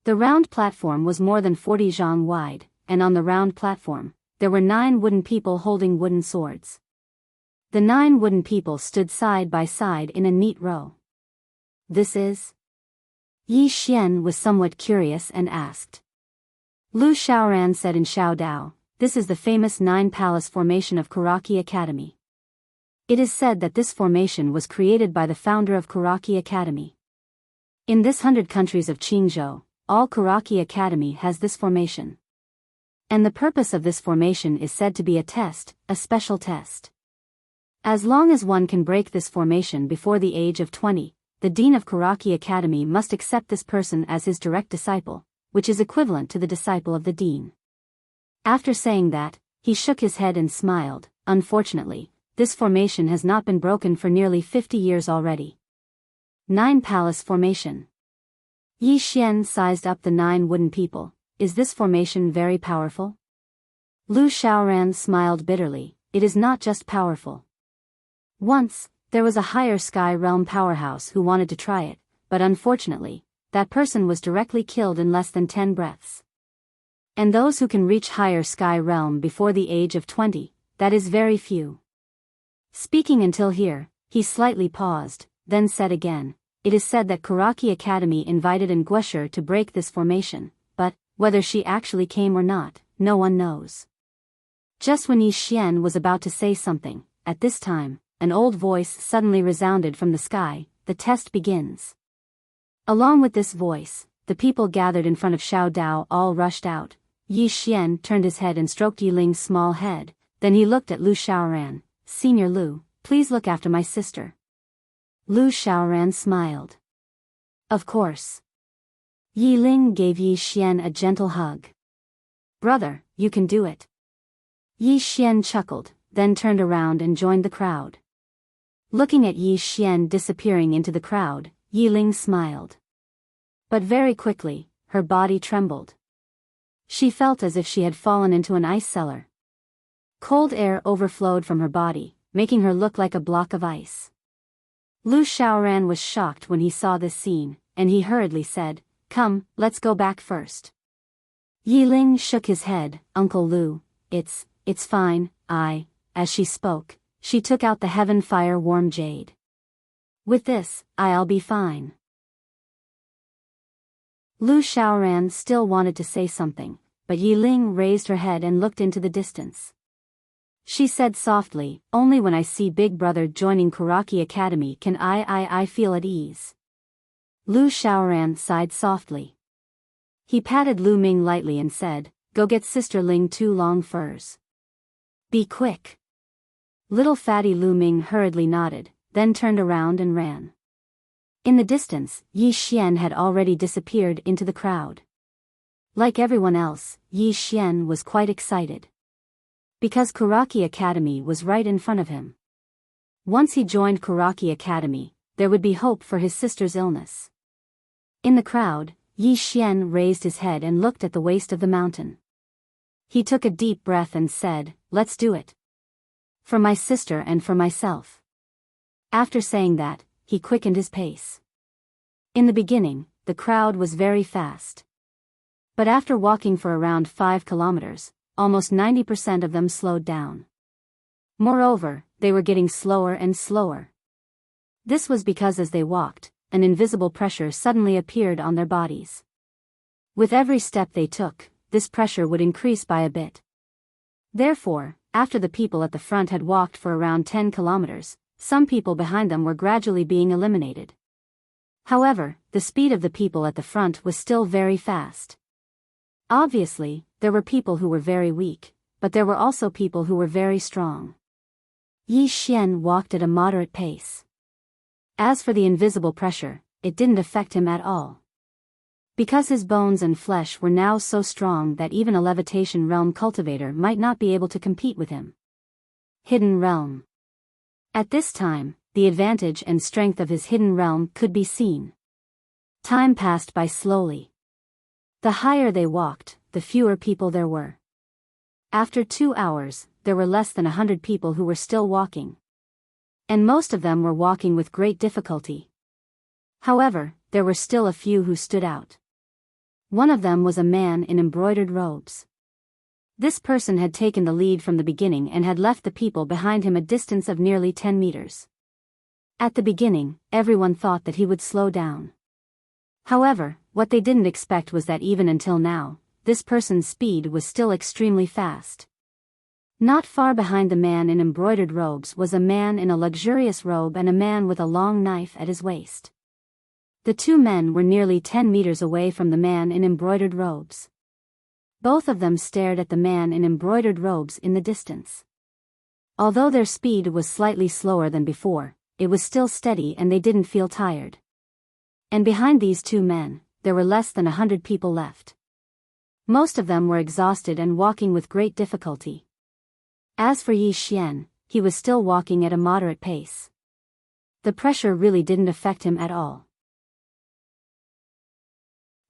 The round platform was more than 40 zhang wide, and on the round platform, there were 9 wooden people holding wooden swords. The 9 wooden people stood side by side in a neat row. This is? Yi Xian was somewhat curious and asked. Lu Xiaoran said in Xiao Dao, this is the famous 9 palace formation of Karaki Academy. It is said that this formation was created by the founder of Karaki Academy. In this 100 countries of Qingzhou, all Karaki Academy has this formation. And the purpose of this formation is said to be a test, a special test. As long as one can break this formation before the age of 20, the dean of Karaki Academy must accept this person as his direct disciple, which is equivalent to the disciple of the dean. After saying that, he shook his head and smiled. Unfortunately, this formation has not been broken for nearly 50 years already. 9 palace formation. Yi Xian sized up the 9 wooden people. Is this formation very powerful? Lu Xiaoran smiled bitterly. It is not just powerful. Once, there was a higher sky realm powerhouse who wanted to try it, but unfortunately, that person was directly killed in less than 10 breaths. And those who can reach higher sky realm before the age of 20, that is very few. Speaking until here, he slightly paused, then said again, it is said that Karaki Academy invited Nguesher to break this formation, but, whether she actually came or not, no one knows. Just when Yi Xian was about to say something, at this time, an old voice suddenly resounded from the sky, the test begins. Along with this voice, the people gathered in front of Xiao Dao all rushed out. Yi Xian turned his head and stroked Yi Ling's small head, then he looked at Lu Xiaoran. Senior Lu, please look after my sister. Lu Xiaoran smiled. Of course. Yi Ling gave Yi Xian a gentle hug. Brother, you can do it. Yi Xian chuckled, then turned around and joined the crowd. Looking at Yi Xian disappearing into the crowd, Yi Ling smiled. But very quickly, her body trembled. She felt as if she had fallen into an ice cellar. Cold air overflowed from her body, making her look like a block of ice. Lu Xiaoran was shocked when he saw this scene, and he hurriedly said, Come, let's go back first. Yi Ling shook his head. Uncle Lu, it's fine. As she spoke, she took out the heaven fire warm jade. With this, I'll be fine. Lu Xiaoran still wanted to say something, but Yi Ling raised her head and looked into the distance. She said softly, only when I see Big Brother joining Karaki Academy can I feel at ease. Lu Xiaoran sighed softly. He patted Lu Ming lightly and said, "Go get Sister Ling 2 long furs. Be quick." Little fatty Lu Ming hurriedly nodded, then turned around and ran. In the distance, Yi Xian had already disappeared into the crowd. Like everyone else, Yi Xian was quite excited. Because Kuraki Academy was right in front of him. Once he joined Kuraki Academy, there would be hope for his sister's illness. In the crowd, Yi Xian raised his head and looked at the waist of the mountain. He took a deep breath and said, "Let's do it. For my sister and for myself." After saying that, he quickened his pace. In the beginning, the crowd was very fast. But after walking for around 5 kilometers, almost 90% of them slowed down. Moreover, they were getting slower and slower. This was because as they walked, an invisible pressure suddenly appeared on their bodies. With every step they took, this pressure would increase by a bit. Therefore, after the people at the front had walked for around 10 kilometers, some people behind them were gradually being eliminated. However, the speed of the people at the front was still very fast. Obviously, there were people who were very weak, but there were also people who were very strong. Yi Xian walked at a moderate pace. As for the invisible pressure, it didn't affect him at all. Because his bones and flesh were now so strong that even a levitation realm cultivator might not be able to compete with him. Hidden realm. At this time, the advantage and strength of his hidden realm could be seen. Time passed by slowly. The higher they walked, the fewer people there were. After 2 hours, there were less than 100 people who were still walking. And most of them were walking with great difficulty. However, there were still a few who stood out. One of them was a man in embroidered robes. This person had taken the lead from the beginning and had left the people behind him a distance of nearly 10 meters. At the beginning, everyone thought that he would slow down. However, what they didn't expect was that even until now, this person's speed was still extremely fast. Not far behind the man in embroidered robes was a man in a luxurious robe and a man with a long knife at his waist. The two men were nearly 10 meters away from the man in embroidered robes. Both of them stared at the man in embroidered robes in the distance. Although their speed was slightly slower than before, it was still steady and they didn't feel tired. And behind these two men, there were less than 100 people left. Most of them were exhausted and walking with great difficulty. As for Yi Xian, he was still walking at a moderate pace. The pressure really didn't affect him at all.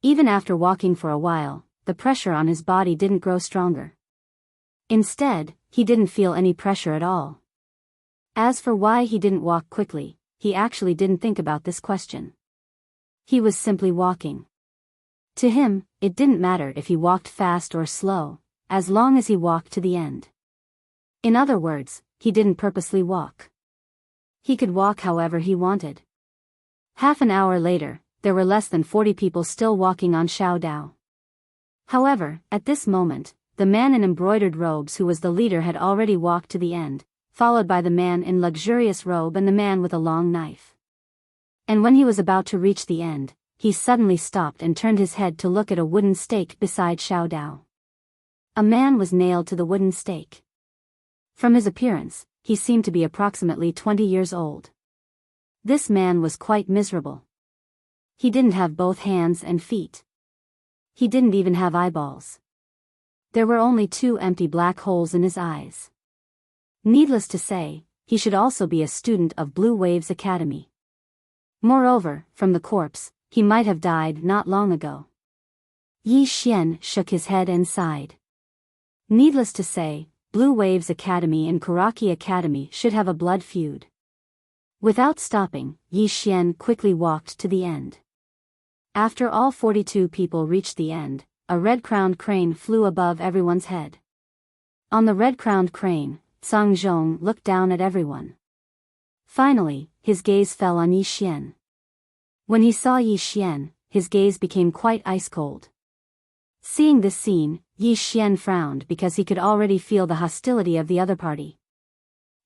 Even after walking for a while, the pressure on his body didn't grow stronger. Instead, he didn't feel any pressure at all. As for why he didn't walk quickly, he actually didn't think about this question. He was simply walking. To him, it didn't matter if he walked fast or slow, as long as he walked to the end. In other words, he didn't purposely walk. He could walk however he wanted. Half an hour later, there were less than 40 people still walking on Xiaodao. However, at this moment, the man in embroidered robes who was the leader had already walked to the end, followed by the man in luxurious robe and the man with a long knife. And when he was about to reach the end, he suddenly stopped and turned his head to look at a wooden stake beside Xiaodao. A man was nailed to the wooden stake. From his appearance, he seemed to be approximately 20 years old. This man was quite miserable. He didn't have both hands and feet. He didn't even have eyeballs. There were only 2 empty black holes in his eyes. Needless to say, he should also be a student of Blue Waves Academy. Moreover, from the corpse, he might have died not long ago. Yi Xian shook his head and sighed. Needless to say, Blue Waves Academy and Kuraki Academy should have a blood feud. Without stopping, Yi Xian quickly walked to the end. After all 42 people reached the end, a red-crowned crane flew above everyone's head. On the red-crowned crane, Zhang Zhong looked down at everyone. Finally, his gaze fell on Yi Xian. When he saw Yi Xian, his gaze became quite ice-cold. Seeing this scene, Yi Xian frowned because he could already feel the hostility of the other party.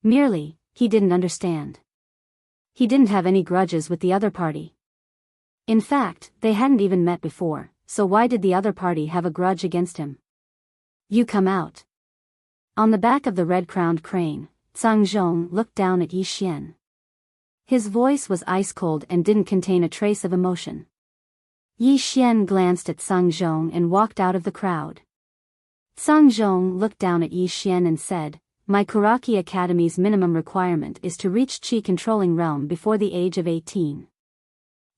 Merely, he didn't understand. He didn't have any grudges with the other party. In fact, they hadn't even met before, so why did the other party have a grudge against him? You come out. On the back of the red-crowned crane, Zhang Zhong looked down at Yi Xian. His voice was ice-cold and didn't contain a trace of emotion. Yi Xian glanced at Zhang Zhong and walked out of the crowd. Zhang Zhong looked down at Yi Xian and said, "My Kuraki Academy's minimum requirement is to reach Qi-controlling realm before the age of 18.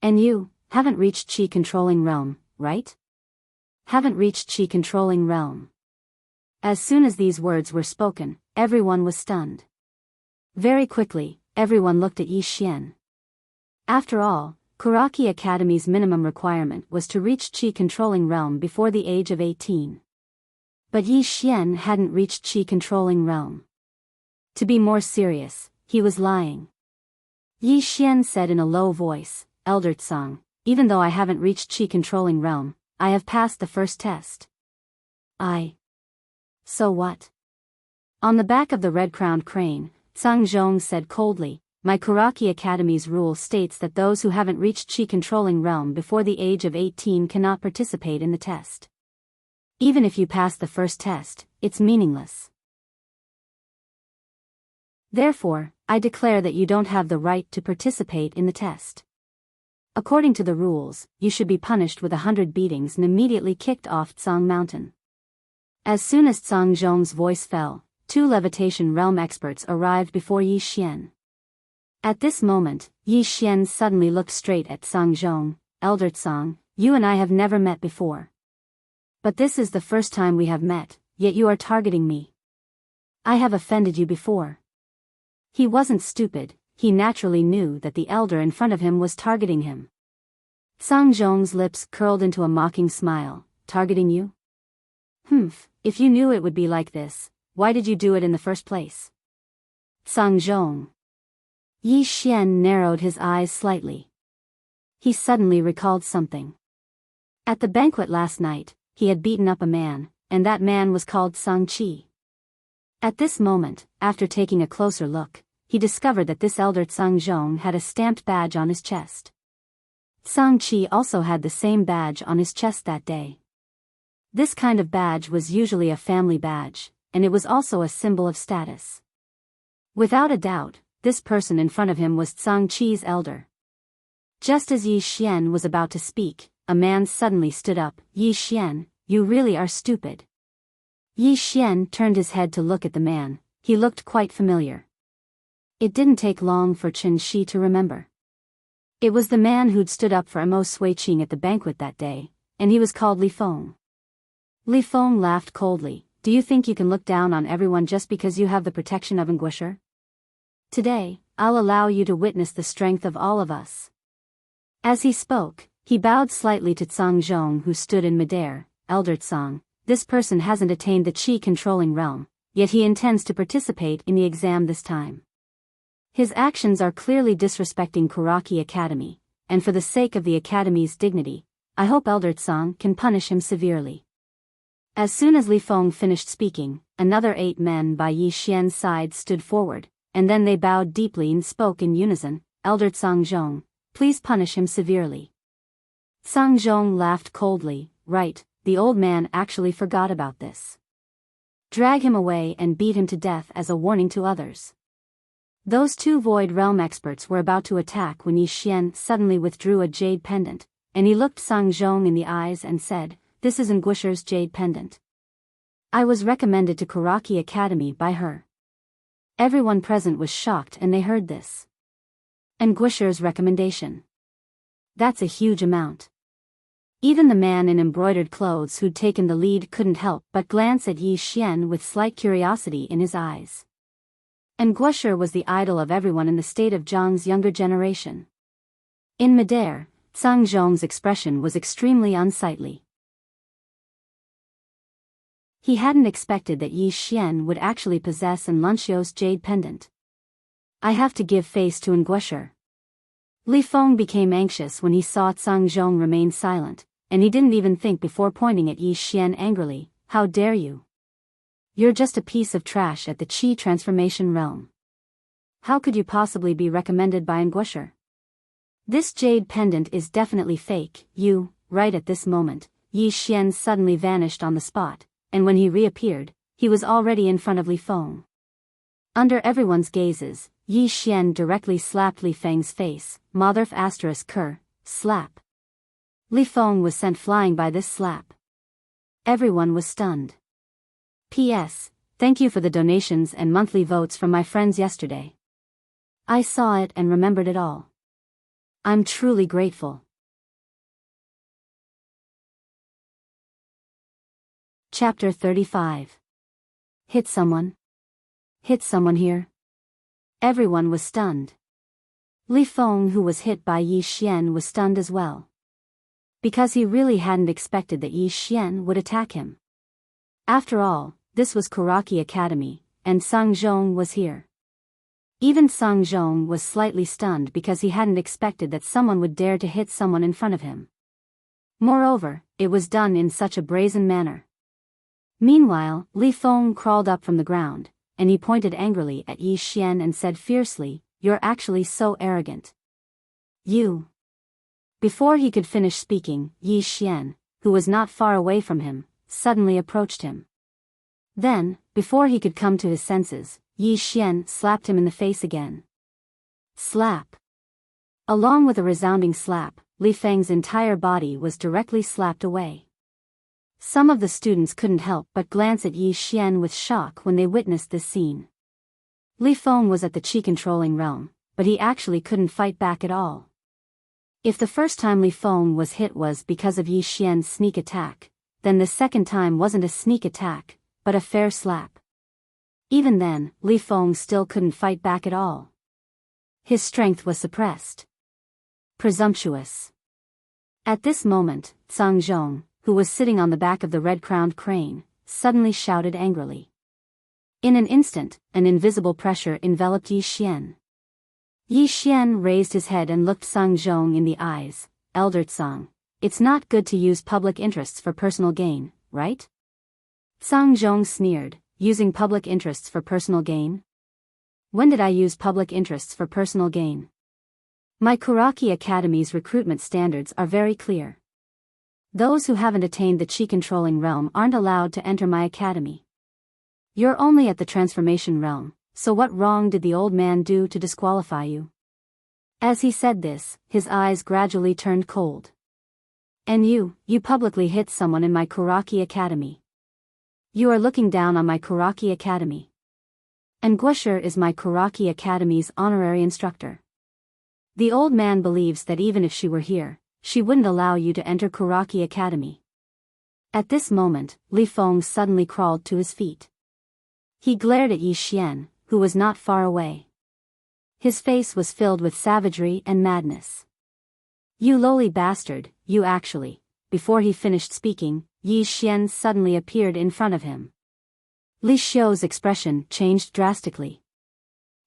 And you haven't reached Qi-controlling realm, right? Haven't reached Qi-controlling realm." As soon as these words were spoken, everyone was stunned. Very quickly, everyone looked at Yi Xian. After all, Kuraki Academy's minimum requirement was to reach Qi-controlling realm before the age of 18. But Yi Xian hadn't reached Qi-controlling realm. To be more serious, he was lying. Yi Xian said in a low voice, "Elder Tsang, even though I haven't reached Qi-controlling realm, I have passed the first test." So what? On the back of the red-crowned crane, Zhang Zhong said coldly, "My Kuraki Academy's rule states that those who haven't reached Qi-controlling realm before the age of 18 cannot participate in the test. Even if you pass the first test, it's meaningless. Therefore, I declare that you don't have the right to participate in the test. According to the rules, you should be punished with 100 beatings and immediately kicked off Tsang Mountain." As soon as Zhang Zhong's voice fell, 2 levitation realm experts arrived before Yi Xian. At this moment, Yi Xian suddenly looked straight at Zhang Zhong. "Elder Tsang, you and I have never met before. But this is the first time we have met, yet you are targeting me. I have offended you before." He wasn't stupid, he naturally knew that the elder in front of him was targeting him. Zhang Zhong's lips curled into a mocking smile. "Targeting you? If you knew it would be like this, why did you do it in the first place?" "Zhang Zhong." Yi Xian narrowed his eyes slightly. He suddenly recalled something. At the banquet last night, he had beaten up a man, and that man was called Zhang Qi. At this moment, after taking a closer look, he discovered that this elder Zhang Zhong had a stamped badge on his chest. Zhang Qi also had the same badge on his chest that day. This kind of badge was usually a family badge, and it was also a symbol of status. Without a doubt, this person in front of him was Zhang Qi's elder. Just as Yi Xian was about to speak, a man suddenly stood up. "Yi Xian, you really are stupid." Yi Xian turned his head to look at the man. He looked quite familiar. It didn't take long for Chen Shi to remember. It was the man who'd stood up for Amo Sui Qing at the banquet that day, and he was called Li Feng. Li Feng laughed coldly. "Do you think you can look down on everyone just because you have the protection of Enguisher? Today, I'll allow you to witness the strength of all of us." As he spoke, he bowed slightly to Zhang Zhong, who stood in midair. "Elder Tsang, this person hasn't attained the Qi-controlling realm, yet he intends to participate in the exam this time. His actions are clearly disrespecting Kuraki Academy, and for the sake of the Academy's dignity, I hope Elder Tsang can punish him severely." As soon as Li Feng finished speaking, another 8 men by Yi Xian's side stood forward, and then they bowed deeply and spoke in unison. "Elder Zhang Zhong, please punish him severely." Zhang Zhong laughed coldly. "Right, the old man actually forgot about this. Drag him away and beat him to death as a warning to others." Those 2 Void Realm experts were about to attack when Yi Xian suddenly withdrew a jade pendant, and he looked Zhang Zhong in the eyes and said, "This is Enguisher's jade pendant. I was recommended to Kuraki Academy by her." Everyone present was shocked and they heard this. Enguisher's recommendation. That's a huge amount. Even the man in embroidered clothes who'd taken the lead couldn't help but glance at Yi Xian with slight curiosity in his eyes. Enguisher was the idol of everyone in the state of Zhang's younger generation. In midair, Zhang Zhong's expression was extremely unsightly. He hadn't expected that Yi Xian would actually possess Enlunchio's jade pendant. "I have to give face to Enguisher." Li Feng became anxious when he saw Zhang Zhong remain silent, and he didn't even think before pointing at Yi Xian angrily. "How dare you? You're just a piece of trash at the Qi transformation realm. How could you possibly be recommended by Enguisher? This jade pendant is definitely fake." Right at this moment, Yi Xian suddenly vanished on the spot, and when he reappeared, he was already in front of Li Feng. Under everyone's gazes, Yi Xian directly slapped Li Feng's face, Motherf ***, slap. Li Feng was sent flying by this slap. Everyone was stunned. P.S. Thank you for the donations and monthly votes from my friends yesterday. I saw it and remembered it all. I'm truly grateful. Chapter 35. Hit someone. Hit someone here. Everyone was stunned. Li Feng, who was hit by Yi Xian, was stunned as well. Because he really hadn't expected that Yi Xian would attack him. After all, this was Kuraki Academy, and Sang Zhong was here. Even Sang Zhong was slightly stunned because he hadn't expected that someone would dare to hit someone in front of him. Moreover, it was done in such a brazen manner. Meanwhile, Li Feng crawled up from the ground, and he pointed angrily at Yi Xian and said fiercely, "You're actually so arrogant. You." Before he could finish speaking, Yi Xian, who was not far away from him, suddenly approached him. Then, before he could come to his senses, Yi Xian slapped him in the face again. Slap. Along with a resounding slap, Li Feng's entire body was directly slapped away. Some of the students couldn't help but glance at Yi Xian with shock when they witnessed this scene. Li Feng was at the chi-controlling realm, but he actually couldn't fight back at all. If the first time Li Feng was hit was because of Yi Xian's sneak attack, then the second time wasn't a sneak attack, but a fair slap. Even then, Li Feng still couldn't fight back at all. His strength was suppressed. Presumptuous. At this moment, Sang Zhong, who was sitting on the back of the red-crowned crane, suddenly shouted angrily. In an instant, an invisible pressure enveloped Yi Xian. Yi Xian raised his head and looked Sang Zhong in the eyes. "Elder Tsang, it's not good to use public interests for personal gain, right?" Sang Zhong sneered, "Using public interests for personal gain? When did I use public interests for personal gain? My Kuraki Academy's recruitment standards are very clear. Those who haven't attained the chi-controlling realm aren't allowed to enter my academy. You're only at the transformation realm, so what wrong did the old man do to disqualify you?" As he said this, his eyes gradually turned cold. "And you publicly hit someone in my Kuraki Academy. You are looking down on my Kuraki Academy. And Guosher is my Kuraki Academy's honorary instructor. The old man believes that even if she were here, she wouldn't allow you to enter Kuraki Academy." At this moment, Li Feng suddenly crawled to his feet. He glared at Yi Xian, who was not far away. His face was filled with savagery and madness. "You lowly bastard, you actually." Before he finished speaking, Yi Xian suddenly appeared in front of him. Li Xiu's expression changed drastically.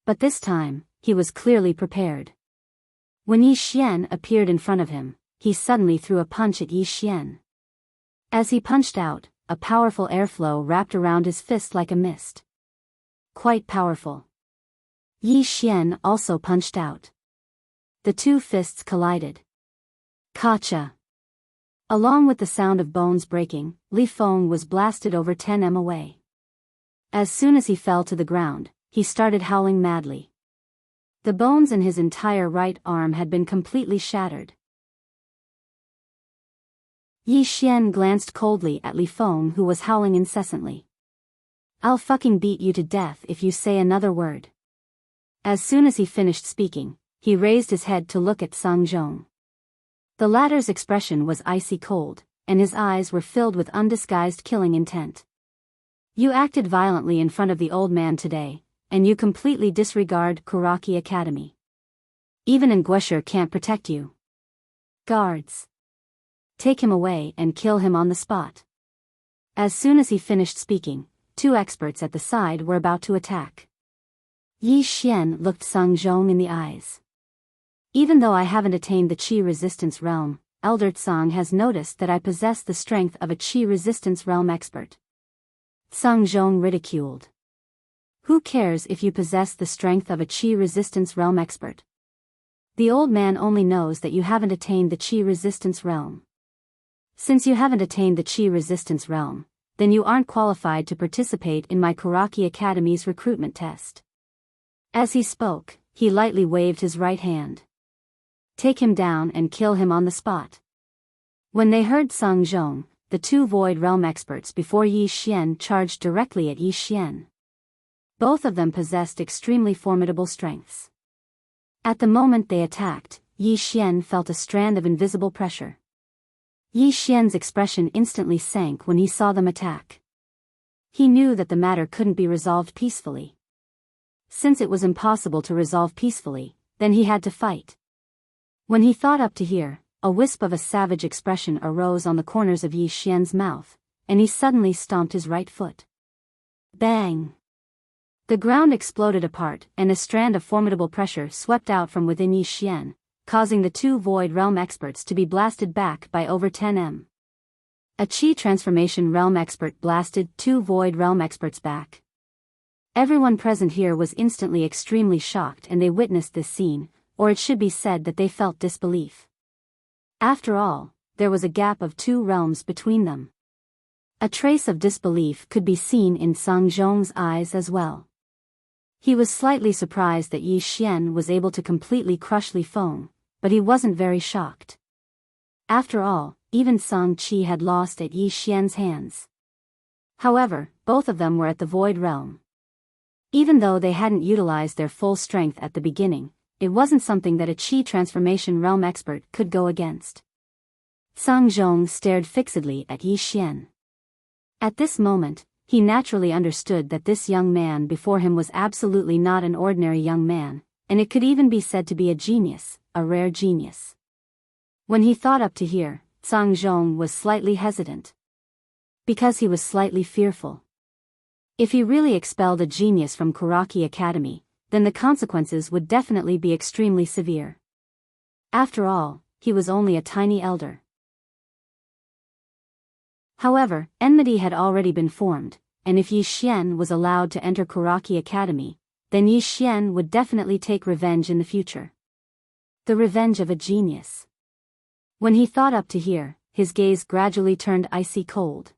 But this time, he was clearly prepared. When Yi Xian appeared in front of him, he suddenly threw a punch at Yi Xian. As he punched out, a powerful airflow wrapped around his fist like a mist. Quite powerful. Yi Xian also punched out. The two fists collided. Kacha! Along with the sound of bones breaking, Li Feng was blasted over 10 m away. As soon as he fell to the ground, he started howling madly. The bones in his entire right arm had been completely shattered. Yi Xian glanced coldly at Li Feng, who was howling incessantly. "I'll fucking beat you to death if you say another word." As soon as he finished speaking, he raised his head to look at Sang Zhong. The latter's expression was icy cold, and his eyes were filled with undisguised killing intent. "You acted violently in front of the old man today, and you completely disregard Kuraki Academy. Even an Guesher can't protect you. Guards! Take him away and kill him on the spot." As soon as he finished speaking, two experts at the side were about to attack. Yi Xian looked Sang Zhong in the eyes. "Even though I haven't attained the Qi resistance realm, Elder Tsang has noticed that I possess the strength of a Qi resistance realm expert." Sang Zhong ridiculed. "Who cares if you possess the strength of a Qi resistance realm expert? The old man only knows that you haven't attained the Qi resistance realm. Since you haven't attained the Qi resistance realm, then you aren't qualified to participate in my Karaki Academy's recruitment test. As he spoke, he lightly waved his right hand. Take him down and kill him on the spot. When they heard Song Zhong, the two Void Realm experts before Yi Xian charged directly at Yi Xian. Both of them possessed extremely formidable strengths. At the moment they attacked, Yi Xian felt a strand of invisible pressure. Yi Xian's expression instantly sank when he saw them attack. He knew that the matter couldn't be resolved peacefully. Since it was impossible to resolve peacefully, then he had to fight. When he thought up to here, a wisp of a savage expression arose on the corners of Yi Xian's mouth, and he suddenly stomped his right foot. Bang! The ground exploded apart and a strand of formidable pressure swept out from within Yi Xian, causing the two Void Realm experts to be blasted back by over 10 m. A Qi Transformation Realm expert blasted two Void Realm experts back. Everyone present here was instantly extremely shocked and they witnessed this scene, or it should be said that they felt disbelief. After all, there was a gap of 2 realms between them. A trace of disbelief could be seen in Song Zhong's eyes as well. He was slightly surprised that Yi Xian was able to completely crush Li Feng, but he wasn't very shocked. After all, even Song Qi had lost at Yi Xian's hands. However, both of them were at the Void Realm. Even though they hadn't utilized their full strength at the beginning, it wasn't something that a Qi Transformation Realm expert could go against. Song Zhong stared fixedly at Yi Xian. At this moment, he naturally understood that this young man before him was absolutely not an ordinary young man, and it could even be said to be a genius, a rare genius. When he thought up to here, Song Zhong was slightly hesitant. Because he was slightly fearful. If he really expelled a genius from Karaki Academy, then the consequences would definitely be extremely severe. After all, he was only a tiny elder. However, enmity had already been formed, and if Yi Xian was allowed to enter Karaki Academy, then Yi Xian would definitely take revenge in the future. The revenge of a genius. When he thought up to here, his gaze gradually turned icy cold.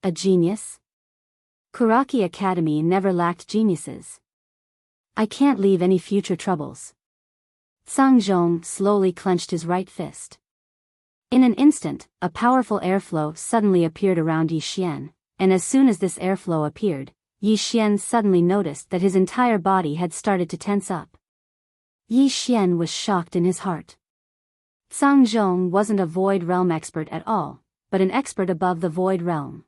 A genius? Karaki Academy never lacked geniuses. I can't leave any future troubles. Song Zhong slowly clenched his right fist. In an instant, a powerful airflow suddenly appeared around Yi Xian, and as soon as this airflow appeared, Yi Xian suddenly noticed that his entire body had started to tense up. Yi Xian was shocked in his heart. Song Zhong wasn't a Void Realm expert at all, but an expert above the Void Realm.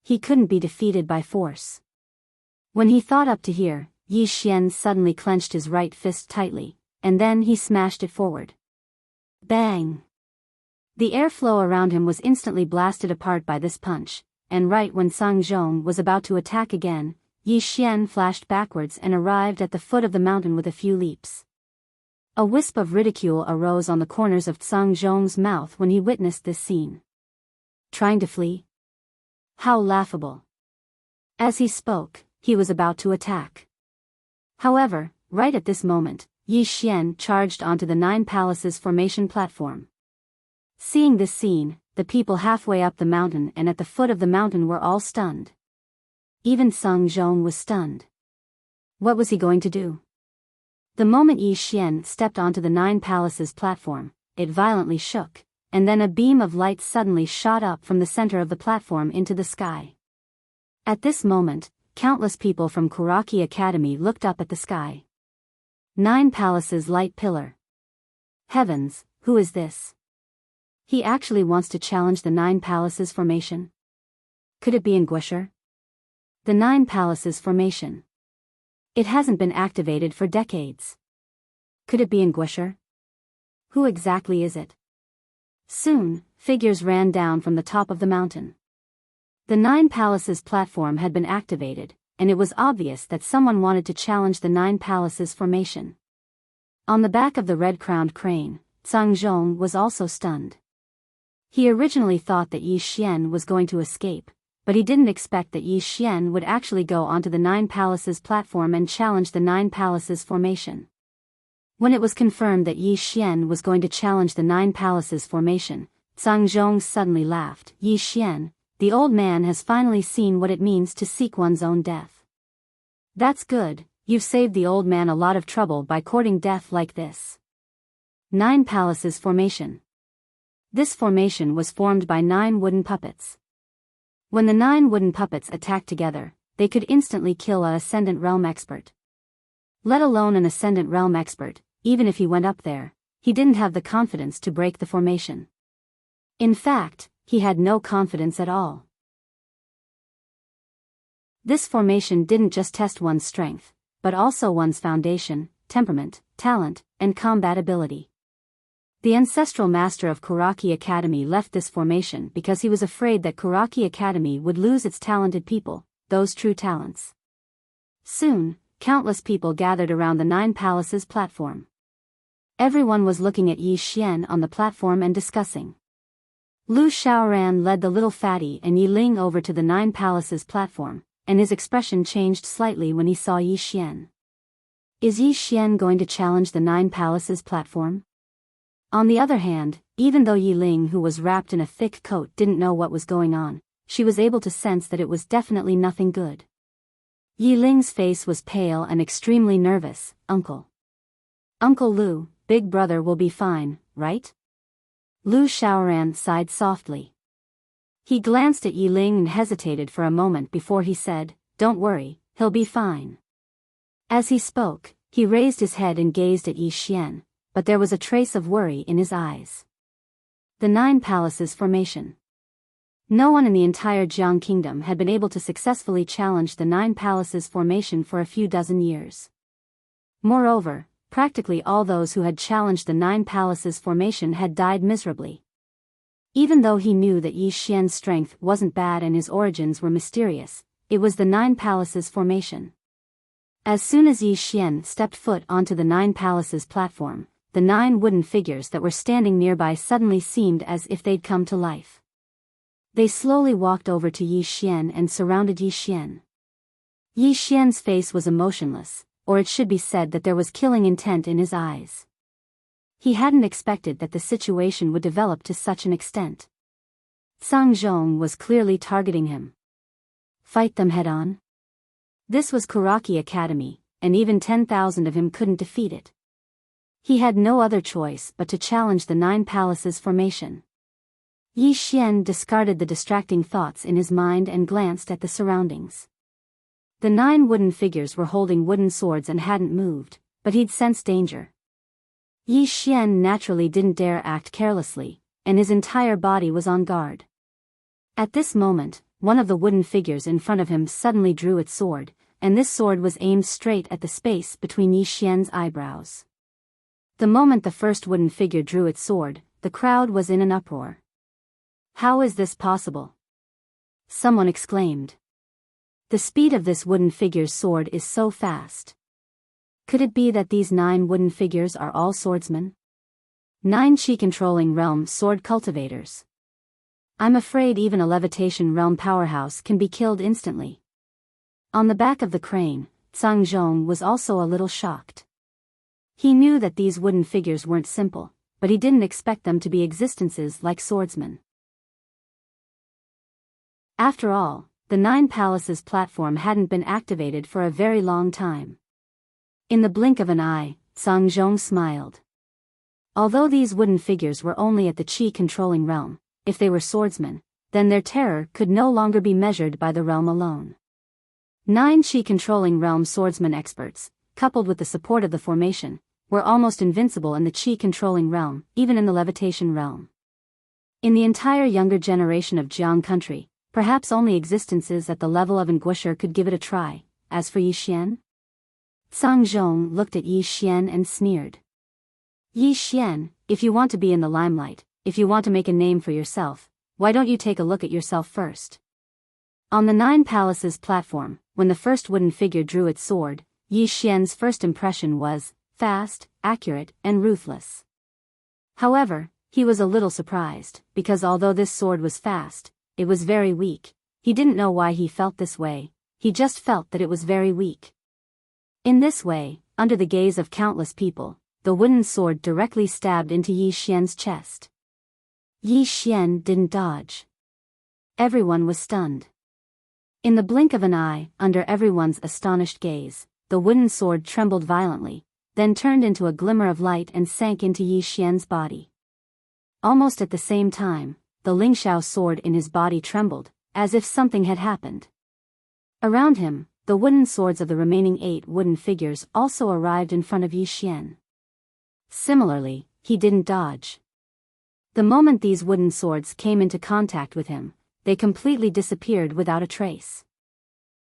He couldn't be defeated by force. When he thought up to here, Yi Xian suddenly clenched his right fist tightly, and then he smashed it forward. Bang! The airflow around him was instantly blasted apart by this punch, and right when Song Zhong was about to attack again, Yi Xian flashed backwards and arrived at the foot of the mountain with a few leaps. A wisp of ridicule arose on the corners of Song Zhong's mouth when he witnessed this scene. Trying to flee? How laughable. As he spoke, he was about to attack. However, right at this moment, Yi Xian charged onto the 9 Palaces formation platform. Seeing this scene, the people halfway up the mountain and at the foot of the mountain were all stunned. Even Song Zhong was stunned. What was he going to do? The moment Yi Xian stepped onto the 9 Palaces platform, it violently shook, and then a beam of light suddenly shot up from the center of the platform into the sky. At this moment, countless people from Karaki Academy looked up at the sky. 9 Palaces light pillar. Heavens, who is this? He actually wants to challenge the 9 Palaces formation? Could it be Enguisher? The 9 Palaces formation. It hasn't been activated for decades. Could it be Enguisher? Who exactly is it? Soon, figures ran down from the top of the mountain. The 9 Palaces platform had been activated, and it was obvious that someone wanted to challenge the 9 Palaces formation. On the back of the red-crowned crane, Song Zhong was also stunned. He originally thought that Yi Xian was going to escape, but he didn't expect that Yi Xian would actually go onto the 9 Palaces platform and challenge the 9 Palaces formation. When it was confirmed that Yi Xian was going to challenge the 9 Palaces formation, Zhang Zhong suddenly laughed. Yi Xian, the old man has finally seen what it means to seek one's own death. That's good, you've saved the old man a lot of trouble by courting death like this. 9 Palaces Formation. This formation was formed by 9 wooden puppets. When the 9 wooden puppets attacked together, they could instantly kill an Ascendant Realm expert. Let alone an Ascendant Realm expert, even if he went up there, he didn't have the confidence to break the formation. In fact, he had no confidence at all. This formation didn't just test one's strength, but also one's foundation, temperament, talent, and combat ability. The ancestral master of Kuraki Academy left this formation because he was afraid that Kuraki Academy would lose its talented people, those true talents. Soon, countless people gathered around the 9 Palaces platform. Everyone was looking at Yi Xian on the platform and discussing. Lu Xiaoran led the little fatty and Yi Ling over to the 9 Palaces platform, and his expression changed slightly when he saw Yi Xian. Is Yi Xian going to challenge the 9 Palaces platform? On the other hand, even though Yi Ling, who was wrapped in a thick coat, didn't know what was going on, she was able to sense that it was definitely nothing good. Yi Ling's face was pale and extremely nervous. Uncle Lu, big brother will be fine, right? Lu Xiaoran sighed softly. He glanced at Yi Ling and hesitated for a moment before he said, "Don't worry, he'll be fine." As he spoke, he raised his head and gazed at Yi Xian, but there was a trace of worry in his eyes. The 9 Palaces Formation. No one in the entire Jiang Kingdom had been able to successfully challenge the 9 Palaces Formation for a few dozen years. Moreover, practically all those who had challenged the 9 Palaces Formation had died miserably. Even though he knew that Yi Xian's strength wasn't bad and his origins were mysterious, it was the 9 Palaces Formation. As soon as Yi Xian stepped foot onto the 9 Palaces platform, the 9 wooden figures that were standing nearby suddenly seemed as if they'd come to life. They slowly walked over to Yi Xian and surrounded Yi Xian. Yi Xian's face was emotionless, or it should be said that there was killing intent in his eyes. He hadn't expected that the situation would develop to such an extent. Zhang Zhong was clearly targeting him. Fight them head on? This was Kuraki Academy, and even 10,000 of him couldn't defeat it. He had no other choice but to challenge the 9 Palaces Formation. Yi Xian discarded the distracting thoughts in his mind and glanced at the surroundings. The 9 wooden figures were holding wooden swords and hadn't moved, but he'd sensed danger. Yi Xian naturally didn't dare act carelessly, and his entire body was on guard. At this moment, one of the wooden figures in front of him suddenly drew its sword, and this sword was aimed straight at the space between Yi Xian's eyebrows. The moment the first wooden figure drew its sword, the crowd was in an uproar. "How is this possible?" someone exclaimed. "The speed of this wooden figure's sword is so fast. Could it be that these 9 wooden figures are all swordsmen? 9 chi-controlling realm sword cultivators. I'm afraid even a levitation realm powerhouse can be killed instantly." On the back of the crane, Zhang Zhong was also a little shocked. He knew that these wooden figures weren't simple, but he didn't expect them to be existences like swordsmen. After all, the 9 Palaces platform hadn't been activated for a very long time. In the blink of an eye, Zhang Zhong smiled. Although these wooden figures were only at the chi-controlling realm, if they were swordsmen, then their terror could no longer be measured by the realm alone. 9 chi-controlling realm swordsman experts, coupled with the support of the formation, were almost invincible in the chi-controlling realm, even in the levitation realm. In the entire younger generation of Jiang country, perhaps only existences at the level of Anguisher could give it a try. As for Yi Xian? Zhang Zhong looked at Yi Xian and sneered. "Yi Xian, if you want to be in the limelight, if you want to make a name for yourself, why don't you take a look at yourself first?" On the 9 Palaces platform, when the first wooden figure drew its sword, Yi Xian's first impression was fast, accurate, and ruthless. However, he was a little surprised, because although this sword was fast, it was very weak. He didn't know why he felt this way, he just felt that it was very weak. In this way, under the gaze of countless people, the wooden sword directly stabbed into Yi Xian's chest. Yi Xian didn't dodge. Everyone was stunned. In the blink of an eye, under everyone's astonished gaze, the wooden sword trembled violently, then turned into a glimmer of light and sank into Yi Xian's body. Almost at the same time, the Lingxiao sword in his body trembled, as if something had happened. Around him, the wooden swords of the remaining 8 wooden figures also arrived in front of Yi Xian. Similarly, he didn't dodge. The moment these wooden swords came into contact with him, they completely disappeared without a trace.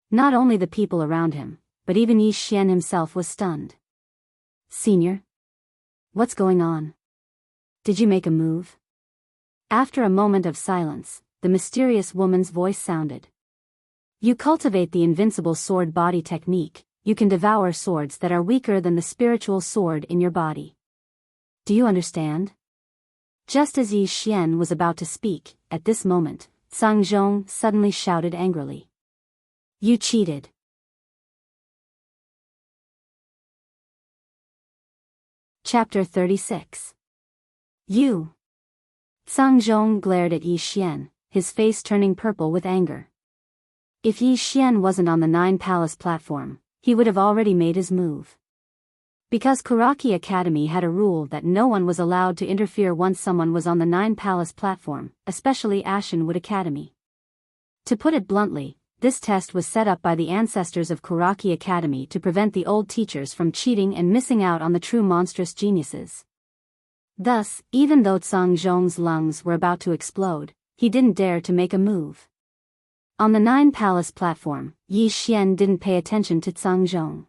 Not only the people around him, but even Yi Xian himself was stunned. "Senior? What's going on? Did you make a move?" After a moment of silence, the mysterious woman's voice sounded. "You cultivate the invincible sword body technique, you can devour swords that are weaker than the spiritual sword in your body. Do you understand?" Just as Yi Xian was about to speak, at this moment, Sang Zhong suddenly shouted angrily. "You cheated." Chapter 36. You. Sang Zhong glared at Yi Xian, his face turning purple with anger. If Yi Xian wasn't on the 9 Palace platform, he would have already made his move. Because Kuraki Academy had a rule that no one was allowed to interfere once someone was on the 9 Palace platform, especially Ashenwood Academy. To put it bluntly, this test was set up by the ancestors of Kuraki Academy to prevent the old teachers from cheating and missing out on the true monstrous geniuses. Thus, even though Sang Zhong's lungs were about to explode, he didn't dare to make a move. On the 9 Palace platform, Yi Xian didn't pay attention to Sang Zhong.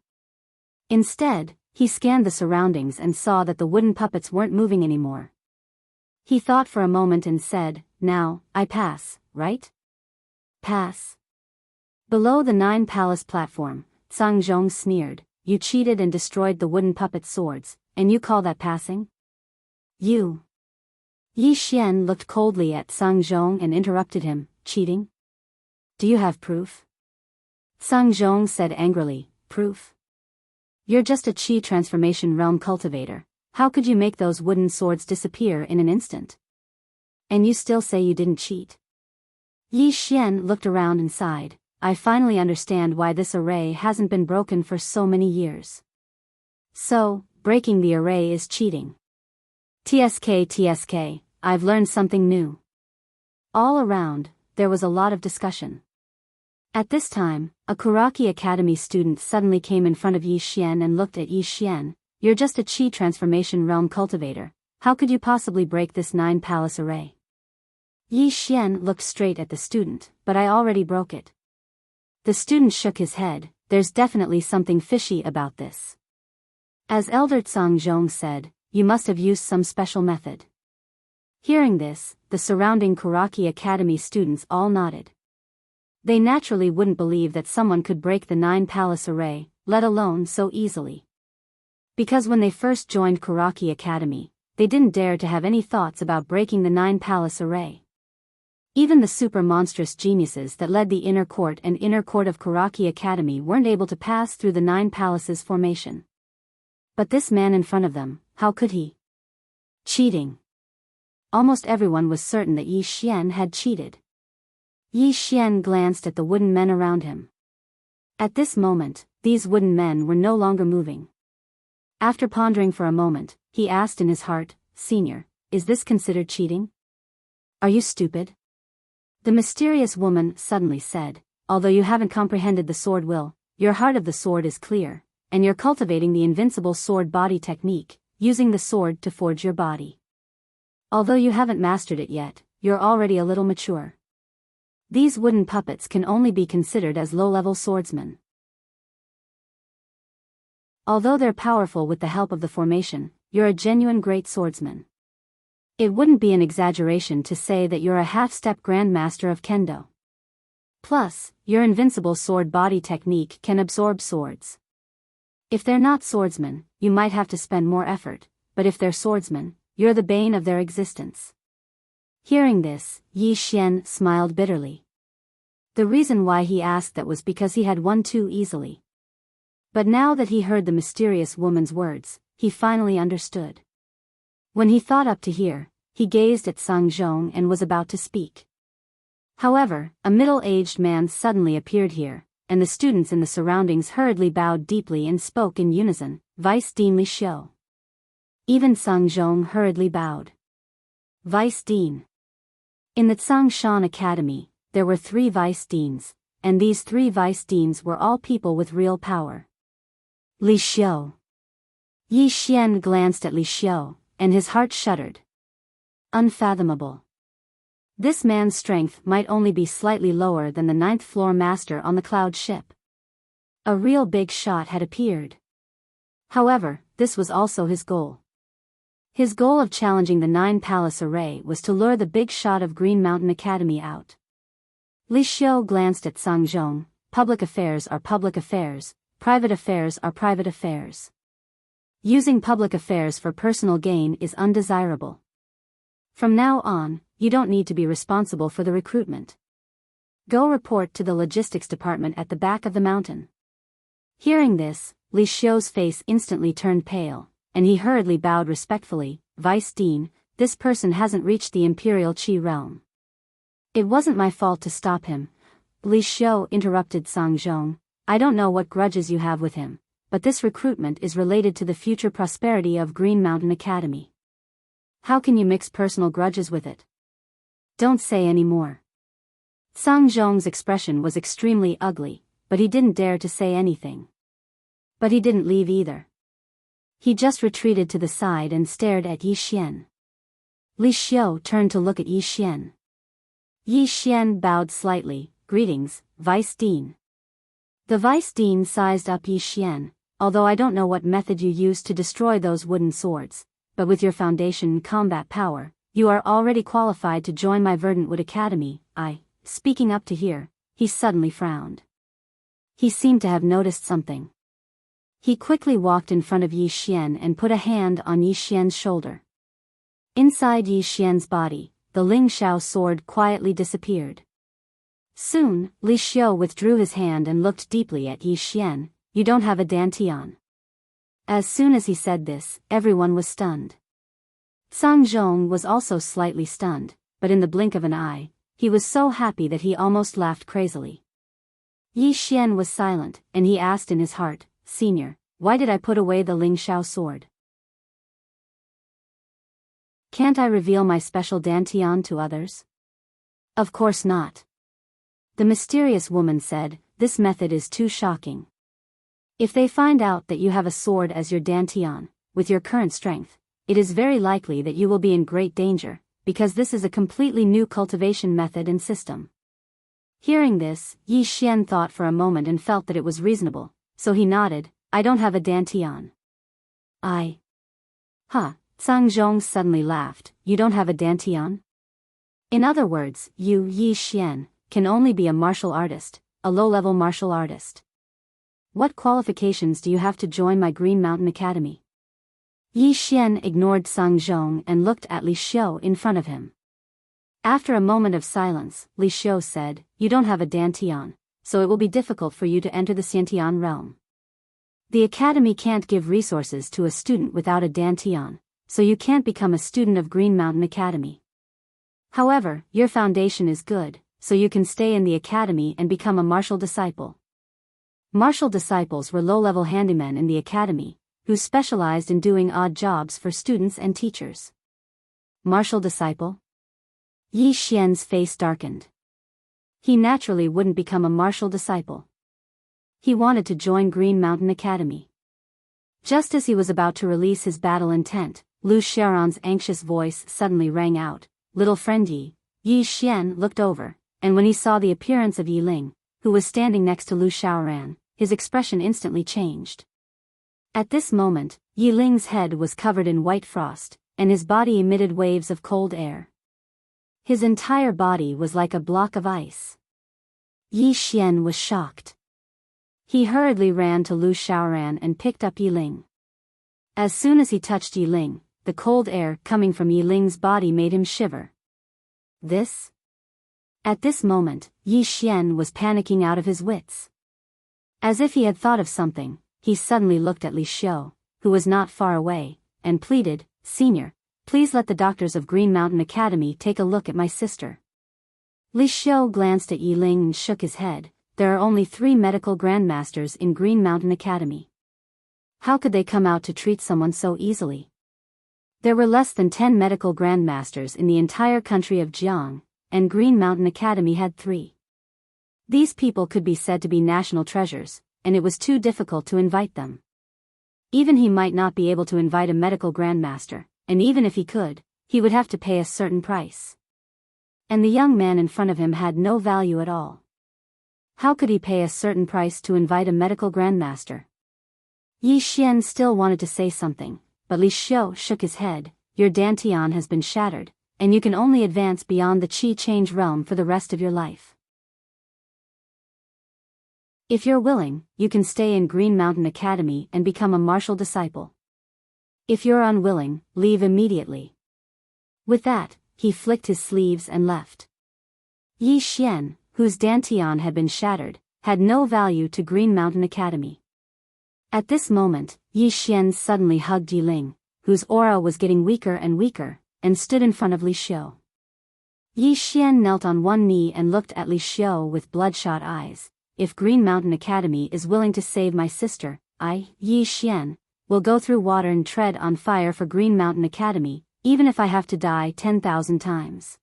Instead, he scanned the surroundings and saw that the wooden puppets weren't moving anymore. He thought for a moment and said, "Now, I pass, right?" Pass. Below the 9 Palace platform, Sang Zhong sneered, "You cheated and destroyed the wooden puppet swords, and you call that passing?" "You." Yi Xian looked coldly at Sang Zhong and interrupted him, "Cheating? Do you have proof?" Sang Zhong said angrily, "Proof? You're just a Qi transformation realm cultivator, how could you make those wooden swords disappear in an instant? And you still say you didn't cheat?" Yi Xian looked around and sighed, "I finally understand why this array hasn't been broken for so many years. So, breaking the array is cheating. TSK, I've learned something new." All around, there was a lot of discussion. At this time, a Kuraki Academy student suddenly came in front of Yi Xian and looked at Yi Xian. "You're just a Qi transformation realm cultivator, how could you possibly break this 9 Palace array?" Yi Xian looked straight at the student, "But I already broke it." The student shook his head, "There's definitely something fishy about this." As Elder Sang Zhong said, "You must have used some special method." Hearing this, the surrounding Kuraki Academy students all nodded. They naturally wouldn't believe that someone could break the 9 Palace array, let alone so easily. Because when they first joined Kuraki Academy, they didn't dare to have any thoughts about breaking the 9 Palace array. Even the super monstrous geniuses that led the inner court and inner court of Kuraki Academy weren't able to pass through the 9 Palaces formation. But this man in front of them, how could he? Cheating. Almost everyone was certain that Yi Xian had cheated. Yi Xian glanced at the wooden men around him. At this moment, these wooden men were no longer moving. After pondering for a moment, he asked in his heart, "Senior, is this considered cheating? Are you stupid?" The mysterious woman suddenly said, "Although you haven't comprehended the sword will, your heart of the sword is clear, and you're cultivating the invincible sword body technique, using the sword to forge your body. Although you haven't mastered it yet, you're already a little mature. These wooden puppets can only be considered as low-level swordsmen. Although they're powerful with the help of the formation, you're a genuine great swordsman. It wouldn't be an exaggeration to say that you're a half-step grandmaster of kendo. Plus, your invincible sword body technique can absorb swords. If they're not swordsmen, you might have to spend more effort, but if they're swordsmen, you're the bane of their existence." Hearing this, Yi Xian smiled bitterly. The reason why he asked that was because he had won too easily. But now that he heard the mysterious woman's words, he finally understood. When he thought up to here, he gazed at Sung Zhong and was about to speak. However, a middle-aged man suddenly appeared here, and the students in the surroundings hurriedly bowed deeply and spoke in unison, Vice Dean Li Xiu. Even Sung Zhong hurriedly bowed. Vice Dean. In the Tsangshan Academy, there were 3 vice deans, and these 3 vice deans were all people with real power. Li Xiu. Yi Xian glanced at Li Xiu, and his heart shuddered. Unfathomable. This man's strength might only be slightly lower than the 9th floor master on the cloud ship. A real big shot had appeared. However, this was also his goal. His goal of challenging the 9 palace array was to lure the big shot of Green Mountain Academy out. Li Xiu glanced at Sung Zhong. Public affairs are public affairs, private affairs are private affairs. Using public affairs for personal gain is undesirable. From now on, you don't need to be responsible for the recruitment. Go report to the logistics department at the back of the mountain. Hearing this, Li Xiu's face instantly turned pale, and he hurriedly bowed respectfully, Vice Dean, this person hasn't reached the Imperial Qi realm. It wasn't my fault to stop him. Li Xiu interrupted Sung Zhong. I don't know what grudges you have with him, but this recruitment is related to the future prosperity of Green Mountain Academy. How can you mix personal grudges with it? Don't say any more. Sung Zhong's expression was extremely ugly, but he didn't dare to say anything. But he didn't leave either. He just retreated to the side and stared at Yi Xian. Li Xiu turned to look at Yi Xian. Yi Xian bowed slightly. Greetings, Vice Dean. The Vice Dean sized up Yi Xian. Although I don't know what method you used to destroy those wooden swords, but with your foundation combat power, you are already qualified to join my Verdantwood Academy. Speaking up to here, he suddenly frowned. He seemed to have noticed something. He quickly walked in front of Yi Xian and put a hand on Yi Xian's shoulder. Inside Yi Xian's body, the Ling Xiao sword quietly disappeared. Soon, Li Xiu withdrew his hand and looked deeply at Yi Xian. You don't have a dantian. As soon as he said this, everyone was stunned. Sung Zhong was also slightly stunned, but in the blink of an eye, he was so happy that he almost laughed crazily. Yi Xian was silent, and he asked in his heart, Senior, why did I put away the Ling Xiao sword? Can't I reveal my special dantian to others? Of course not. The mysterious woman said, this method is too shocking. If they find out that you have a sword as your dantian, with your current strength, it is very likely that you will be in great danger, because this is a completely new cultivation method and system. Hearing this, Yi Xian thought for a moment and felt that it was reasonable, so he nodded, I don't have a dantian. Sung Zhong suddenly laughed, you don't have a dantian? In other words, you, Yi Xian, can only be a martial artist, a low-level martial artist. What qualifications do you have to join my Green Mountain Academy? Yi Xian ignored Sung Zhong and looked at Li Xiu in front of him. After a moment of silence, Li Xiu said, you don't have a dantian, so it will be difficult for you to enter the Xiantian realm. The academy can't give resources to a student without a dantian, so you can't become a student of Green Mountain Academy. However, your foundation is good, so you can stay in the academy and become a martial disciple. Martial disciples were low-level handymen in the academy, who specialized in doing odd jobs for students and teachers. Martial disciple? Yi Xian's face darkened. He naturally wouldn't become a martial disciple. He wanted to join Green Mountain Academy. Just as he was about to release his battle intent, Lu Xiaoran's anxious voice suddenly rang out, Little friend Yi. Yi Xian looked over, and when he saw the appearance of Yi Ling, who was standing next to Lu Xiaoran, his expression instantly changed. At this moment, Yi Ling's head was covered in white frost, and his body emitted waves of cold air. His entire body was like a block of ice. Yi Xian was shocked. He hurriedly ran to Lu Xiaoran and picked up Yi Ling. As soon as he touched Yi Ling, the cold air coming from Yi Ling's body made him shiver. This? At this moment, Yi Xian was panicking out of his wits. As if he had thought of something, he suddenly looked at Li Xiu, who was not far away, and pleaded, Senior, Please let the doctors of Green Mountain Academy take a look at my sister. Li Xiu glanced at Yi Ling and shook his head. There are only 3 medical grandmasters in Green Mountain Academy. How could they come out to treat someone so easily? There were less than 10 medical grandmasters in the entire country of Jiang, and Green Mountain Academy had 3. These people could be said to be national treasures, and it was too difficult to invite them. Even he might not be able to invite a medical grandmaster, and even if he could, he would have to pay a certain price. And the young man in front of him had no value at all. How could he pay a certain price to invite a medical grandmaster? Yi Xian still wanted to say something, but Li Xiu shook his head. Your dantian has been shattered, and you can only advance beyond the Qi Change realm for the rest of your life. If you're willing, you can stay in Green Mountain Academy and become a martial disciple. If you're unwilling, leave immediately. With that, he flicked his sleeves and left. Yi Xian, whose dantian had been shattered, had no value to Green Mountain Academy. At this moment, Yi Xian suddenly hugged Yi Ling, whose aura was getting weaker and weaker, and stood in front of Li Xiu. Yi Xian knelt on one knee and looked at Li Xiu with bloodshot eyes. If Green Mountain Academy is willing to save my sister, I, Yi Xian, will go through water and tread on fire for Green Mountain Academy, even if I have to die 10,000 times.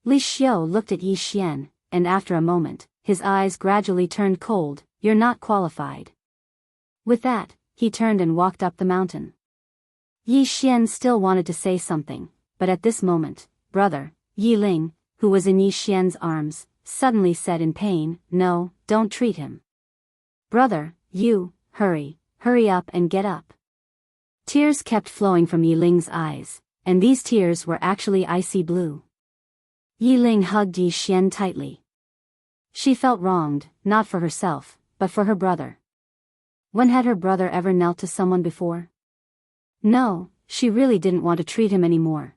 Li Xiu looked at Yi Xian, and after a moment, his eyes gradually turned cold. You're not qualified. With that, he turned and walked up the mountain. Yi Xian still wanted to say something, but at this moment, brother, Yi Ling, who was in Yi Xian's arms, suddenly said in pain, no, don't treat him. Brother, you, hurry up and get up. Tears kept flowing from Yi Ling's eyes, and these tears were actually icy blue. Yi Ling hugged Yi Xian tightly. She felt wronged, not for herself, but for her brother. When had her brother ever knelt to someone before? No, she really didn't want to treat him anymore.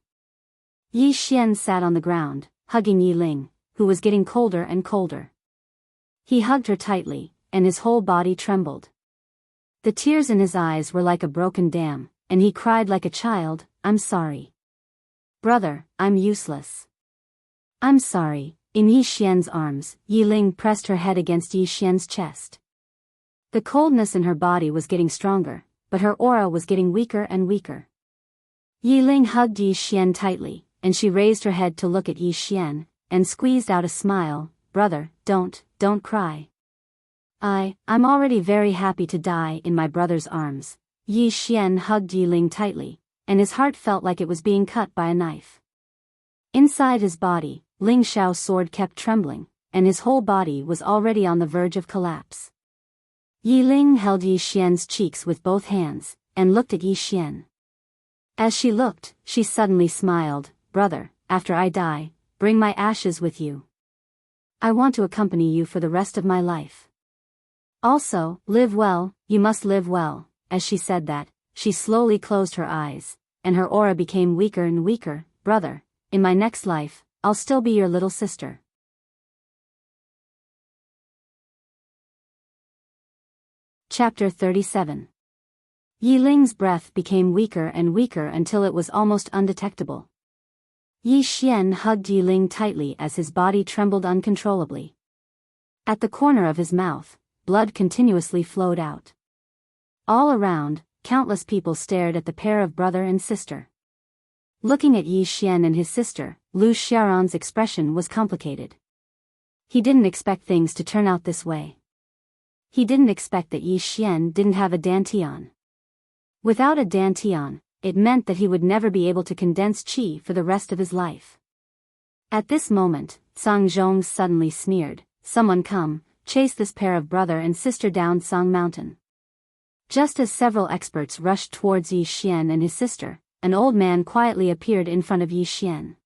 Yi Xian sat on the ground, hugging Yi Ling, who was getting colder and colder. He hugged her tightly, and his whole body trembled. The tears in his eyes were like a broken dam, and he cried like a child, I'm sorry. Brother, I'm useless. I'm sorry. In Yi Xian's arms, Yi Ling pressed her head against Yi Xian's chest. The coldness in her body was getting stronger, but her aura was getting weaker and weaker. Yi Ling hugged Yi Xian tightly, and she raised her head to look at Yi Xian, and squeezed out a smile. Brother, don't cry. I'm already very happy to die in my brother's arms. Yi Xian hugged Yi Ling tightly, and his heart felt like it was being cut by a knife. Inside his body, Ling Xiao's sword kept trembling, and his whole body was already on the verge of collapse. Yi Ling held Yi Xian's cheeks with both hands, and looked at Yi Xian. As she looked, she suddenly smiled. Brother, after I die, bring my ashes with you. I want to accompany you for the rest of my life. Also, live well, you must live well. As she said that, she slowly closed her eyes, and her aura became weaker and weaker. Brother, in my next life, I'll still be your little sister. Chapter 37. Yi Ling's breath became weaker and weaker until it was almost undetectable. Yi Xian hugged Yi Ling tightly as his body trembled uncontrollably. At the corner of his mouth, blood continuously flowed out. All around, countless people stared at the pair of brother and sister. Looking at Yi Xian and his sister, Lu Xiaoran's expression was complicated. He didn't expect things to turn out this way. He didn't expect that Yi Xian didn't have a dantian. Without a dantian, it meant that he would never be able to condense qi for the rest of his life. At this moment, Cang Zhong suddenly sneered, someone come, chase this pair of brother and sister down Song Mountain. Just as several experts rushed towards Yi Xian and his sister, an old man quietly appeared in front of Yi Xian.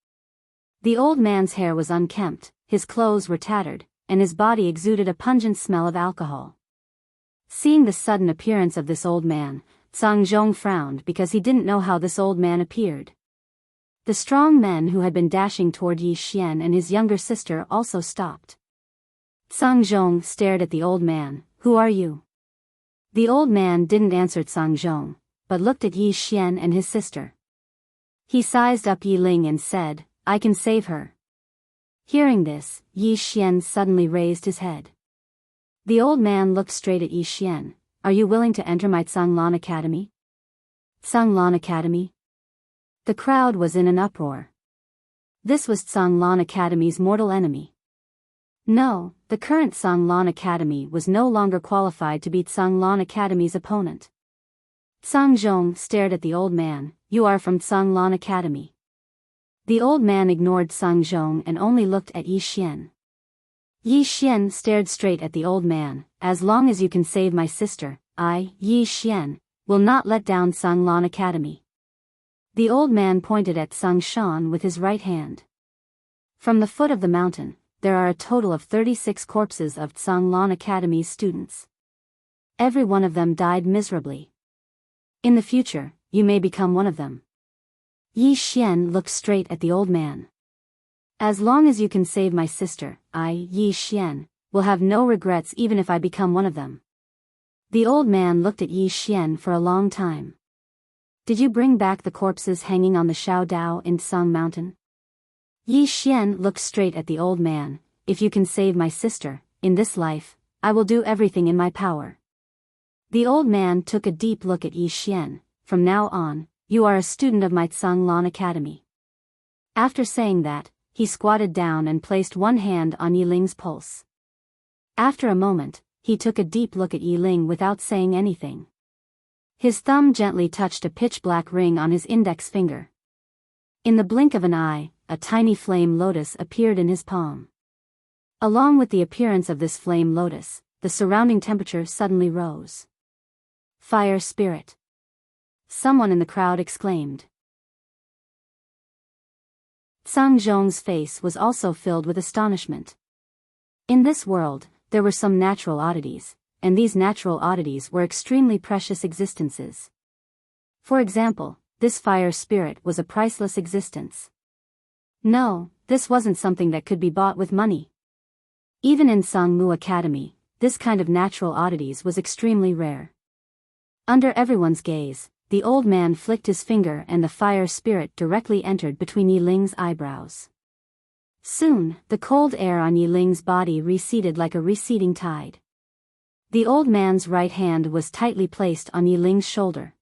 The old man's hair was unkempt, his clothes were tattered, and his body exuded a pungent smell of alcohol. Seeing the sudden appearance of this old man, Cang Zhong frowned because he didn't know how this old man appeared. The strong men who had been dashing toward Yi Xian and his younger sister also stopped. Cang Zhong stared at the old man. Who are you? The old man didn't answer Cang Zhong, but looked at Yi Xian and his sister. He sized up Yi Ling and said, I can save her. Hearing this, Yi Xian suddenly raised his head. The old man looked straight at Yi Xian. Are you willing to enter my Canglan Academy? Canglan Academy? The crowd was in an uproar. This was Canglan Academy's mortal enemy. No, the current Canglan Academy was no longer qualified to beat Canglan Academy's opponent. Cang Zhong stared at the old man. You are from Canglan Academy. The old man ignored Cang Zhong and only looked at Yi Xian. Yi Xian stared straight at the old man. As long as you can save my sister, I, Yi Xian, will not let down Canglan Academy. The old man pointed at Cang Shan with his right hand. From the foot of the mountain, there are a total of 36 corpses of Canglan Academy's students. Every one of them died miserably. In the future, you may become one of them. Yi Xian looked straight at the old man. As long as you can save my sister, I, Yi Xian, will have no regrets even if I become one of them. The old man looked at Yi Xian for a long time. Did you bring back the corpses hanging on the Shao Dao in Song Mountain? Yi Xian looked straight at the old man. If you can save my sister, in this life, I will do everything in my power. The old man took a deep look at Yi Xian. From now on, you are a student of my Canglan Academy. After saying that, he squatted down and placed one hand on Yi Ling's pulse. After a moment, he took a deep look at Yi Ling without saying anything. His thumb gently touched a pitch-black ring on his index finger. In the blink of an eye, a tiny flame lotus appeared in his palm. Along with the appearance of this flame lotus, the surrounding temperature suddenly rose. Fire spirit! Someone in the crowd exclaimed. Cang Zhong's face was also filled with astonishment. In this world, there were some natural oddities, and these natural oddities were extremely precious existences. For example, this fire spirit was a priceless existence. No, this wasn't something that could be bought with money. Even in Sangmu Academy, this kind of natural oddities was extremely rare. Under everyone's gaze, the old man flicked his finger and the fire spirit directly entered between Yi Ling's eyebrows. Soon, the cold air on Yi Ling's body receded like a receding tide. The old man's right hand was tightly placed on Yi Ling's shoulder.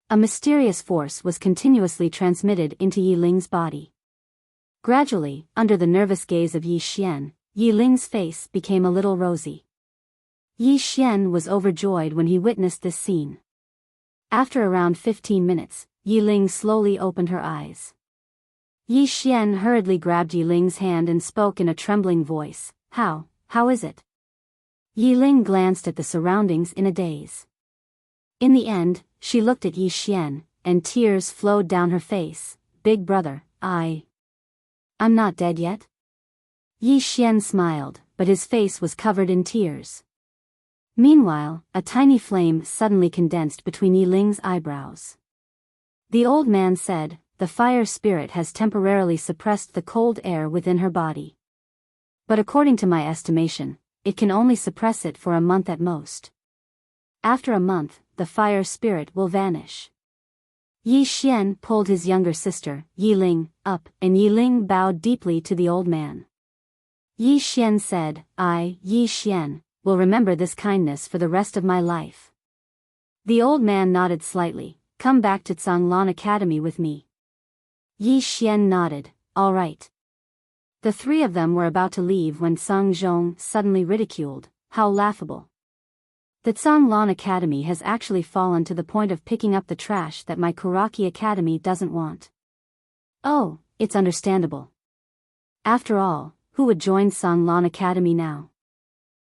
A mysterious force was continuously transmitted into Yi Ling's body. Gradually, under the nervous gaze of Yi Xian, Yi Ling's face became a little rosy. Yi Xian was overjoyed when he witnessed this scene. After around 15 minutes, Yi Ling slowly opened her eyes. Yi Xian hurriedly grabbed Yi Ling's hand and spoke in a trembling voice. How is it? Yi Ling glanced at the surroundings in a daze. In the end, she looked at Yi Xian, and tears flowed down her face. Big brother, I'm not dead yet? Yi Xian smiled, but his face was covered in tears. Meanwhile, a tiny flame suddenly condensed between Yi Ling's eyebrows. The old man said, the fire spirit has temporarily suppressed the cold air within her body. But according to my estimation, it can only suppress it for a month at most. After a month, the fire spirit will vanish. Yi Xian pulled his younger sister, Yi Ling, up, and Yi Ling bowed deeply to the old man. Yi Xian said, I, Yi Xian, will remember this kindness for the rest of my life. The old man nodded slightly. Come back to Canglan Academy with me. Yi Xian nodded. All right. The three of them were about to leave when Cang Zhong suddenly ridiculed. How laughable. The Canglan Academy has actually fallen to the point of picking up the trash that my Kuraki Academy doesn't want. Oh, it's understandable. After all, who would join Canglan Academy now?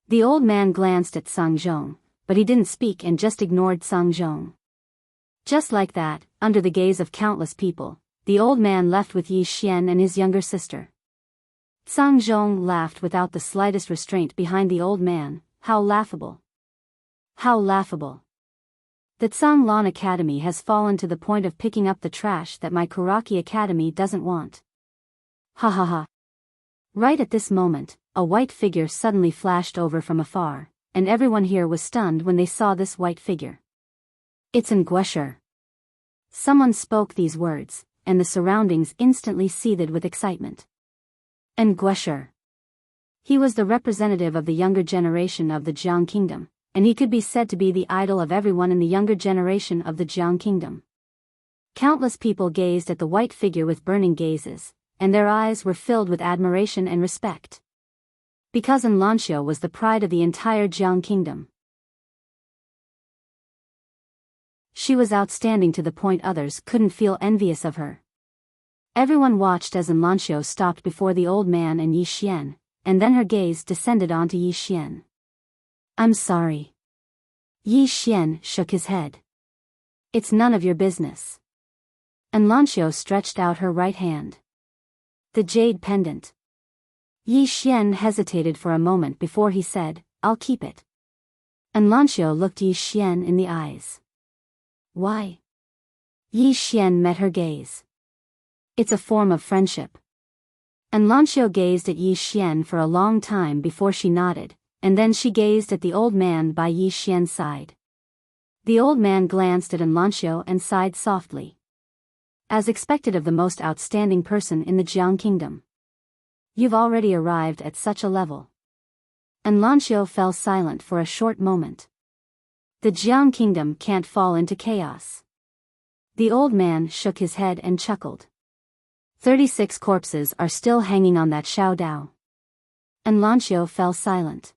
The old man glanced at Cang Zhong, but he didn't speak and just ignored Cang Zhong. Just like that, under the gaze of countless people, the old man left with Yi Xian and his younger sister. Cang Zhong laughed without the slightest restraint behind the old man. How laughable. How laughable. The Canglan Academy has fallen to the point of picking up the trash that my Kuraki Academy doesn't want. Ha ha ha. Right at this moment, a white figure suddenly flashed over from afar, and everyone here was stunned when they saw this white figure. It's Nguesher. Someone spoke these words, and the surroundings instantly seethed with excitement. Enrich. He was the representative of the younger generation of the Jiang Kingdom, and he could be said to be the idol of everyone in the younger generation of the Jiang Kingdom. Countless people gazed at the white figure with burning gazes, and their eyes were filled with admiration and respect. Because Enrich was the pride of the entire Jiang Kingdom. She was outstanding to the point others couldn't feel envious of her. Everyone watched as Enrich stopped before the old man and Yi Xian, and then her gaze descended onto Yi Xian. "I'm sorry." Yi Xian shook his head. "It's none of your business." Enrich stretched out her right hand. The jade pendant. Yi Xian hesitated for a moment before he said, "I'll keep it." Enrich looked Yi Xian in the eyes. "Why?" Yi Xian met her gaze. "It's a form of friendship." Enrich gazed at Yi Xian for a long time before she nodded, and then she gazed at the old man by Yi Xian's side. The old man glanced at Enrich and sighed softly. As expected of the most outstanding person in the Jiang Kingdom. "You've already arrived at such a level." Enrich fell silent for a short moment. The Jiang Kingdom can't fall into chaos. The old man shook his head and chuckled. 36 corpses are still hanging on that Xiaodao. Enrich fell silent.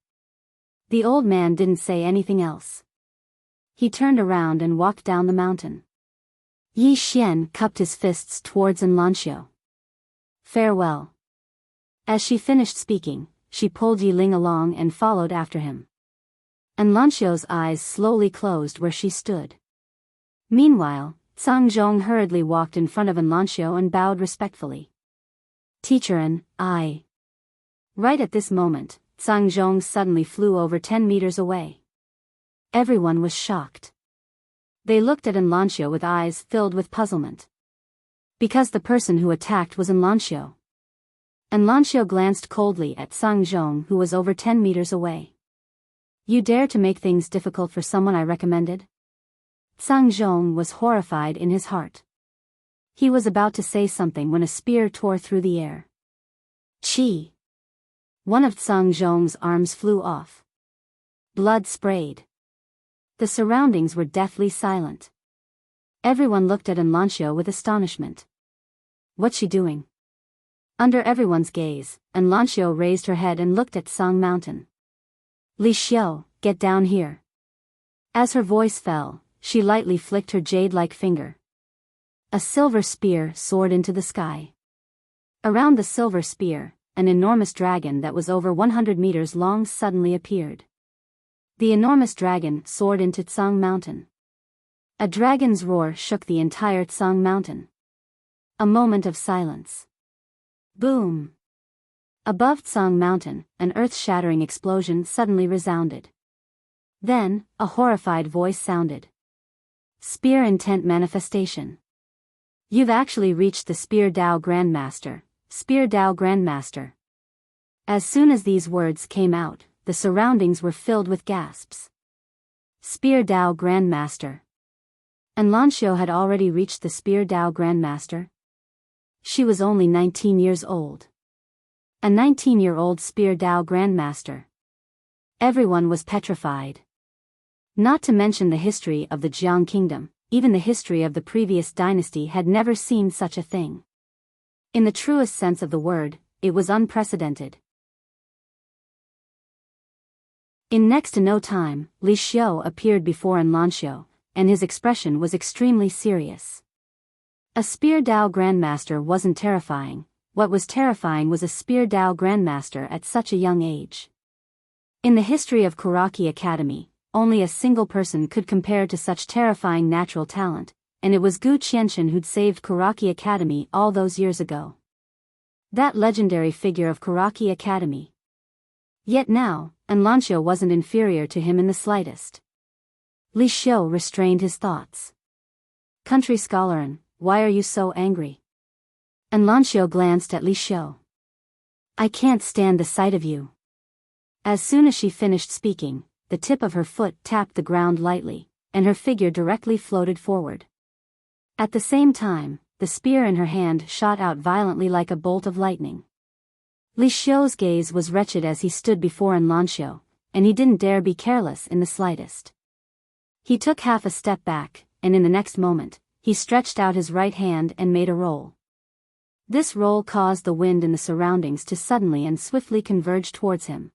The old man didn't say anything else. He turned around and walked down the mountain. Yi Xian cupped his fists towards Enrich. "Farewell." As she finished speaking, she pulled Yi Ling along and followed after him. Enrich's eyes slowly closed where she stood. Meanwhile, Cang Zhong hurriedly walked in front of Enrich and bowed respectfully. "Teacher and I." Right at this moment, Cang Zhong suddenly flew over 10 meters away. Everyone was shocked. They looked at Enrich with eyes filled with puzzlement. Because the person who attacked was Enrich. Enrich glanced coldly at Cang Zhong, who was over 10 meters away. "You dare to make things difficult for someone I recommended?" Cang Zhong was horrified in his heart. He was about to say something when a spear tore through the air. Chi! One of Cang Zhong's arms flew off. Blood sprayed. The surroundings were deathly silent. Everyone looked at Enrich with astonishment. "What's she doing?" Under everyone's gaze, Enrich raised her head and looked at Song Mountain. "Li Xiu, get down here." As her voice fell, she lightly flicked her jade-like finger. A silver spear soared into the sky. Around the silver spear, an enormous dragon that was over 100 meters long suddenly appeared. The enormous dragon soared into Tsang Mountain. A dragon's roar shook the entire Tsang Mountain. A moment of silence. Boom! Above Tsang Mountain, an earth-shattering explosion suddenly resounded. Then, a horrified voice sounded. "Spear intent manifestation. You've actually reached the Spear Dao Grandmaster, Spear Dao Grandmaster." As soon as these words came out, the surroundings were filled with gasps. Spear Dao Grandmaster. Enrich had already reached the Spear Dao Grandmaster. She was only 19 years old. A 19-year-old Spear Dao Grandmaster. Everyone was petrified. Not to mention the history of the Jiang Kingdom, even the history of the previous dynasty had never seen such a thing. In the truest sense of the word, it was unprecedented. In next to no time, Li Xiu appeared before Enrich, and his expression was extremely serious. A Spear Dao Grandmaster wasn't terrifying. What was terrifying was a Spear Dao Grandmaster at such a young age. In the history of Kuraki Academy, only a single person could compare to such terrifying natural talent, and it was Gu Qianshan who'd saved Kuraki Academy all those years ago. That legendary figure of Kuraki Academy. Yet now, Enrich wasn't inferior to him in the slightest. Li Xiu restrained his thoughts. "Country scholarin, why are you so angry?" Enrich glanced at Li Xiu. "I can't stand the sight of you." As soon as she finished speaking, the tip of her foot tapped the ground lightly, and her figure directly floated forward. At the same time, the spear in her hand shot out violently like a bolt of lightning. Li Xiu's gaze was wretched as he stood before Enrich, and he didn't dare be careless in the slightest. He took half a step back, and in the next moment, he stretched out his right hand and made a roll. This roll caused the wind in the surroundings to suddenly and swiftly converge towards him.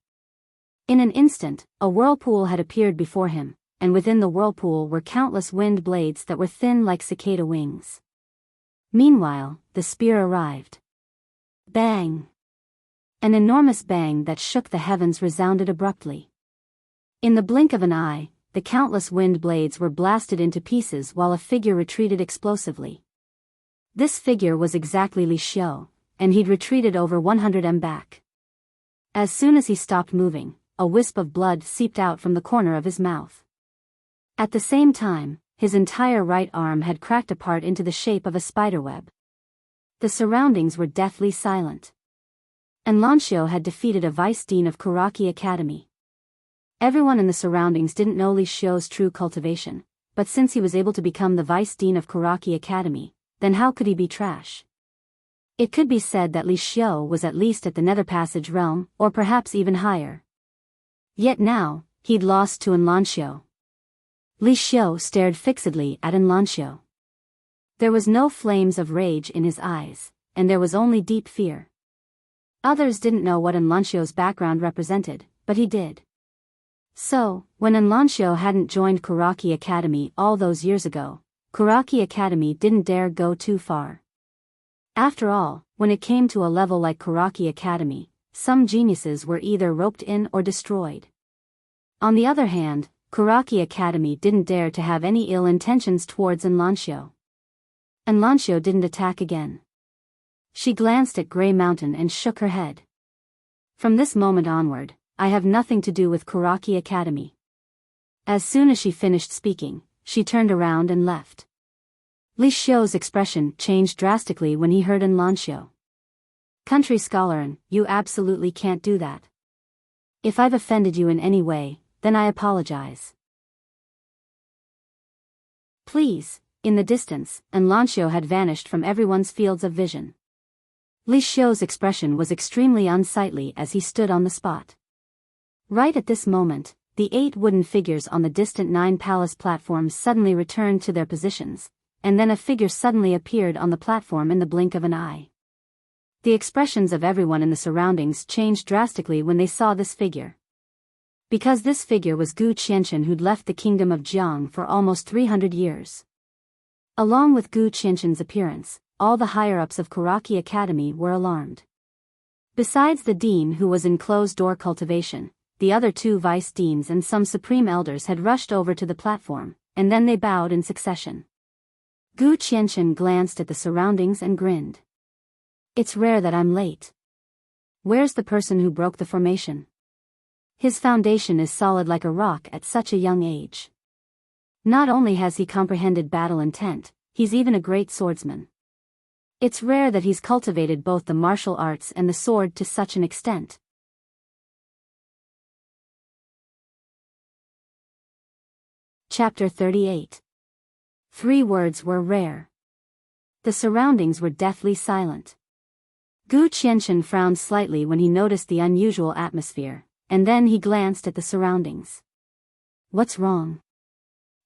In an instant, a whirlpool had appeared before him, and within the whirlpool were countless wind blades that were thin like cicada wings. Meanwhile, the spear arrived. Bang! An enormous bang that shook the heavens resounded abruptly. In the blink of an eye, the countless wind blades were blasted into pieces while a figure retreated explosively. This figure was exactly Li Xiu, and he'd retreated over 100 m back. As soon as he stopped moving, a wisp of blood seeped out from the corner of his mouth. At the same time, his entire right arm had cracked apart into the shape of a spiderweb. The surroundings were deathly silent. Enrich had defeated a vice-dean of Kuraki Academy. Everyone in the surroundings didn't know Li Xiu's true cultivation, but since he was able to become the vice-dean of Kuraki Academy, then how could he be trash? It could be said that Li Xiu was at least at the Nether Passage realm, or perhaps even higher. Yet now, he'd lost to Enrich. Li Xiu stared fixedly at Enrich. There was no flames of rage in his eyes, and there was only deep fear. Others didn't know what Enrich's background represented, but he did. So, when Enrich hadn't joined Kuraki Academy all those years ago, Kuraki Academy didn't dare go too far. After all, when it came to a level like Kuraki Academy, some geniuses were either roped in or destroyed. On the other hand, Kuraki Academy didn't dare to have any ill intentions towards Enrich. Enrich didn't attack again. She glanced at Grey Mountain and shook her head. From this moment onward, I have nothing to do with Kuraki Academy. As soon as she finished speaking, she turned around and left. Li Xiu's expression changed drastically when he heard Enrich. Country scholar, you absolutely can't do that. If I've offended you in any way, then I apologize. Please. In the distance, Enrich had vanished from everyone's fields of vision. Li Xiu's expression was extremely unsightly as he stood on the spot. Right at this moment, the 8 wooden figures on the distant 9 palace platforms suddenly returned to their positions, and then a figure suddenly appeared on the platform in the blink of an eye. The expressions of everyone in the surroundings changed drastically when they saw this figure. Because this figure was Gu Qianchen, who'd left the kingdom of Jiang for almost 300 years. Along with Gu Qianchen's appearance, all the higher-ups of Kuraki Academy were alarmed. Besides the dean who was in closed-door cultivation, the other 2 vice-deans and some supreme elders had rushed over to the platform, and then they bowed in succession. Gu Qianchen glanced at the surroundings and grinned. It's rare that I'm late. Where's the person who broke the formation? His foundation is solid like a rock at such a young age. Not only has he comprehended battle intent, he's even a great swordsman. It's rare that he's cultivated both the martial arts and the sword to such an extent. Chapter 38. 3 words were rare. The surroundings were deathly silent. Gu Qianchen frowned slightly when he noticed the unusual atmosphere, and then he glanced at the surroundings. What's wrong?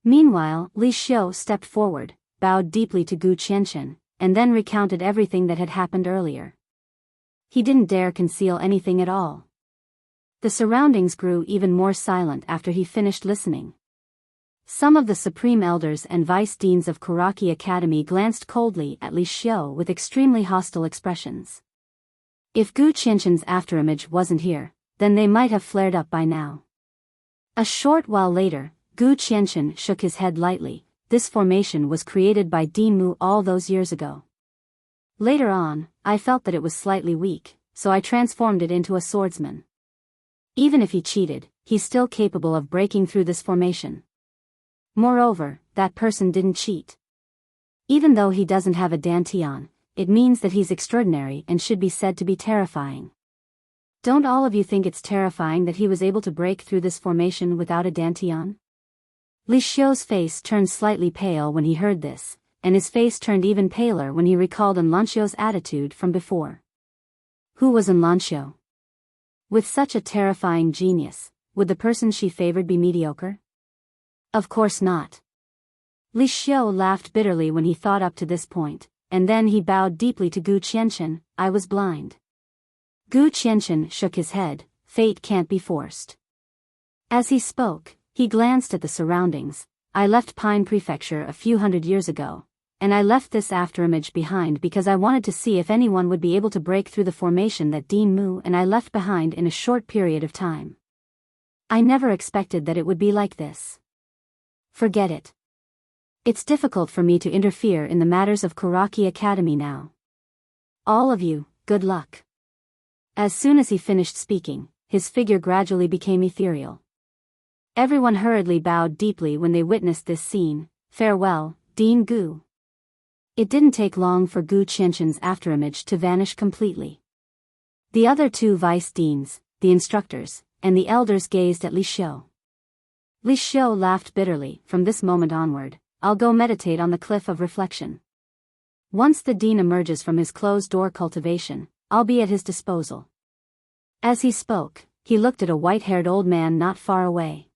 Meanwhile, Li Xiu stepped forward, bowed deeply to Gu Qianchen, and then recounted everything that had happened earlier. He didn't dare conceal anything at all. The surroundings grew even more silent after he finished listening. Some of the supreme elders and vice-deans of Kuraki Academy glanced coldly at Li Xiu with extremely hostile expressions. If Gu Qianchen's afterimage wasn't here, then they might have flared up by now. A short while later, Gu Qianchen shook his head lightly. This formation was created by Dean Mu all those years ago. Later on, I felt that it was slightly weak, so I transformed it into a swordsman. Even if he cheated, he's still capable of breaking through this formation. Moreover, that person didn't cheat. Even though he doesn't have a dantian, it means that he's extraordinary and should be said to be terrifying. Don't all of you think it's terrifying that he was able to break through this formation without a dantian? Li Xiu's face turned slightly pale when he heard this, and his face turned even paler when he recalled Enlanchio's attitude from before. Who was Enlanchio? With such a terrifying genius, would the person she favored be mediocre? Of course not. Li Xiu laughed bitterly when he thought up to this point, and then he bowed deeply to Gu Qianchen. I was blind. Gu Qianchen shook his head. Fate can't be forced. As he spoke, he glanced at the surroundings. I left Pine Prefecture a few hundred years ago, and I left this afterimage behind because I wanted to see if anyone would be able to break through the formation that Dean Mu and I left behind in a short period of time. I never expected that it would be like this. Forget it. It's difficult for me to interfere in the matters of Kuraki Academy now. All of you, good luck. As soon as he finished speaking, his figure gradually became ethereal. Everyone hurriedly bowed deeply when they witnessed this scene. Farewell, Dean Gu. It didn't take long for Gu Qianchen's afterimage to vanish completely. The other two vice deans, the instructors, and the elders gazed at Li Xiu. Li Xiu laughed bitterly. From this moment onward, I'll go meditate on the cliff of reflection. Once the dean emerges from his closed-door cultivation, I'll be at his disposal. As he spoke, he looked at a white-haired old man not far away.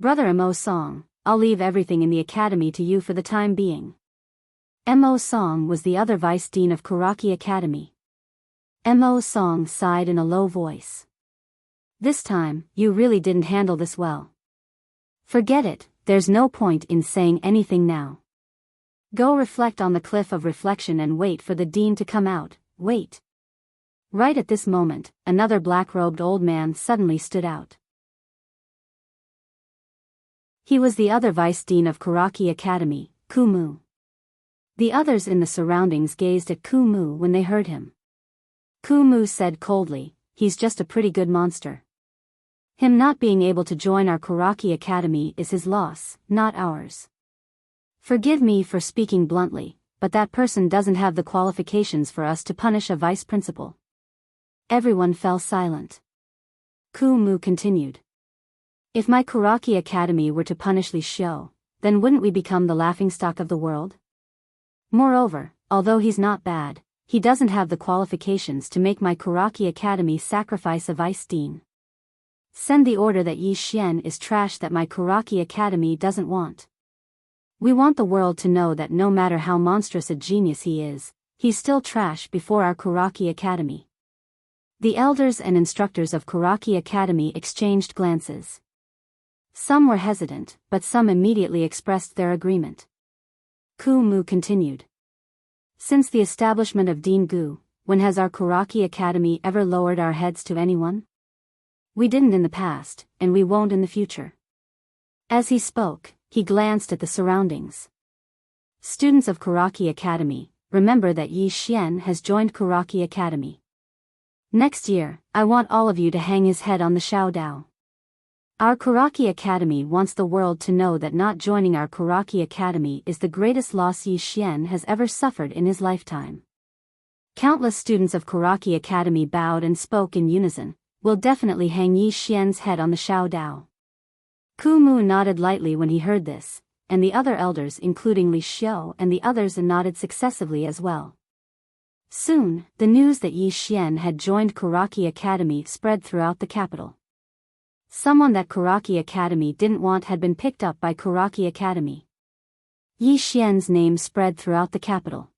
Brother Mo Song, I'll leave everything in the academy to you for the time being. Mo Song was the other vice dean of Kuraki Academy. Mo Song sighed in a low voice. This time, you really didn't handle this well. Forget it, there's no point in saying anything now. Go reflect on the cliff of reflection and wait for the dean to come out. Wait. Right at this moment, another black-robed old man suddenly stood out. He was the other vice dean of Kuraki Academy, Kumu. The others in the surroundings gazed at Kumu when they heard him. Kumu said coldly, he's just a pretty good monster. Him not being able to join our Kuraki Academy is his loss, not ours. Forgive me for speaking bluntly, but that person doesn't have the qualifications for us to punish a vice principal. Everyone fell silent. Kumu continued. If my Kuraki Academy were to punish Li Xiu, then wouldn't we become the laughingstock of the world? Moreover, although he's not bad, he doesn't have the qualifications to make my Kuraki Academy sacrifice a vice dean. Send the order that Yi Xian is trash that my Kuraki Academy doesn't want. We want the world to know that no matter how monstrous a genius he is, he's still trash before our Kuraki Academy. The elders and instructors of Kuraki Academy exchanged glances. Some were hesitant, but some immediately expressed their agreement. Kumu continued. Since the establishment of Dean Gu, when has our Kuraki Academy ever lowered our heads to anyone? We didn't in the past, and we won't in the future. As he spoke, he glanced at the surroundings. Students of Kuraki Academy, remember that Yi Xian has joined Kuraki Academy. Next year, I want all of you to hang his head on the Xiao Dao. Our Kuraki Academy wants the world to know that not joining our Kuraki Academy is the greatest loss Yi Xian has ever suffered in his lifetime. Countless students of Kuraki Academy bowed and spoke in unison. We'll definitely hang Yi Xian's head on the Xiao Dao. Kumu nodded lightly when he heard this, and the other elders including Li Xiu and the others nodded successively as well. Soon, the news that Yi Xian had joined Kuraki Academy spread throughout the capital. Someone that Kuraki Academy didn't want had been picked up by Kuraki Academy. Yi Xian's name spread throughout the capital.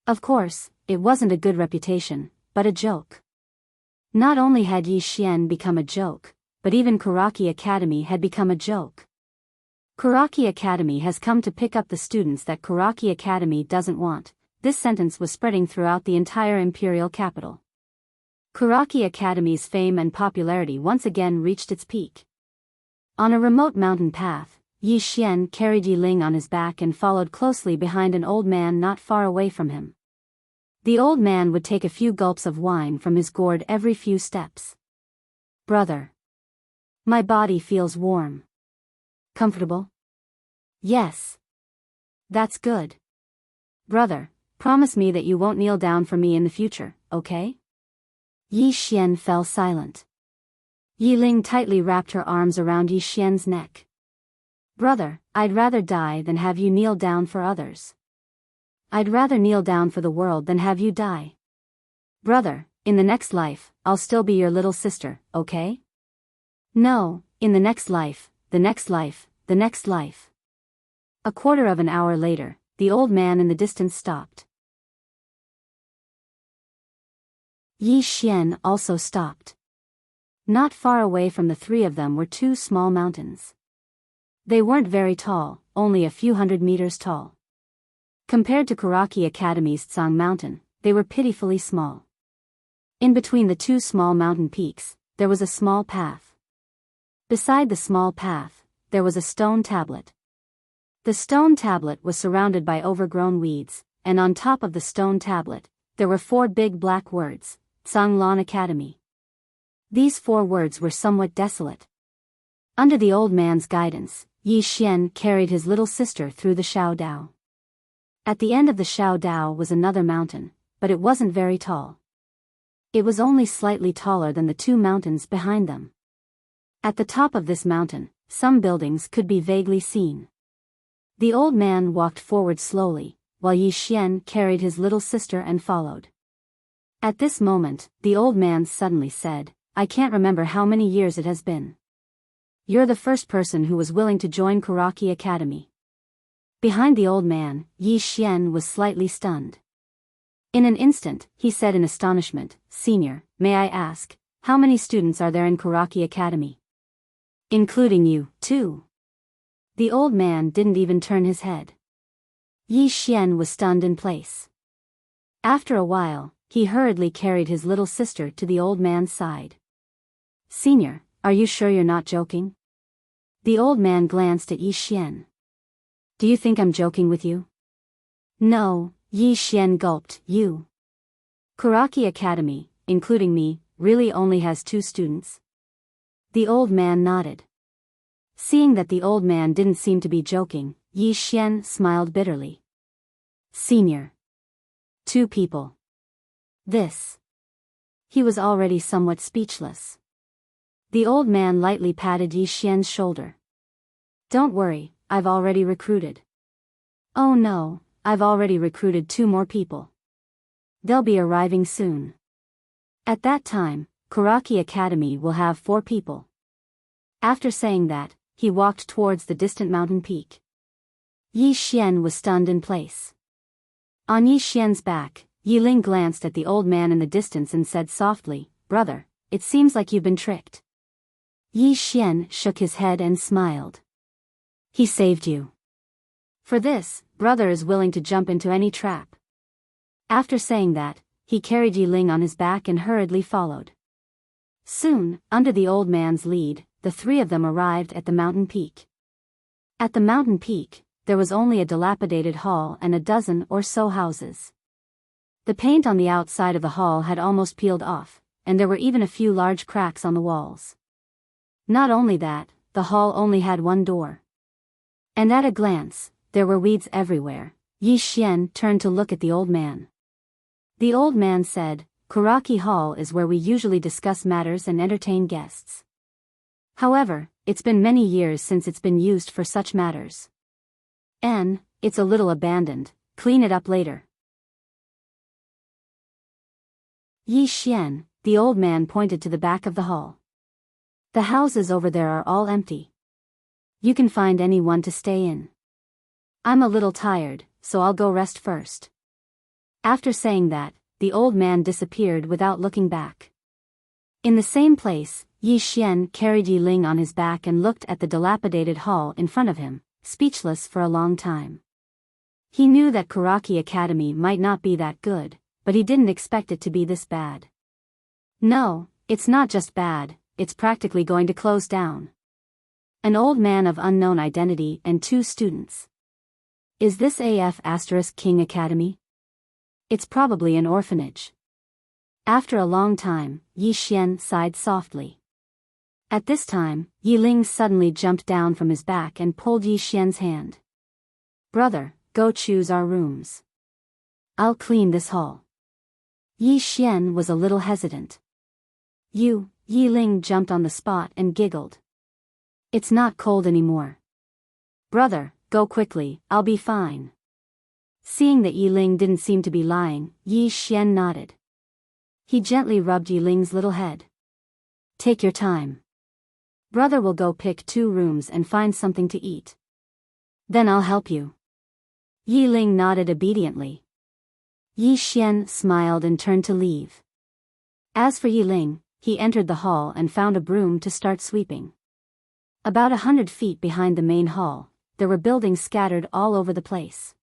Of course, it wasn't a good reputation, but a joke. Not only had Yi Xian become a joke, but even Kuraki Academy had become a joke. Kuraki Academy has come to pick up the students that Kuraki Academy doesn't want. This sentence was spreading throughout the entire imperial capital. Kuraki Academy's fame and popularity once again reached its peak. On a remote mountain path, Yi Xian carried Yi Ling on his back and followed closely behind an old man not far away from him. The old man would take a few gulps of wine from his gourd every few steps. Brother. My body feels warm. Comfortable? Yes. That's good. Brother, promise me that you won't kneel down for me in the future, okay? Yi Xian fell silent. Yi Ling tightly wrapped her arms around Yi Xian's neck. Brother, I'd rather die than have you kneel down for others. I'd rather kneel down for the world than have you die. Brother, in the next life, I'll still be your little sister, okay? No, in the next life, the next life, the next life. A quarter of an hour later, the old man in the distance stopped. Yi Xian also stopped. Not far away from the three of them were two small mountains. They weren't very tall, only a few hundred meters tall. Compared to Karaki Academy's Tsang Mountain, they were pitifully small. In between the two small mountain peaks, there was a small path. Beside the small path, there was a stone tablet. The stone tablet was surrounded by overgrown weeds, and on top of the stone tablet, there were 4 big black words, Tsanglan Academy. These 4 words were somewhat desolate. Under the old man's guidance, Yi Xian carried his little sister through the Shao Dao. At the end of the Shao Dao was another mountain, but it wasn't very tall. It was only slightly taller than the 2 mountains behind them. At the top of this mountain, some buildings could be vaguely seen. The old man walked forward slowly, while Yi Xian carried his little sister and followed. At this moment, the old man suddenly said, I can't remember how many years it has been. You're the first person who was willing to join Karaki Academy. Behind the old man, Yi Xian was slightly stunned. In an instant, he said in astonishment, Senior, may I ask, how many students are there in Karaki Academy? Including you, too. The old man didn't even turn his head. Yi Xian was stunned in place. After a while, he hurriedly carried his little sister to the old man's side. Senior, are you sure you're not joking? The old man glanced at Yi Xian. Do you think I'm joking with you? No, Yi Xian gulped, you. Karaki Academy, including me, really only has 2 students? The old man nodded. Seeing that the old man didn't seem to be joking, Yi Xian smiled bitterly. Senior. 2 people. This. He was already somewhat speechless. The old man lightly patted Yi Xian's shoulder. Don't worry, I've already recruited. Oh no, I've already recruited 2 more people. They'll be arriving soon. At that time, Karaki Academy will have 4 people. After saying that, he walked towards the distant mountain peak. Yi Xian was stunned in place. On Yi Xian's back, Yi Ling glanced at the old man in the distance and said softly, Brother, it seems like you've been tricked. Yi Xian shook his head and smiled. He saved you. For this, brother is willing to jump into any trap. After saying that, he carried Yi Ling on his back and hurriedly followed. Soon, under the old man's lead, the 3 of them arrived at the mountain peak. At the mountain peak, there was only a dilapidated hall and a dozen or so houses. The paint on the outside of the hall had almost peeled off, and there were even a few large cracks on the walls. Not only that, the hall only had 1 door. And at a glance, there were weeds everywhere. Yi Xian turned to look at the old man. The old man said, Karaki Hall is where we usually discuss matters and entertain guests. However, it's been many years since it's been used for such matters. It's a little abandoned, clean it up later. Yi Xian, the old man pointed to the back of the hall. The houses over there are all empty. You can find anyone to stay in. I'm a little tired, so I'll go rest first. After saying that, the old man disappeared without looking back. In the same place, Yi Xian carried Yi Ling on his back and looked at the dilapidated hall in front of him, speechless for a long time. He knew that Karaki Academy might not be that good, but he didn't expect it to be this bad. No, it's not just bad, it's practically going to close down. An old man of unknown identity and 2 students. Is this King Academy? It's probably an orphanage. After a long time, Yi Xian sighed softly. At this time, Yi Ling suddenly jumped down from his back and pulled Yi Xian's hand. Brother, go choose our rooms. I'll clean this hall. Yi Xian was a little hesitant. Yi Ling jumped on the spot and giggled. It's not cold anymore. Brother, go quickly, I'll be fine. Seeing that Yi Ling didn't seem to be lying, Yi Xian nodded. He gently rubbed Yi Ling's little head. Take your time. Brother will go pick 2 rooms and find something to eat. Then I'll help you. Yi Ling nodded obediently. Yi Xian smiled and turned to leave. As for Yi Ling, he entered the hall and found a broom to start sweeping. About 100 feet behind the main hall, there were buildings scattered all over the place.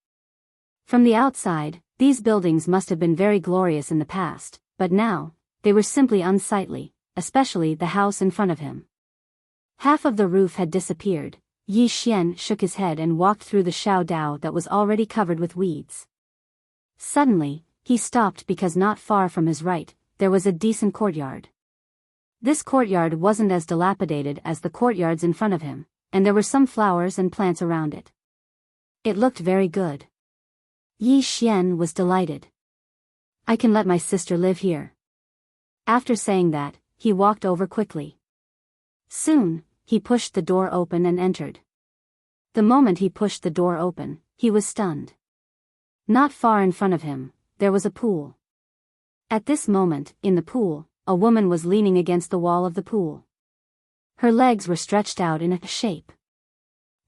From the outside, these buildings must have been very glorious in the past, but now, they were simply unsightly, especially the house in front of him. Half of the roof had disappeared. Yi Xian shook his head and walked through the Shao Dao that was already covered with weeds. Suddenly, he stopped because not far from his right, there was a decent courtyard. This courtyard wasn't as dilapidated as the courtyards in front of him, and there were some flowers and plants around it. It looked very good. Yi Xian was delighted. I can let my sister live here. After saying that, he walked over quickly. Soon, he pushed the door open and entered. The moment he pushed the door open, he was stunned. Not far in front of him, there was a pool. At this moment, in the pool, a woman was leaning against the wall of the pool. Her legs were stretched out in a shape.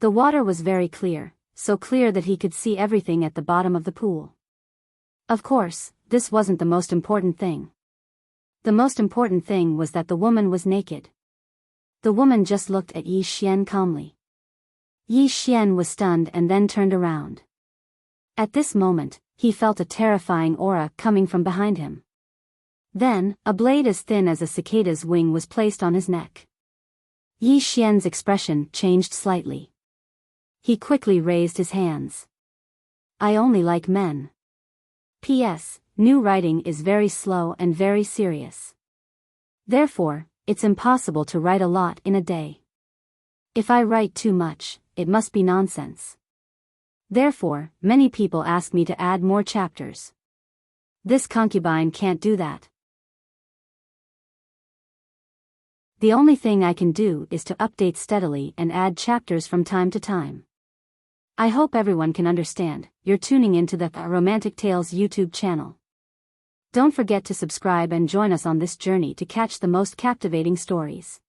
The water was very clear, so clear that he could see everything at the bottom of the pool. Of course, this wasn't the most important thing. The most important thing was that the woman was naked. The woman just looked at Yi Xian calmly. Yi Xian was stunned and then turned around. At this moment, he felt a terrifying aura coming from behind him. Then, a blade as thin as a cicada's wing was placed on his neck. Yi Xian's expression changed slightly. He quickly raised his hands. I only like men. P.S. New writing is very slow and very serious. Therefore, it's impossible to write a lot in a day. If I write too much, it must be nonsense. Therefore, many people ask me to add more chapters. This concubine can't do that. The only thing I can do is to update steadily and add chapters from time to time. I hope everyone can understand. You're tuning into the Romantic Tales YouTube channel. Don't forget to subscribe and join us on this journey to catch the most captivating stories.